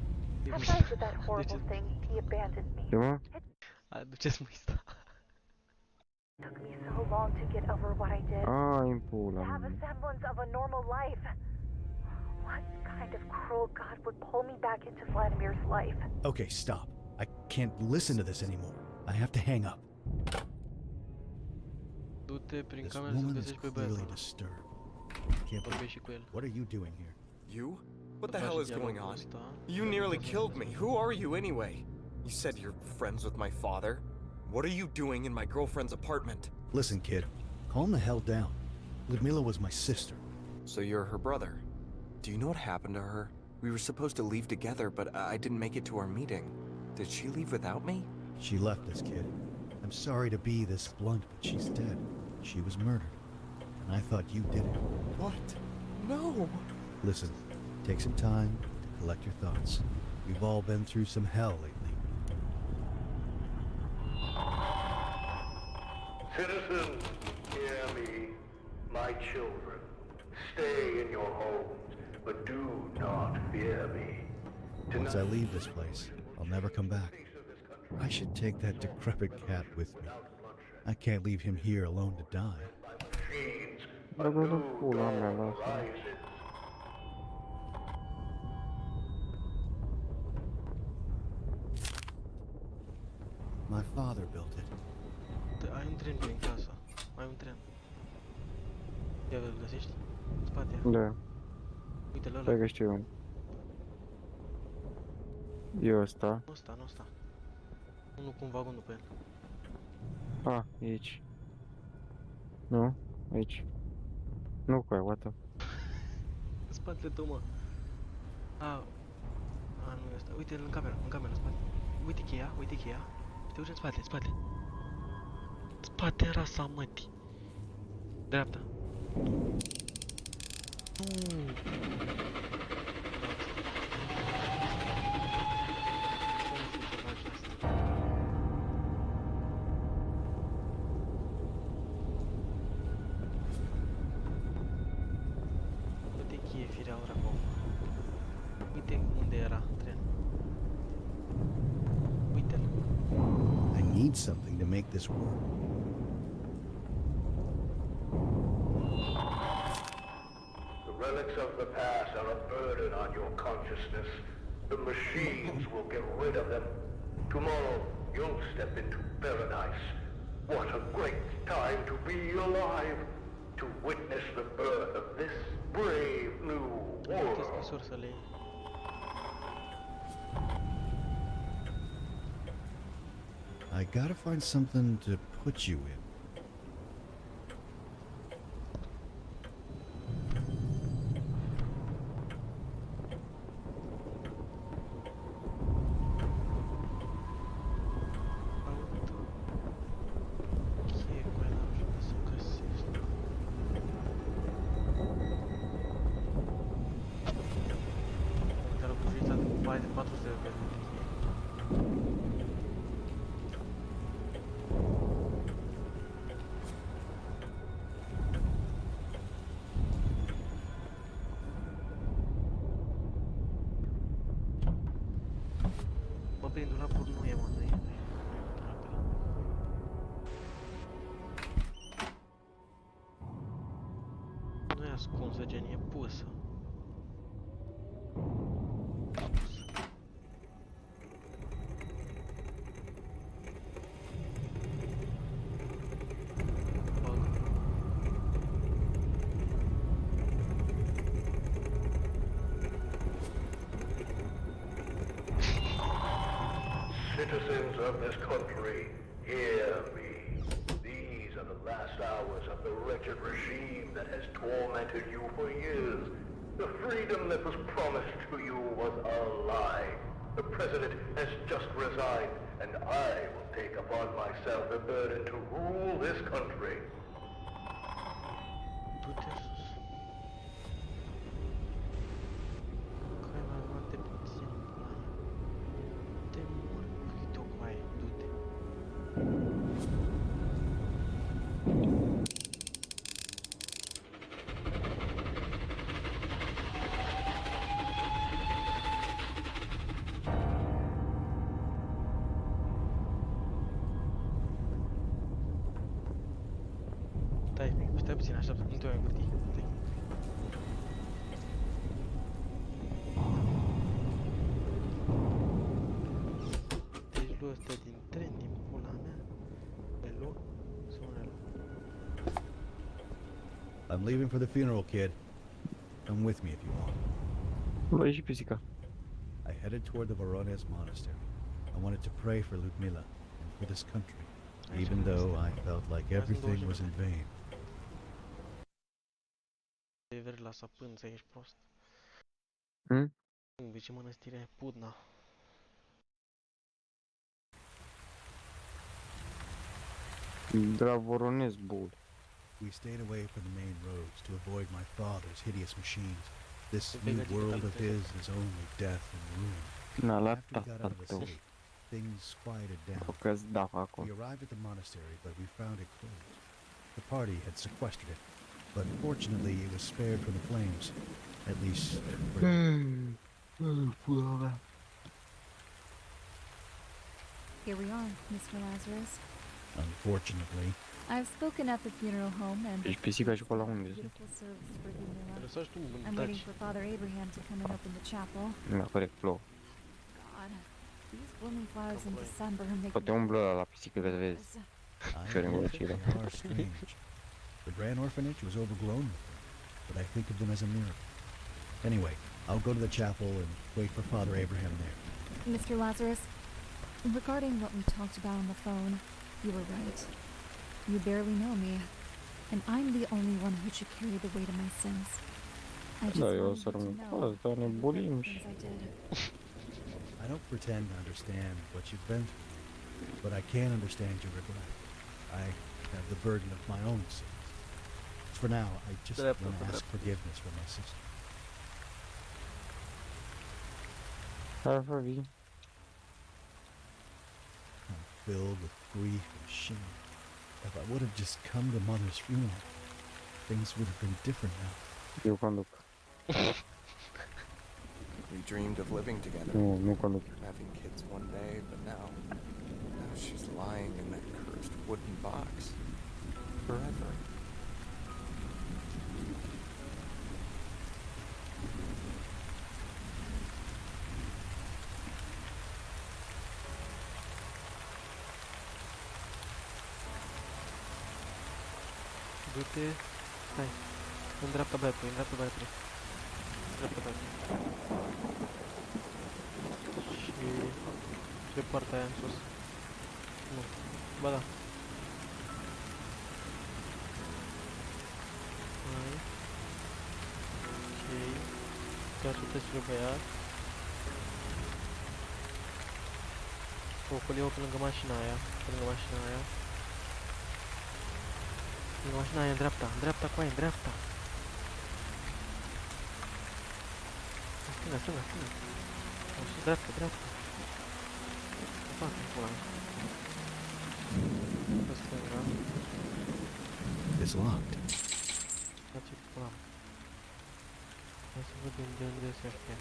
After I did that horrible thing, he abandoned me. It took me so long to get over what I did. To have a semblance of a normal life. What kind of cruel God would pull me back into Vladimir's life? Okay, stop. I can't listen to this anymore. I have to hang up. This woman is clearly disturbed. What are you doing here? You? What the hell is going on? You nearly killed me. Who are you anyway? You said you're friends with my father. What are you doing in my girlfriend's apartment? Listen, kid. Calm the hell down. Ludmila was my sister. So you're her brother. Do you know what happened to her? We were supposed to leave together, but I didn't make it to our meeting. Did she leave without me? She left us, kid. I'm sorry to be this blunt, but she's dead. She was murdered. And I thought you did it. What? No! Listen, take some time to collect your thoughts. We've all been through some hell lately. Citizens, hear me. My children, stay in your homes, but do not fear me. Once I leave this place, I'll never come back. I should take that decrepit cat with me. I can't leave him here alone to die. My father built it. Ai un tren prin casă. Ai un tren. Ia îl găsești? În spate. Da. Uite-l ăla. Stai că știu. E ăsta. Nu ăsta, nu ăsta. Unul cu un vagonul pe el. Ah, e aici. Nu? Aici. Nu cu aia, what? În spatele tău, mă. A, nu e ăsta. Uite-l în cameră, în spate. Uite cheia, uite cheia. Te uiți în spate, în spate. Spate rasa mătii. Dreapta. Nu. Uite cheie firea ora acolo. Uite unde era tren. Uite-l. I need something to make this work. The relics of the past are a burden on your consciousness. The machines will get rid of them. Tomorrow, you'll step into paradise. What a great time to be alive! To witness the birth of this brave new world. I gotta find something to put you in. prin dulapuri nu e, mă, nu e. Nu e ascunsă, gen, e pusă. Citizens of this country, hear me. These are the last hours of the wretched regime that has tormented you for years. The freedom that was promised to you was a lie. The president has just resigned, and I will take upon myself the burden to rule this country. Du-te sus. Că mai multe puțin pula mea. Te mor cât o coaie, du-te. Stai puțin, așteaptă, nu te mai gândi. Stai. Deci lu ăsta din tren, din pula mea. Le lu? Sau nu le lu? I'm leaving for the funeral, kid. Come with me if you want. Lua și pisica. I headed toward the Voronezh monastery. I wanted to pray for Ludmila and for this country, even though I felt like everything was in vain. Te veri la sapânță, ești prost. De ce mănăstirea e Pudna? De la Voronezh, bol. We stayed away from the main roads to avoid my father's hideous machines. This new world of his is only death and ruin. After we got out of the city, things quieted down. We arrived at the monastery, but we found it closed. The party had sequestered it, but fortunately it was spared from the flames. At least for Here we are, Mr. Lazarus. Unfortunately. I've spoken at the funeral home and Deci pisica și pe la unde? beautiful service for Ludmila. I'm waiting for Father Abraham to come and open the chapel. Da, corect, plouă. God, these blooming flowers in December make Poate umblă la pisică că vezi. They are strange. The Grand Orphanage was overgrown with them, but I think of them as a miracle. Anyway, I'll go to the chapel and wait for Father Abraham there. Mr. Lazarus, regarding what we talked about on the phone, you were right. You barely know me, and I'm the only one who should carry the weight of my sins. I just wanted you to know the things I did. I don't pretend to understand what you've been through, but I can understand your regret. I have the burden of my own sins. For now, I just want to ask forgiveness from my sister. I'm filled with grief and shame. If I would have just come to Mother's funeral, things would have been different now. Eu conduc. We dreamed of living together. Nu conduc. Having kids one day, but now she's lying in that cursed wooden box. Forever. Du-te, stai, în dreapta băiatului, în dreapta băiatului. În dreapta băiatului. Și pe partea aia în sus. Nu, ba da. Hai. Ok. Te ajută și pe băiat. Focul pe lângă mașina aia, pe lângă mașina aia. Mașina aia în dreapta, în dreapta, coaie, în dreapta. Stânga, stânga, stânga. Așa, dreapta, dreapta. Fac în pula mea. Pe stânga. It's locked. Face pula mea. Hai să vedem de unde se aștia.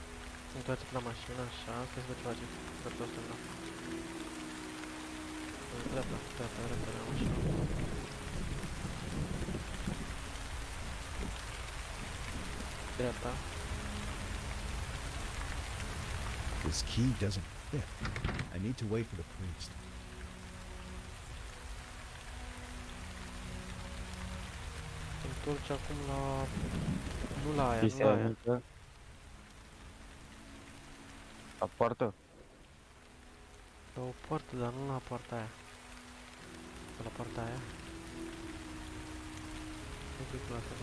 Uitați-vă la mașină, așa, stai să văd ce face. Dreapta, stânga. Dreapta, așa. Dreapta. This key doesn't fit. I need to wait for the priest. Te întorci acum la... Nu la aia, nu Chestia la aia. mică. La poartă? La o poartă, dar nu la poarta aia. La poarta aia. Nu cred că la asta,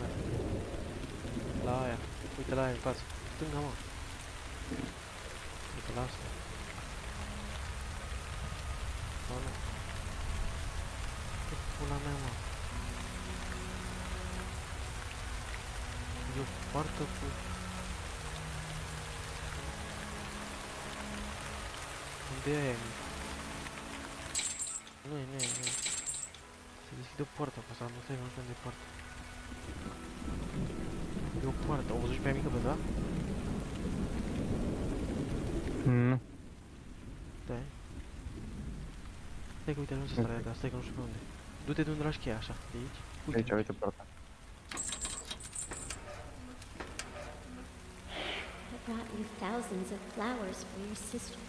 la aia. Uite la aia în față. Stânga, mă. Uite la asta. Sau nu. Ce pula mea, mă. E o poartă cu... Unde e aia, mă? Nu e. Se deschide o poartă cu asta, nu știu unde e poartă. E o poartă, o văzut și pe aia mică pe da? Nu. Stai. Stai că uite, nu se starea ta, stai că nu știu pe unde. Du-te de unde lași cheia, așa, de aici. Uite poarta. I brought you thousands of flowers for your sister.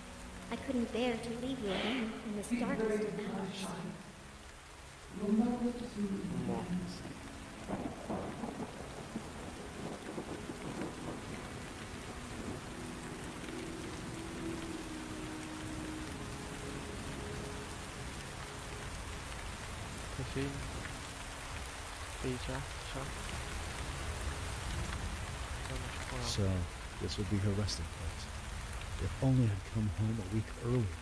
I couldn't bear to leave you alone in this darkest of hours. Pe aici, așa. So, this would be her resting place. If only I'd come home a week earlier.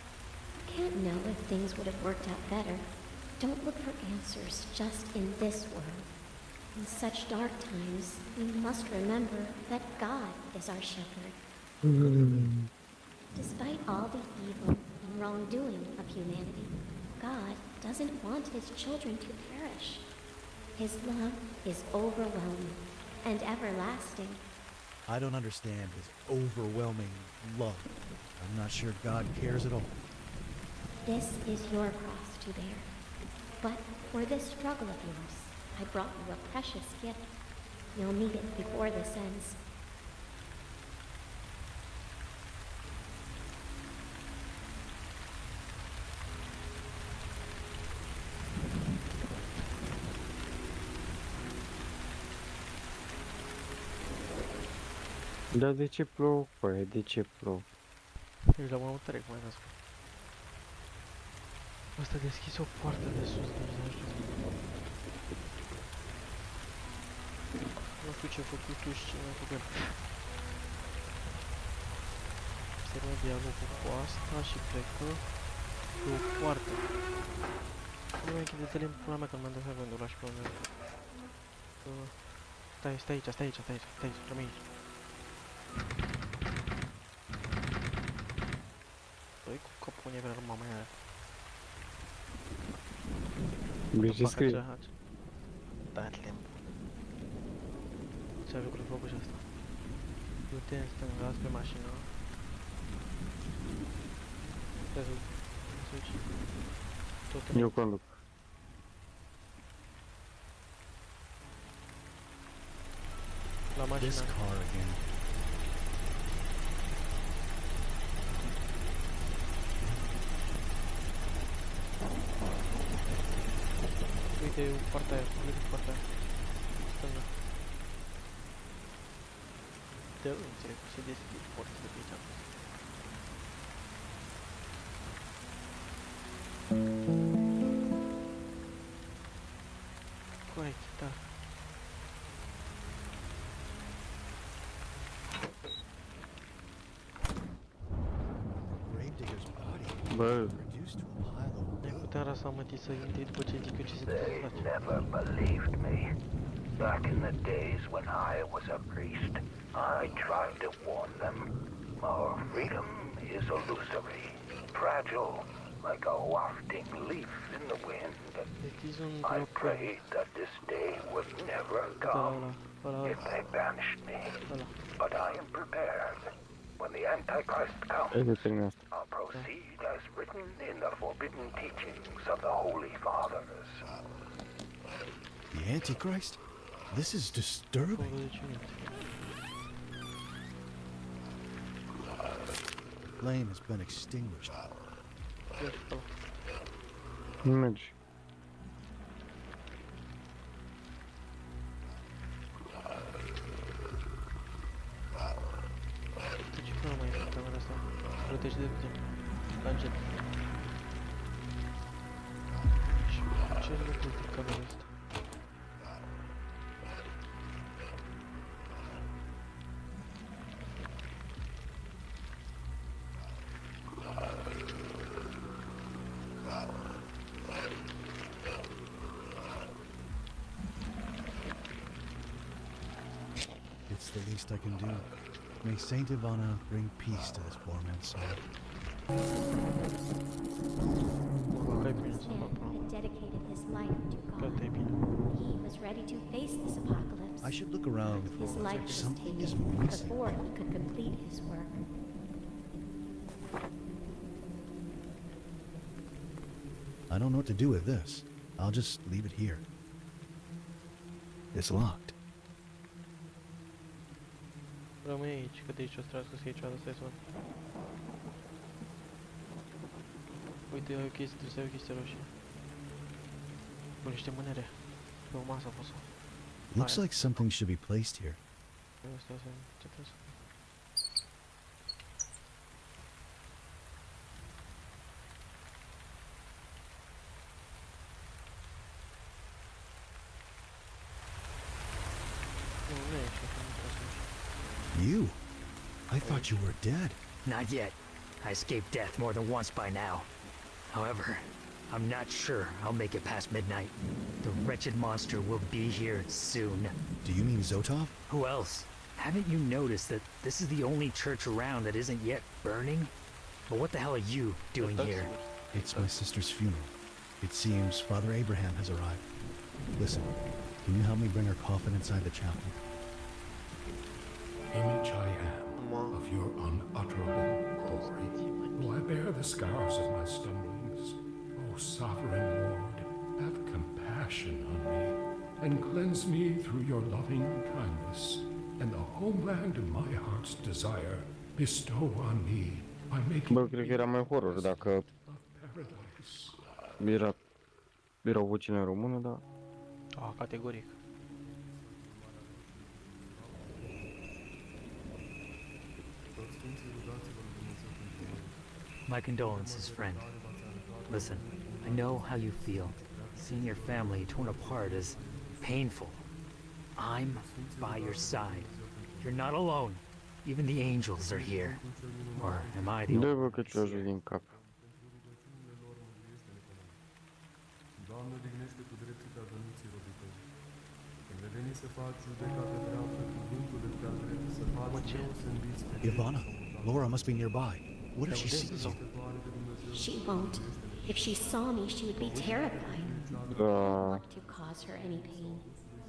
Can't know if things would have worked out better. Don't look for answers just in this world. In such dark times, we must remember that God is our shepherd. Despite all the evil and wrongdoing of humanity, God doesn't want his children to perish. His love is overwhelming and everlasting. I don't understand his overwhelming love. I'm not sure God cares at all. This is your cross to bear. But for this struggle of yours, I brought you a precious gift. You'll need it before this ends. Dar de ce plouă, păi? De ce plouă? Ești la mormântare, cum ai spus. Asta a deschis o poartă de sus, deci nu știu. Nu știu ce a făcut tu și ce nu a făcut. Se termină dialogul cu asta și plecă pe o poartă. Nu mai închide-te-le în pula mea că nu mi-am dat seama când o lași pe unde. Stai aici, rămâi aici. Băi, cu capul unii vrea mama aia. Bine ce scrie? Da, lemn. Ce lucruri făcut și asta? Du-te în stânga, spre mașină. Stai să duci. Tot în Eu conduc. la mașină. This car again. Uite, partea aia, partea aia. Stânga. Te înțeleg, se deschide porțile pe aici. Corect, da. Bă. Ne putem rasa mătii să intri după ce zic eu ce se They face. never believed me. Back in the days when I was a priest, I tried to warn them. Our freedom is illusory, fragile, like a wafting leaf in the wind. I prayed that this day would never come if they banished me. But I am prepared. when the Antichrist comes, I'll proceed as written in the forbidden teachings of the Holy Fathers. The Antichrist? This is disturbing. Flame has been extinguished. Mergi. Ce până mai e camera asta? Plătește de puțin. La încet. Și ce nu plătește camera asta? It's the least I can do. May Saint Ivana bring peace to this poor man's soul. This man had dedicated his life to God. He was ready to face this apocalypse. I should look around. His life was Something is taken missing. before he could complete his work. I don't know what to do with this. I'll just leave it here. It's locked. Rămâi aici, că de aici o să trească să iei ceva, stai să văd. Uite, o chestie, trebuie să ai o chestie roșie. Cu niște mânere. Pe o masă a fost. Looks like something should be placed here. Stai să vedem ce trebuie să fac. Nu e aici, că nu trebuie să mergi. You? I thought you were dead. Not yet. I escaped death more than once by now. However, I'm not sure I'll make it past midnight. The wretched monster will be here soon. Do you mean Zotov? Who else? Haven't you noticed that this is the only church around that isn't yet burning? But what the hell are you doing here? It's my sister's funeral. It seems Father Abraham has arrived. Listen, can you help me bring her coffin inside the chapel? Image I am of your unutterable glory. Will I bear the scars of my stumblings? O sovereign Lord, have compassion on me and cleanse me through your loving kindness. And the homeland of my heart's desire bestow on me by making Bă, cred că era mai horror dacă erau vocile în română, dar... Ah, categoric. My condolences, friend. Listen, I know how you feel. Seeing your family torn apart is painful. I'm by your side. You're not alone. Even the angels are here. Or am I the Dă-vă only că ți-o ajut din cap. Doamne, dignește cu dreptul adormiților tăi. Când veni să faci judecată dreaptă, cuvântul îți dea drept să faci rău să înviți pe Ivana, Laura must be nearby. What if she sees you? She won't. If she saw me, she would be terrified. I don't want to cause her any pain.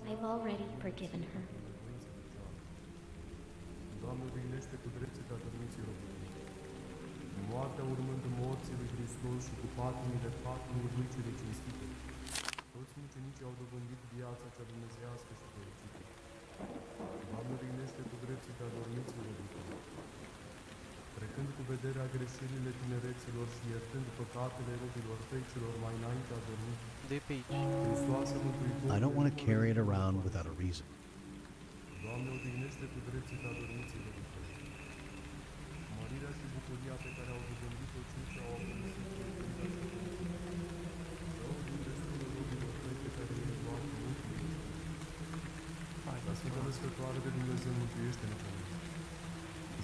I've already forgiven her. Doamne, dignește cu dreptul adormiților tăi. Moartea urmând morții lui Hristos și cu patimile lui cele cinstite. Toți mucenicii au dobândit viața cea dumnezeiască și fericită. Doamne, dignește cu dreptul adormiților tăi. Trecând cu vederea greșelile tinereților și iertând păcatele robilor tăi celor mai înainte adormit. De pe aici. Hristoasă Mântuitorul. I don't want to carry it around without a reason. Doamne, odihnește cu dreptul adormiților tăi. Mărirea și bucuria pe care au dobândit-o cei ce au avut Ca Sfântă Născătoare de Dumnezeu, mântuiește-ne pe noi.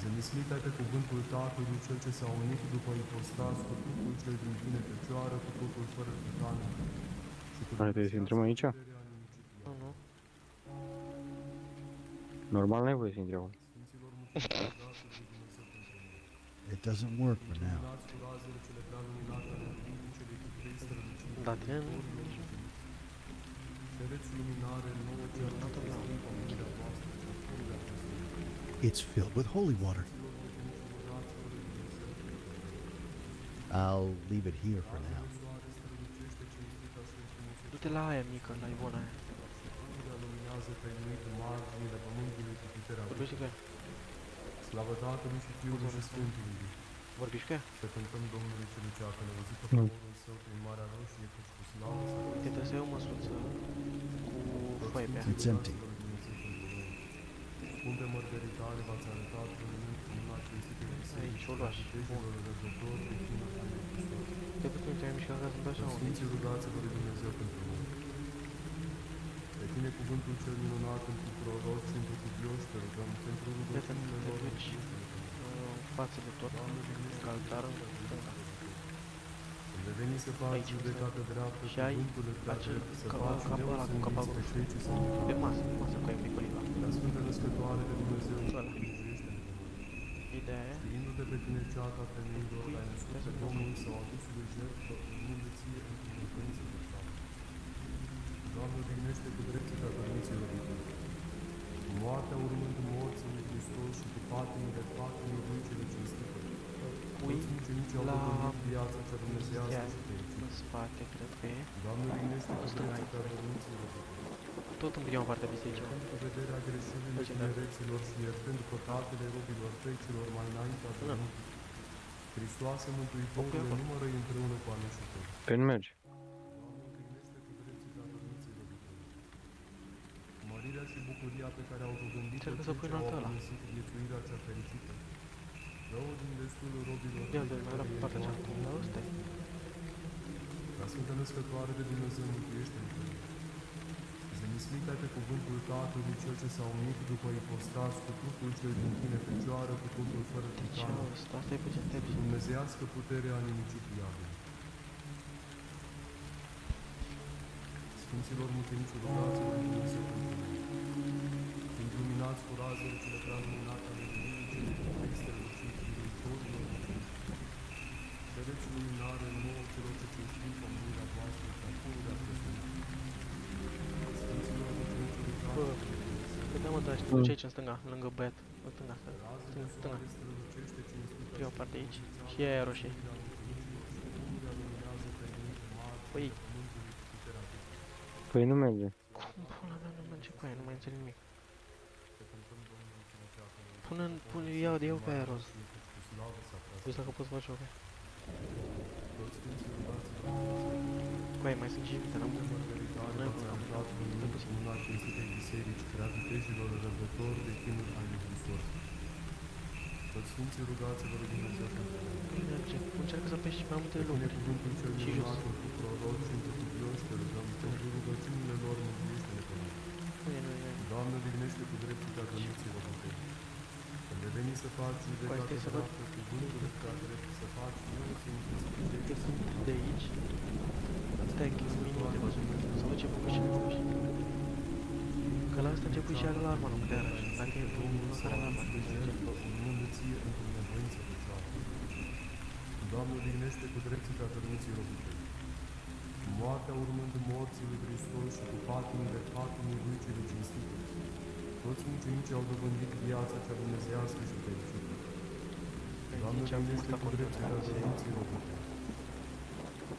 Zămislită pe cuvântul Tatălui, Cel ce s-a unit după ipostas cu Duhul cel din tine Fecioară, cu totul fără prihană. Hai, trebuie să intrăm aici? Nu. Normal n-ai voie să intri acum. It doesn't work for now. Da, tine nu. It's filled with holy water. I'll leave it here for now. Du-te la aia mică, la Ivona aia. Unirea luminează tăinuit marginile pământului cu puterea Vorbește cu ea. Slavă Tatălui și Fiului și Sfântului. Vorbești cu ea? Să cântăm Domnului celui ce a călăuzit pe poporul său prin Marea Roșie, căci cu slavă s-a Uite, trebuie să iau o măsuță cu foaie pe ea. It's empty. Unde mărgăritare v-ați arătat lumina cinstite Aici, o luași. vitejilor răzători de chinul al lui Hristos. De cât nu te-ai mișcat ca sunt așa, unde? Sfinții, rugați-vă de Dumnezeu pentru noi. Pe tine cuvântul cel minunat într proroci și într cuvioși te rugăm pentru rugăciunile lor. Te duci în față de tot, în altară, în stânga. Când veni să faci judecată dreaptă, și ai acel capul ăla cu capac roșu. Pe masă cu aia pe coliva. La Sfântă Născătoare de Dumnezeu, Ideea aia. știindu-te pe tine ceata femeilor, ai născut pe Domnul sau adusului jertfă, urmându ție într-un mâncăință de șapte. Doamne, odihnește cu dreptul părinții răbitări. Cu moartea urmând morții lui Hristos și cu patimile lui cele cinstite. Toți mucenicii au dobândit viața cea dumnezeiască și fericită. În spate, cred că e. Doamne, odihnește cu dreptul părinții răbitări. Tot în prima parte a bisericii. Cu vederea greșelile tinereților și iertând păcatele robilor tăi celor mai înainte adormit. Hristoase, Mântuitorule, numără-i împreună cu aleșii tăi. Păi nu merge. Mărirea și bucuria pe care au dobândit-o Încercă să pui în altă ăla. viețuirea cea fericită. Dă-o din destul robilor Ia de mai era pe partea cealaltă. Dar ăsta e. La Sfântă Născătoare de Dumnezeu, mântuiește-ne pe noi. Zămislit ai pe cuvântul Tatălui, Cel ce s-a unit după ipostas, cu trupul cel din tine Fecioară, cu totul fără pricană. Asta e puțin te Dumnezeiască putere a nimicit diavolul. Sfinților mucenici, rugați-vă de Dumnezeu pentru noi. Fiind luminați cu razele cele prea luminate ale Duminicii, extrele și viitorilor, vedeți luminare nouă celor ce cinstim pomenirea voastră și acolo de-a prezenit. Sfinților mucenici, rugați-vă de Dumnezeu. Vedeam, dar te duci aici în stânga, lângă băiat. În stânga, stânga. E o parte aici și aia roșie. Păi, Păi nu merge. cum pula mea nu merge cu aia, nu mai înțeleg nimic. Ia-o pe aia roz. Uite dacă poți face o pe. Cu aia mai sunt și vite, n-am bun. N-ai bun, am dat puțin. Una cinstitei biserici, prea vitejilor răbdători de chinul al lui Hristos. Toți Sfinții, rugați-vă de Dumnezeu pentru noi. Merge, încearcă să pești mai multe locuri. Cuvântul cel Și jos. minunat cu proroci și într cuvioși te rugăm pentru rugăciunile lor, mântuiește-ne pe noi. Doamne, odihnește cu dreptul adormiților tăi. Când veni să faci judecată dreaptă, cuvântul ca drept să faci mulți între de aici. Stai, că sunt minimul de văzut. Să văd ce făcut și nu făcut. Că la asta început și are alarma, nu putea arăși. Dacă e unul care alarma, nu jertfă, urmându ție într-o nevoință de ceartă. Doamne, odihnește cu dreptul pe adormiții robităi. Cu moartea urmând morții lui Hristos și cu patimile lui cele cinstite. Toți mucenicii au dobândit viața cea dumnezeiască și fericită. Doamne, odihnește cu dreptul pe adormiții robităi.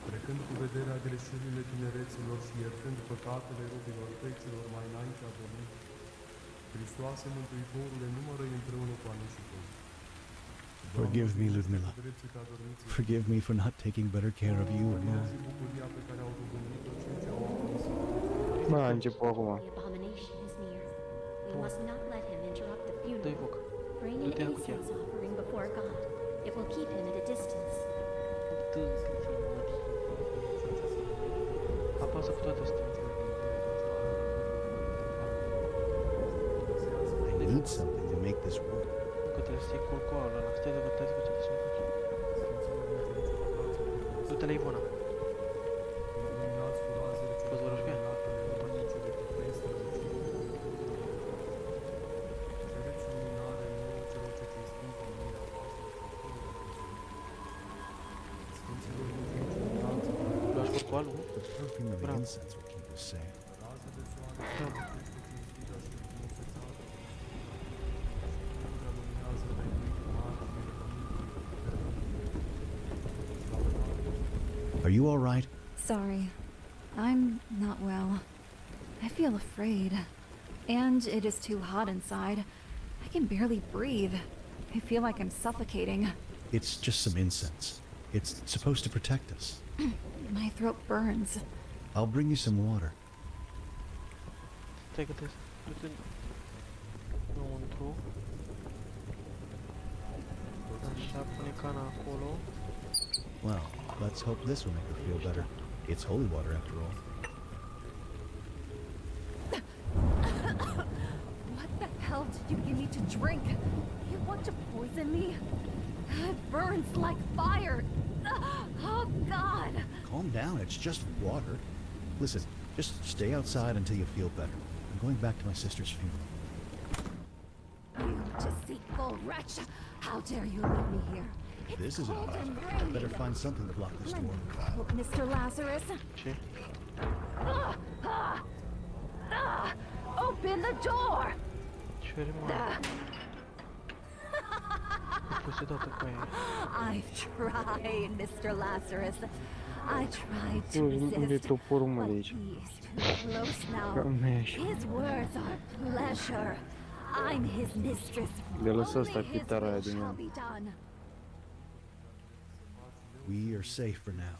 Trecând cu vederea greșelile tinereților și iertând păcatele robilor tăi celor mai înainte adormit. Hristoase, Mântuitorule, numără-i împreună cu aleșii tăi. Forgive me, Ludmilla. Forgive me for not taking better care of you and Mom. Da, a început acum. The abomination is near. We must not let him interrupt the funeral. Bring an incense offering before God. It will keep him at a distance. Apasă cu toate astea. I need something to make this work. Încă trebuie să iei colcoalul ăla. Stai de văd, ce să faci. Du-te la Ivona. Poți vorbi cu ea? Luași colcoalul? The perfume of the incense will keep us safe. Bravo. Are you all right? Sorry. I'm not well. I feel afraid. And it is too hot inside. I can barely breathe. I feel like I'm suffocating. It's just some incense. It's supposed to protect us. My throat burns. I'll bring you some water. Take this. Înăuntru. Așa, pune cana acolo. Well, let's hope this will make her feel better. It's holy water after all. What the hell did you give me to drink? You want to poison me? It burns like fire. Oh, God. Calm down, it's just water. Listen, just stay outside until you feel better. I'm going back to my sister's funeral. You deceitful wretch! How dare you leave me here? It's This isn't cold enough. and I rainy. better find something to block this door. Oh, Mr. Lazarus? Ce? Open the door! Ce mă? Pus odată cu aia. I've tried, Mr. Lazarus. I tried to Unde resist, toporul mă de but aici? he is too close now. Cămești. His words are pleasure. I'm his mistress. Le lăsă asta Only his chitara aia will din shall ea. be done. We are safe for now.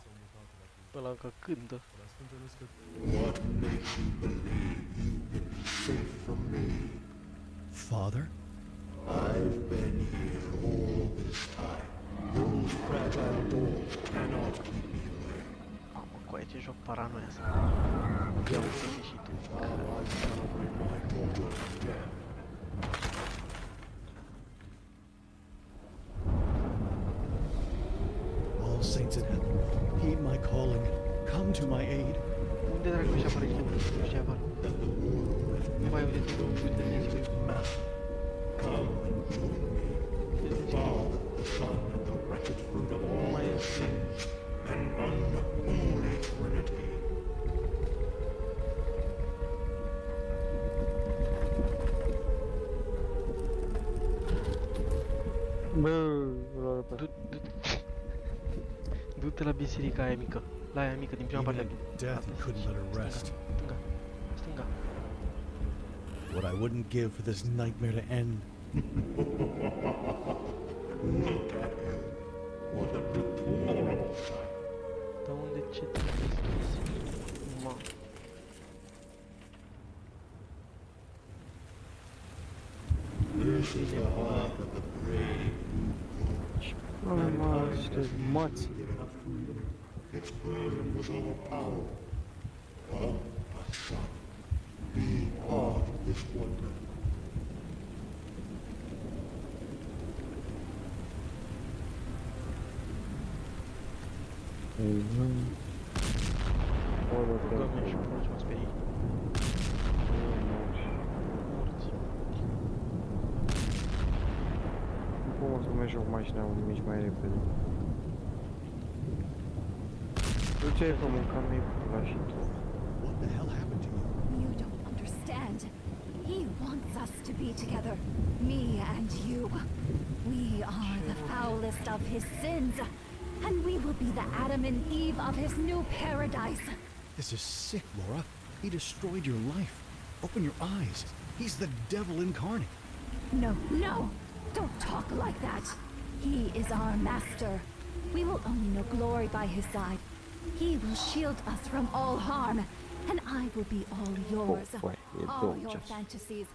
Ăla încă cântă. What makes you believe you will be safe from me? Father? I've been here all this time. Those fragile walls cannot keep me away. Mamă, cu aia ce joc paranoia asta. Ia uite și tu. My daughter again. All saints in heaven, heed my calling. Come to my aid. Unde dracu își apare chipul? Nu știu apare. Nu mai uite, uite, uite. Come and join me. The Father, the Son, and the wretched fruit of all my sins, and under all eternity. Bă, Du-te la biserica aia mică. La aia mică din prima Even parte. at death, he couldn't let her rest. Stânga. Stânga. What I wouldn't give for this nightmare to end. Look at him. What a deplorable sight. Dar unde ce te mă. This is the heart of the brave. mă, niște mați. Its burden was overpowered. Come, my son. Be part of this wonder. Doamne, și proci mă sperii. Morți. Nu pot să mergi cu mașina mici mai repede. Tu ce ai făcut, mânca mi-ai pula și tu. What the hell happened to you? You don't understand. He wants us to be together. Me and you. We are the foulest of his sins. And we will be the Adam and Eve of his new paradise. This is sick, Laura. He destroyed your life. Open your eyes. He's the devil incarnate. No, no! Don't talk like that. He is our master. We will only know glory by his side. He will shield us from all harm. And I will be all yours. All your fantasies.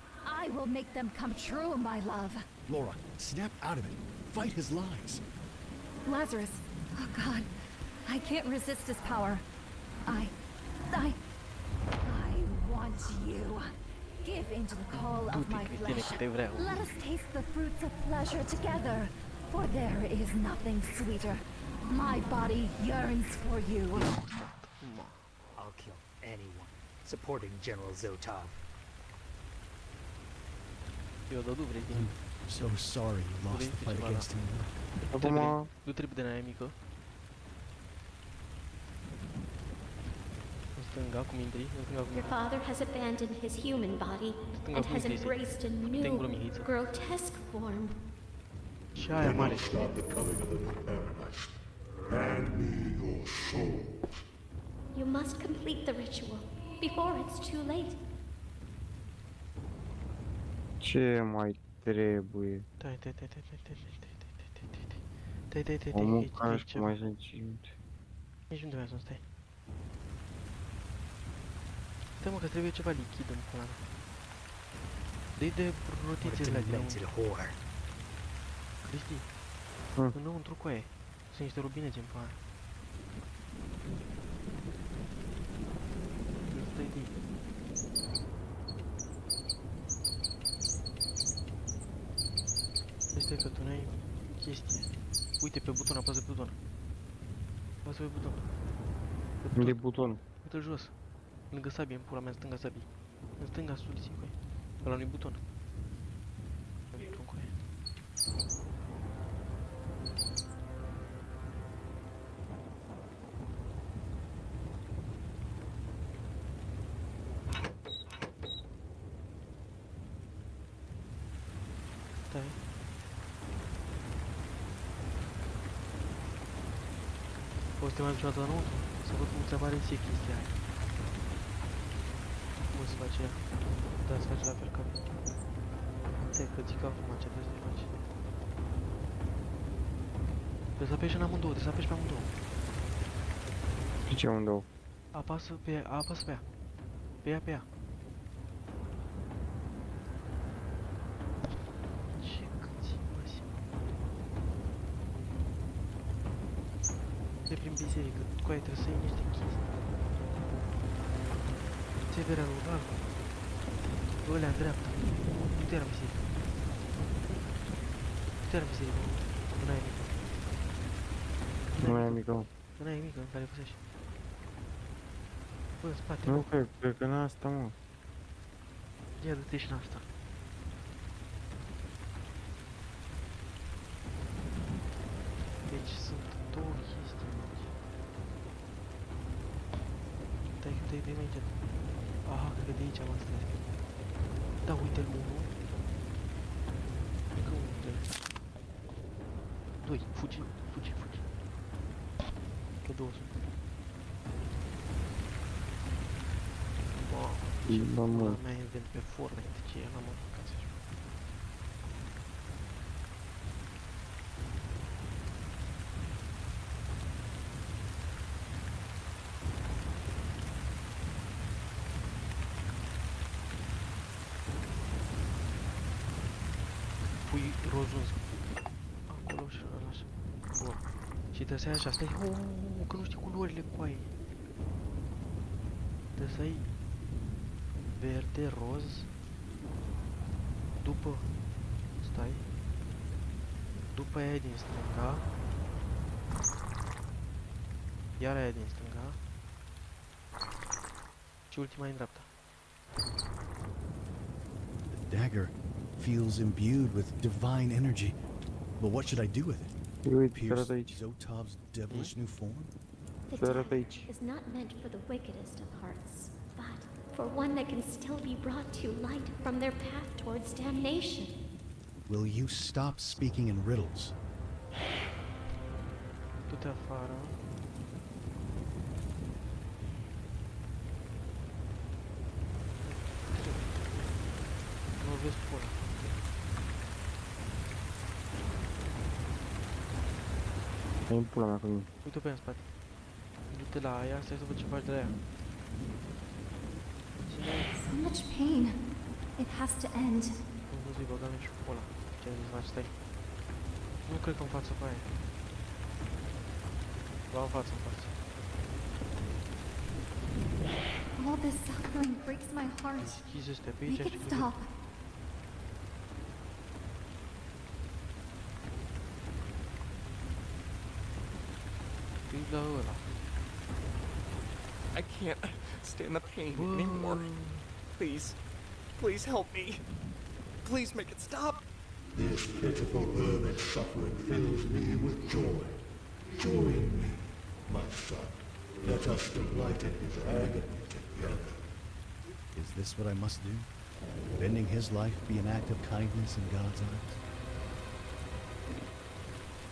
I will make them come true, my love. Laura, snap out of it. Fight his lies. Lazarus. Oh, God. I can't resist his power. I want you. Give in to the call of my flesh. Let us taste the fruits of pleasure together. For there is nothing sweeter. My body yearns for you. I'll kill anyone supporting General Zotov. I'm so sorry you lost the fight against him. Acum... Du-te repede în aia mică. În stânga, cum intri, în stânga cum Your intri. father has abandoned his human body and has embraced a new, grotesque form. Și aia mare. Stop the coming of the new paradise. Hand me your soul. You must complete the ritual before it's too late. Ce mai trebuie? O mâncași cum mai sunt cinte. Nici nu trebuie să stai. Stai mă că trebuie ceva lichid în pula mea. Dă-i de rotițele alea din whore. Cristi, înăuntru cu aia. Sunt niște robineți în pula mea. Stai de Stai că tu n-ai chestie. Uite pe buton, apasă pe buton. Apasă pe buton. Unde e butonul? Uite jos. Lângă sabie, în pula mea, în stânga sabie. În stânga sus, cu aia. Ăla nu-i buton. Nu-i buton cu aia. Stai. Poți să te mai duci o dată înăuntru? Să văd cum ți apare ție chestia aia. Cum se face ea? Da, se face la fel ca mine. Stai că zic acum ce trebuie să faci. Trebuie să apeși în amândouă, trebuie să apeși pe amândouă. Pe ce amândouă? Apasă pe ea, apasă pe ea. Pe ea, pe ea. Ce câți măsi. Stai prin biserică, cu aia trebuie să iei niște chestii. Țeverea rural. Ălea în dreapta. Nu te-ar biserică. Nu te-ar biserică. Nu n-ai mică. Nu mai am mică. Nu n-ai mică în care păsești. Bă, în spate. Nu cred că n-a asta, mă. Ia du-te și în asta. Deci sunt două chestii aici. Stai că te-ai de aici. Aha, cred că de aici am asta. Da, uite-l unul. Încă unul de doi, fugi, fugi, fugi. Că două sunt. Mamă, Mamă. mea invent pe Fortnite, ce e, n-am apucat să joc. Pui rozul acolo și îl lași. Bun. Și trebuie să ai așa, stai, că nu știi culorile cu aia. Trebuie să ai verde, roz, după, stai, după aia din stânga, iar aia din stânga și ultima din dreapta. The dagger feels imbued with divine energy. But what should I do with it? Pierce Zotov's devilish new form? The dagger is not meant for the wickedest of hearts, but for one that can still be brought to light from their path towards damnation. Will you stop speaking in riddles? Du-te afară. Nu vezi pula. Ai în pula mea cu mine. Uite pe în spate. Du-te la aia, stai să văd ce faci de la aia. So much pain. It has to end. Nu zi Bagam și cu ăla. Ce ai zis, faci, stai. Nu cred că în față pe aia. Ba în față, în față. All this suffering breaks my heart. Deschizi ăstea pe aici Make și it stop. du la ăla. I can't stand the pain anymore. Please, please help me. Please make it stop. This pitiful vermin suffering fills me with joy. Join me, my son. Let us delight in his agony together. Is this what I must do? Bending his life be an act of kindness in God's eyes?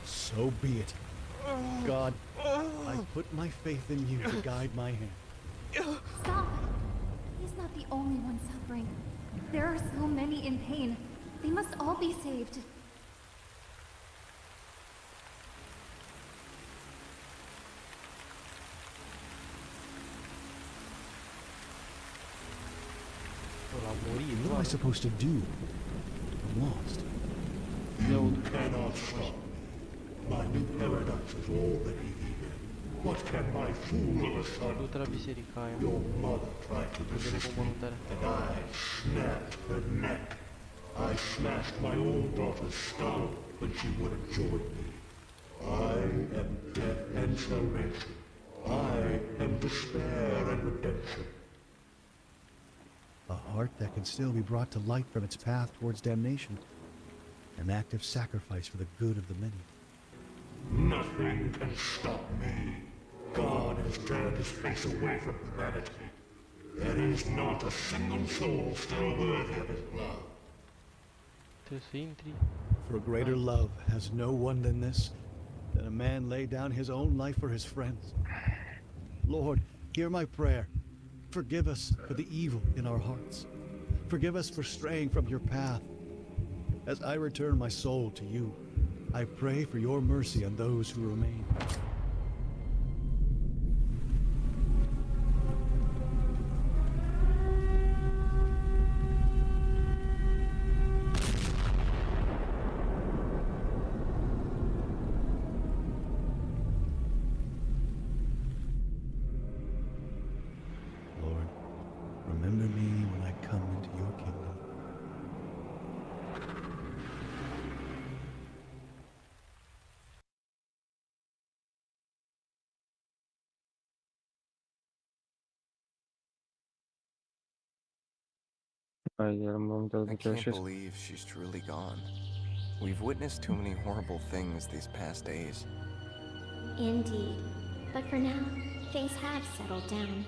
So be it. God, I put my faith in you to guide my hand. Stop! He's not the only one suffering. There are so many in pain. They must all be saved. What am I supposed to do? I'm lost. You cannot stop. My new paradise is all that he needed. What can my fool of a son do? Your mother tried to resist me, and I snapped her neck. I smashed my own daughter's skull when she wouldn't join me. I am death and salvation. I am despair and redemption. A heart that can still be brought to light from its path towards damnation. An active sacrifice for the good of the many. Nothing can stop me. God has turned his face away from humanity. There is not a single soul still worthy of his blood. For greater love has no one than this, that a man lay down his own life for his friends. Lord, hear my prayer. Forgive us for the evil in our hearts. Forgive us for straying from your path. As I return my soul to you, I pray for your mercy on those who remain. Lord, remember me when I come into your kingdom. I can't believe she's truly gone. We've witnessed too many horrible things these past days. Indeed. But for now, things have settled down.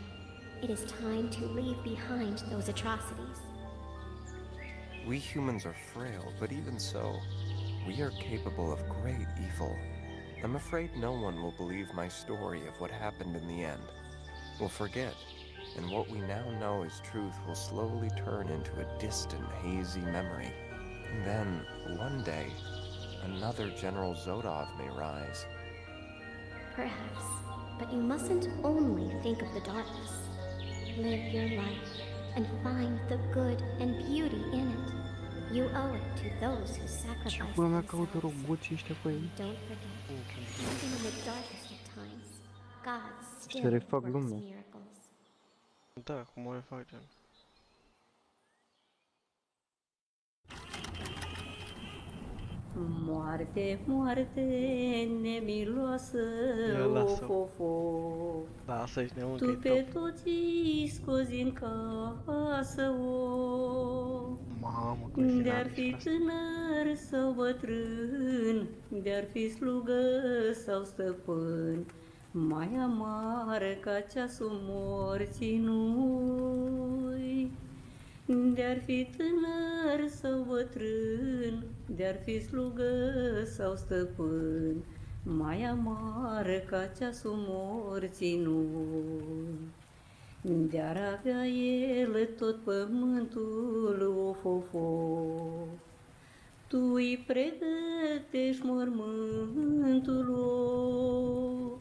It is time to leave behind those atrocities. We humans are frail, but even so, we are capable of great evil. I'm afraid no one will believe my story of what happened in the end. Will forget, and what we now know as truth will slowly turn into a distant, hazy memory. And then, one day, another General Zodov may rise. Perhaps, but you mustn't only think of the darkness. Live your life and find the good and beauty in it. You owe it to those who sacrificed themselves. Don't forget, even in the darkest of times, God still works miracles. Da, cum o le facem? Moarte, moarte, nemiloasă, Ia lasă-o. of. Lasă-și ne Tu pe toți scozi în casă, o. Mamă, cu De-ar fi tânăr sau bătrân, de-ar fi slugă sau stăpân, mai amară ca ceasul morții nu-i. De-ar fi tânăr sau bătrân, de-ar fi slugă sau stăpân, mai amară ca ceasul morții nu-i. De-ar avea el tot pământul, of. Tu îi pregătești mormântul, of.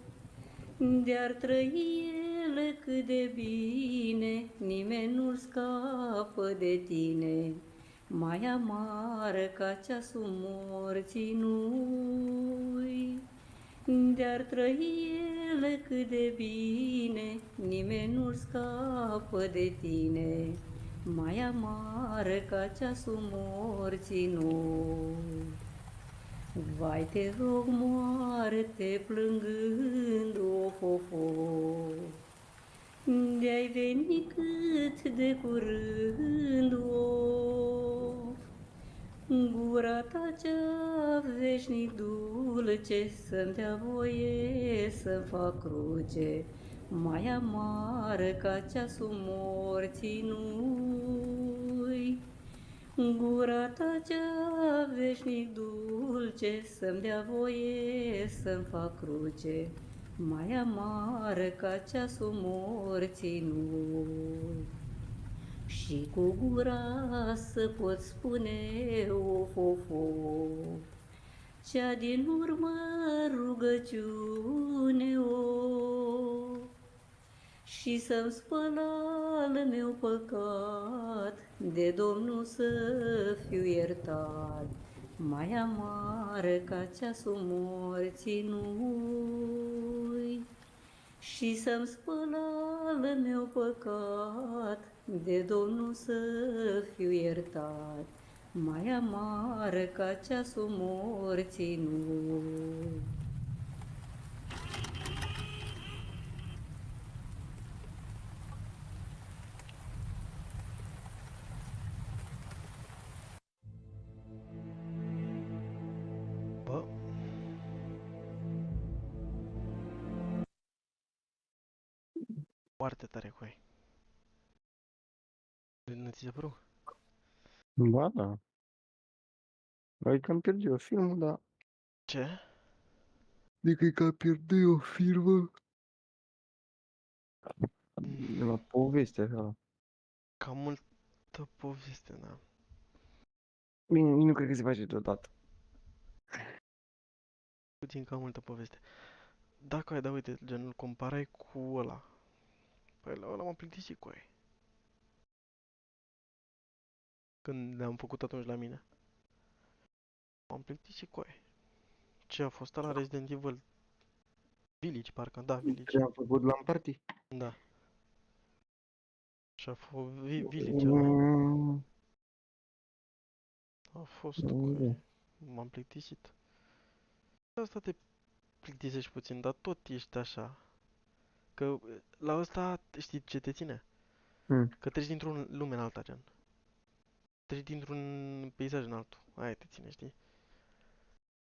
De-ar trăi el cât de bine, nimeni nu-l scapă de tine, mai amară ca ceasul morții nu-i. De-ar trăi el cât de bine, nimeni nu-l scapă de tine, mai amară ca ceasul morții nu-i. Vai, te rog, moarte plângând, of. De-ai veni cât de curând, of. Gura ta cea veșnic dulce să-mi dea voie să fac cruce, mai amară ca ceasul morții nu-i. Gura ta cea veșnic dulce să-mi dea voie să-mi fac cruce, mai amară ca ceasul morții nu. Și cu gura să pot spune of, of, of, cea din urmă rugăciune o. Și să-mi spăl al meu păcat, de Domnul să fiu iertat, mai amară ca ceasul morții nu-i. Și să-mi spăl al meu păcat, de Domnul să fiu iertat, mai amară ca ceasul morții nu-i. Bă. Foarte tare cu ei. Nu ți se păru? Ba da. Adică am pierdut eu filmul, dar... Ce? Adică că am pierdut eu filmul. La povestea așa. Cam multă poveste, da. Bine, nu cred că se face deodată. Puțin cam multă poveste. Dacă ai, da, uite, gen, îl comparai cu ăla. Păi la ăla m-am plictisit cu ei. Când le-am făcut atunci la mine. M-am plictisit cu ei. Ce a fost ăla Resident Evil Village, parcă, da, Village. Ce am făcut la party? Da. Și a fost Village ăla. A fost cu ei. M-am plictisit. Asta te plictisești puțin, dar tot ești așa. Că la ăsta știi ce te ține? Că treci dintr-un lume în alta, gen. Treci dintr-un peisaj în altul. Aia te ține, știi?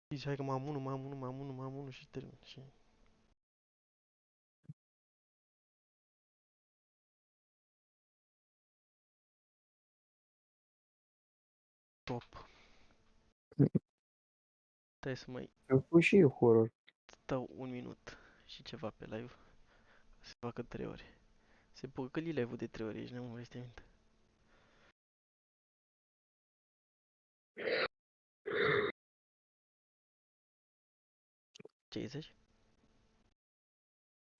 Zici, hai că mai am unul și termin. Și... Top. Trebuie să mai Am fost și eu horror. stau un minut și ceva pe live. Se facă 3 ore. Se păcăli live-ul de 3 ore, ești nebun, este minte. Ce zici?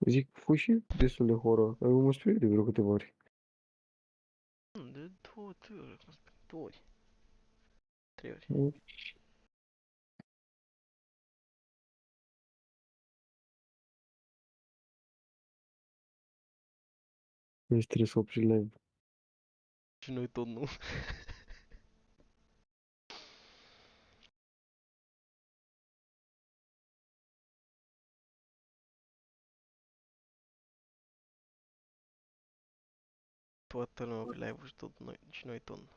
Zic, fost și destul de horror. Am speriat de vreo câteva ori. De 2 ore, 2 ori. 3 ori. Deci trebuie să opri live. Și noi tot nu. Toată lumea pe live-ul și tot noi, și noi tot nu.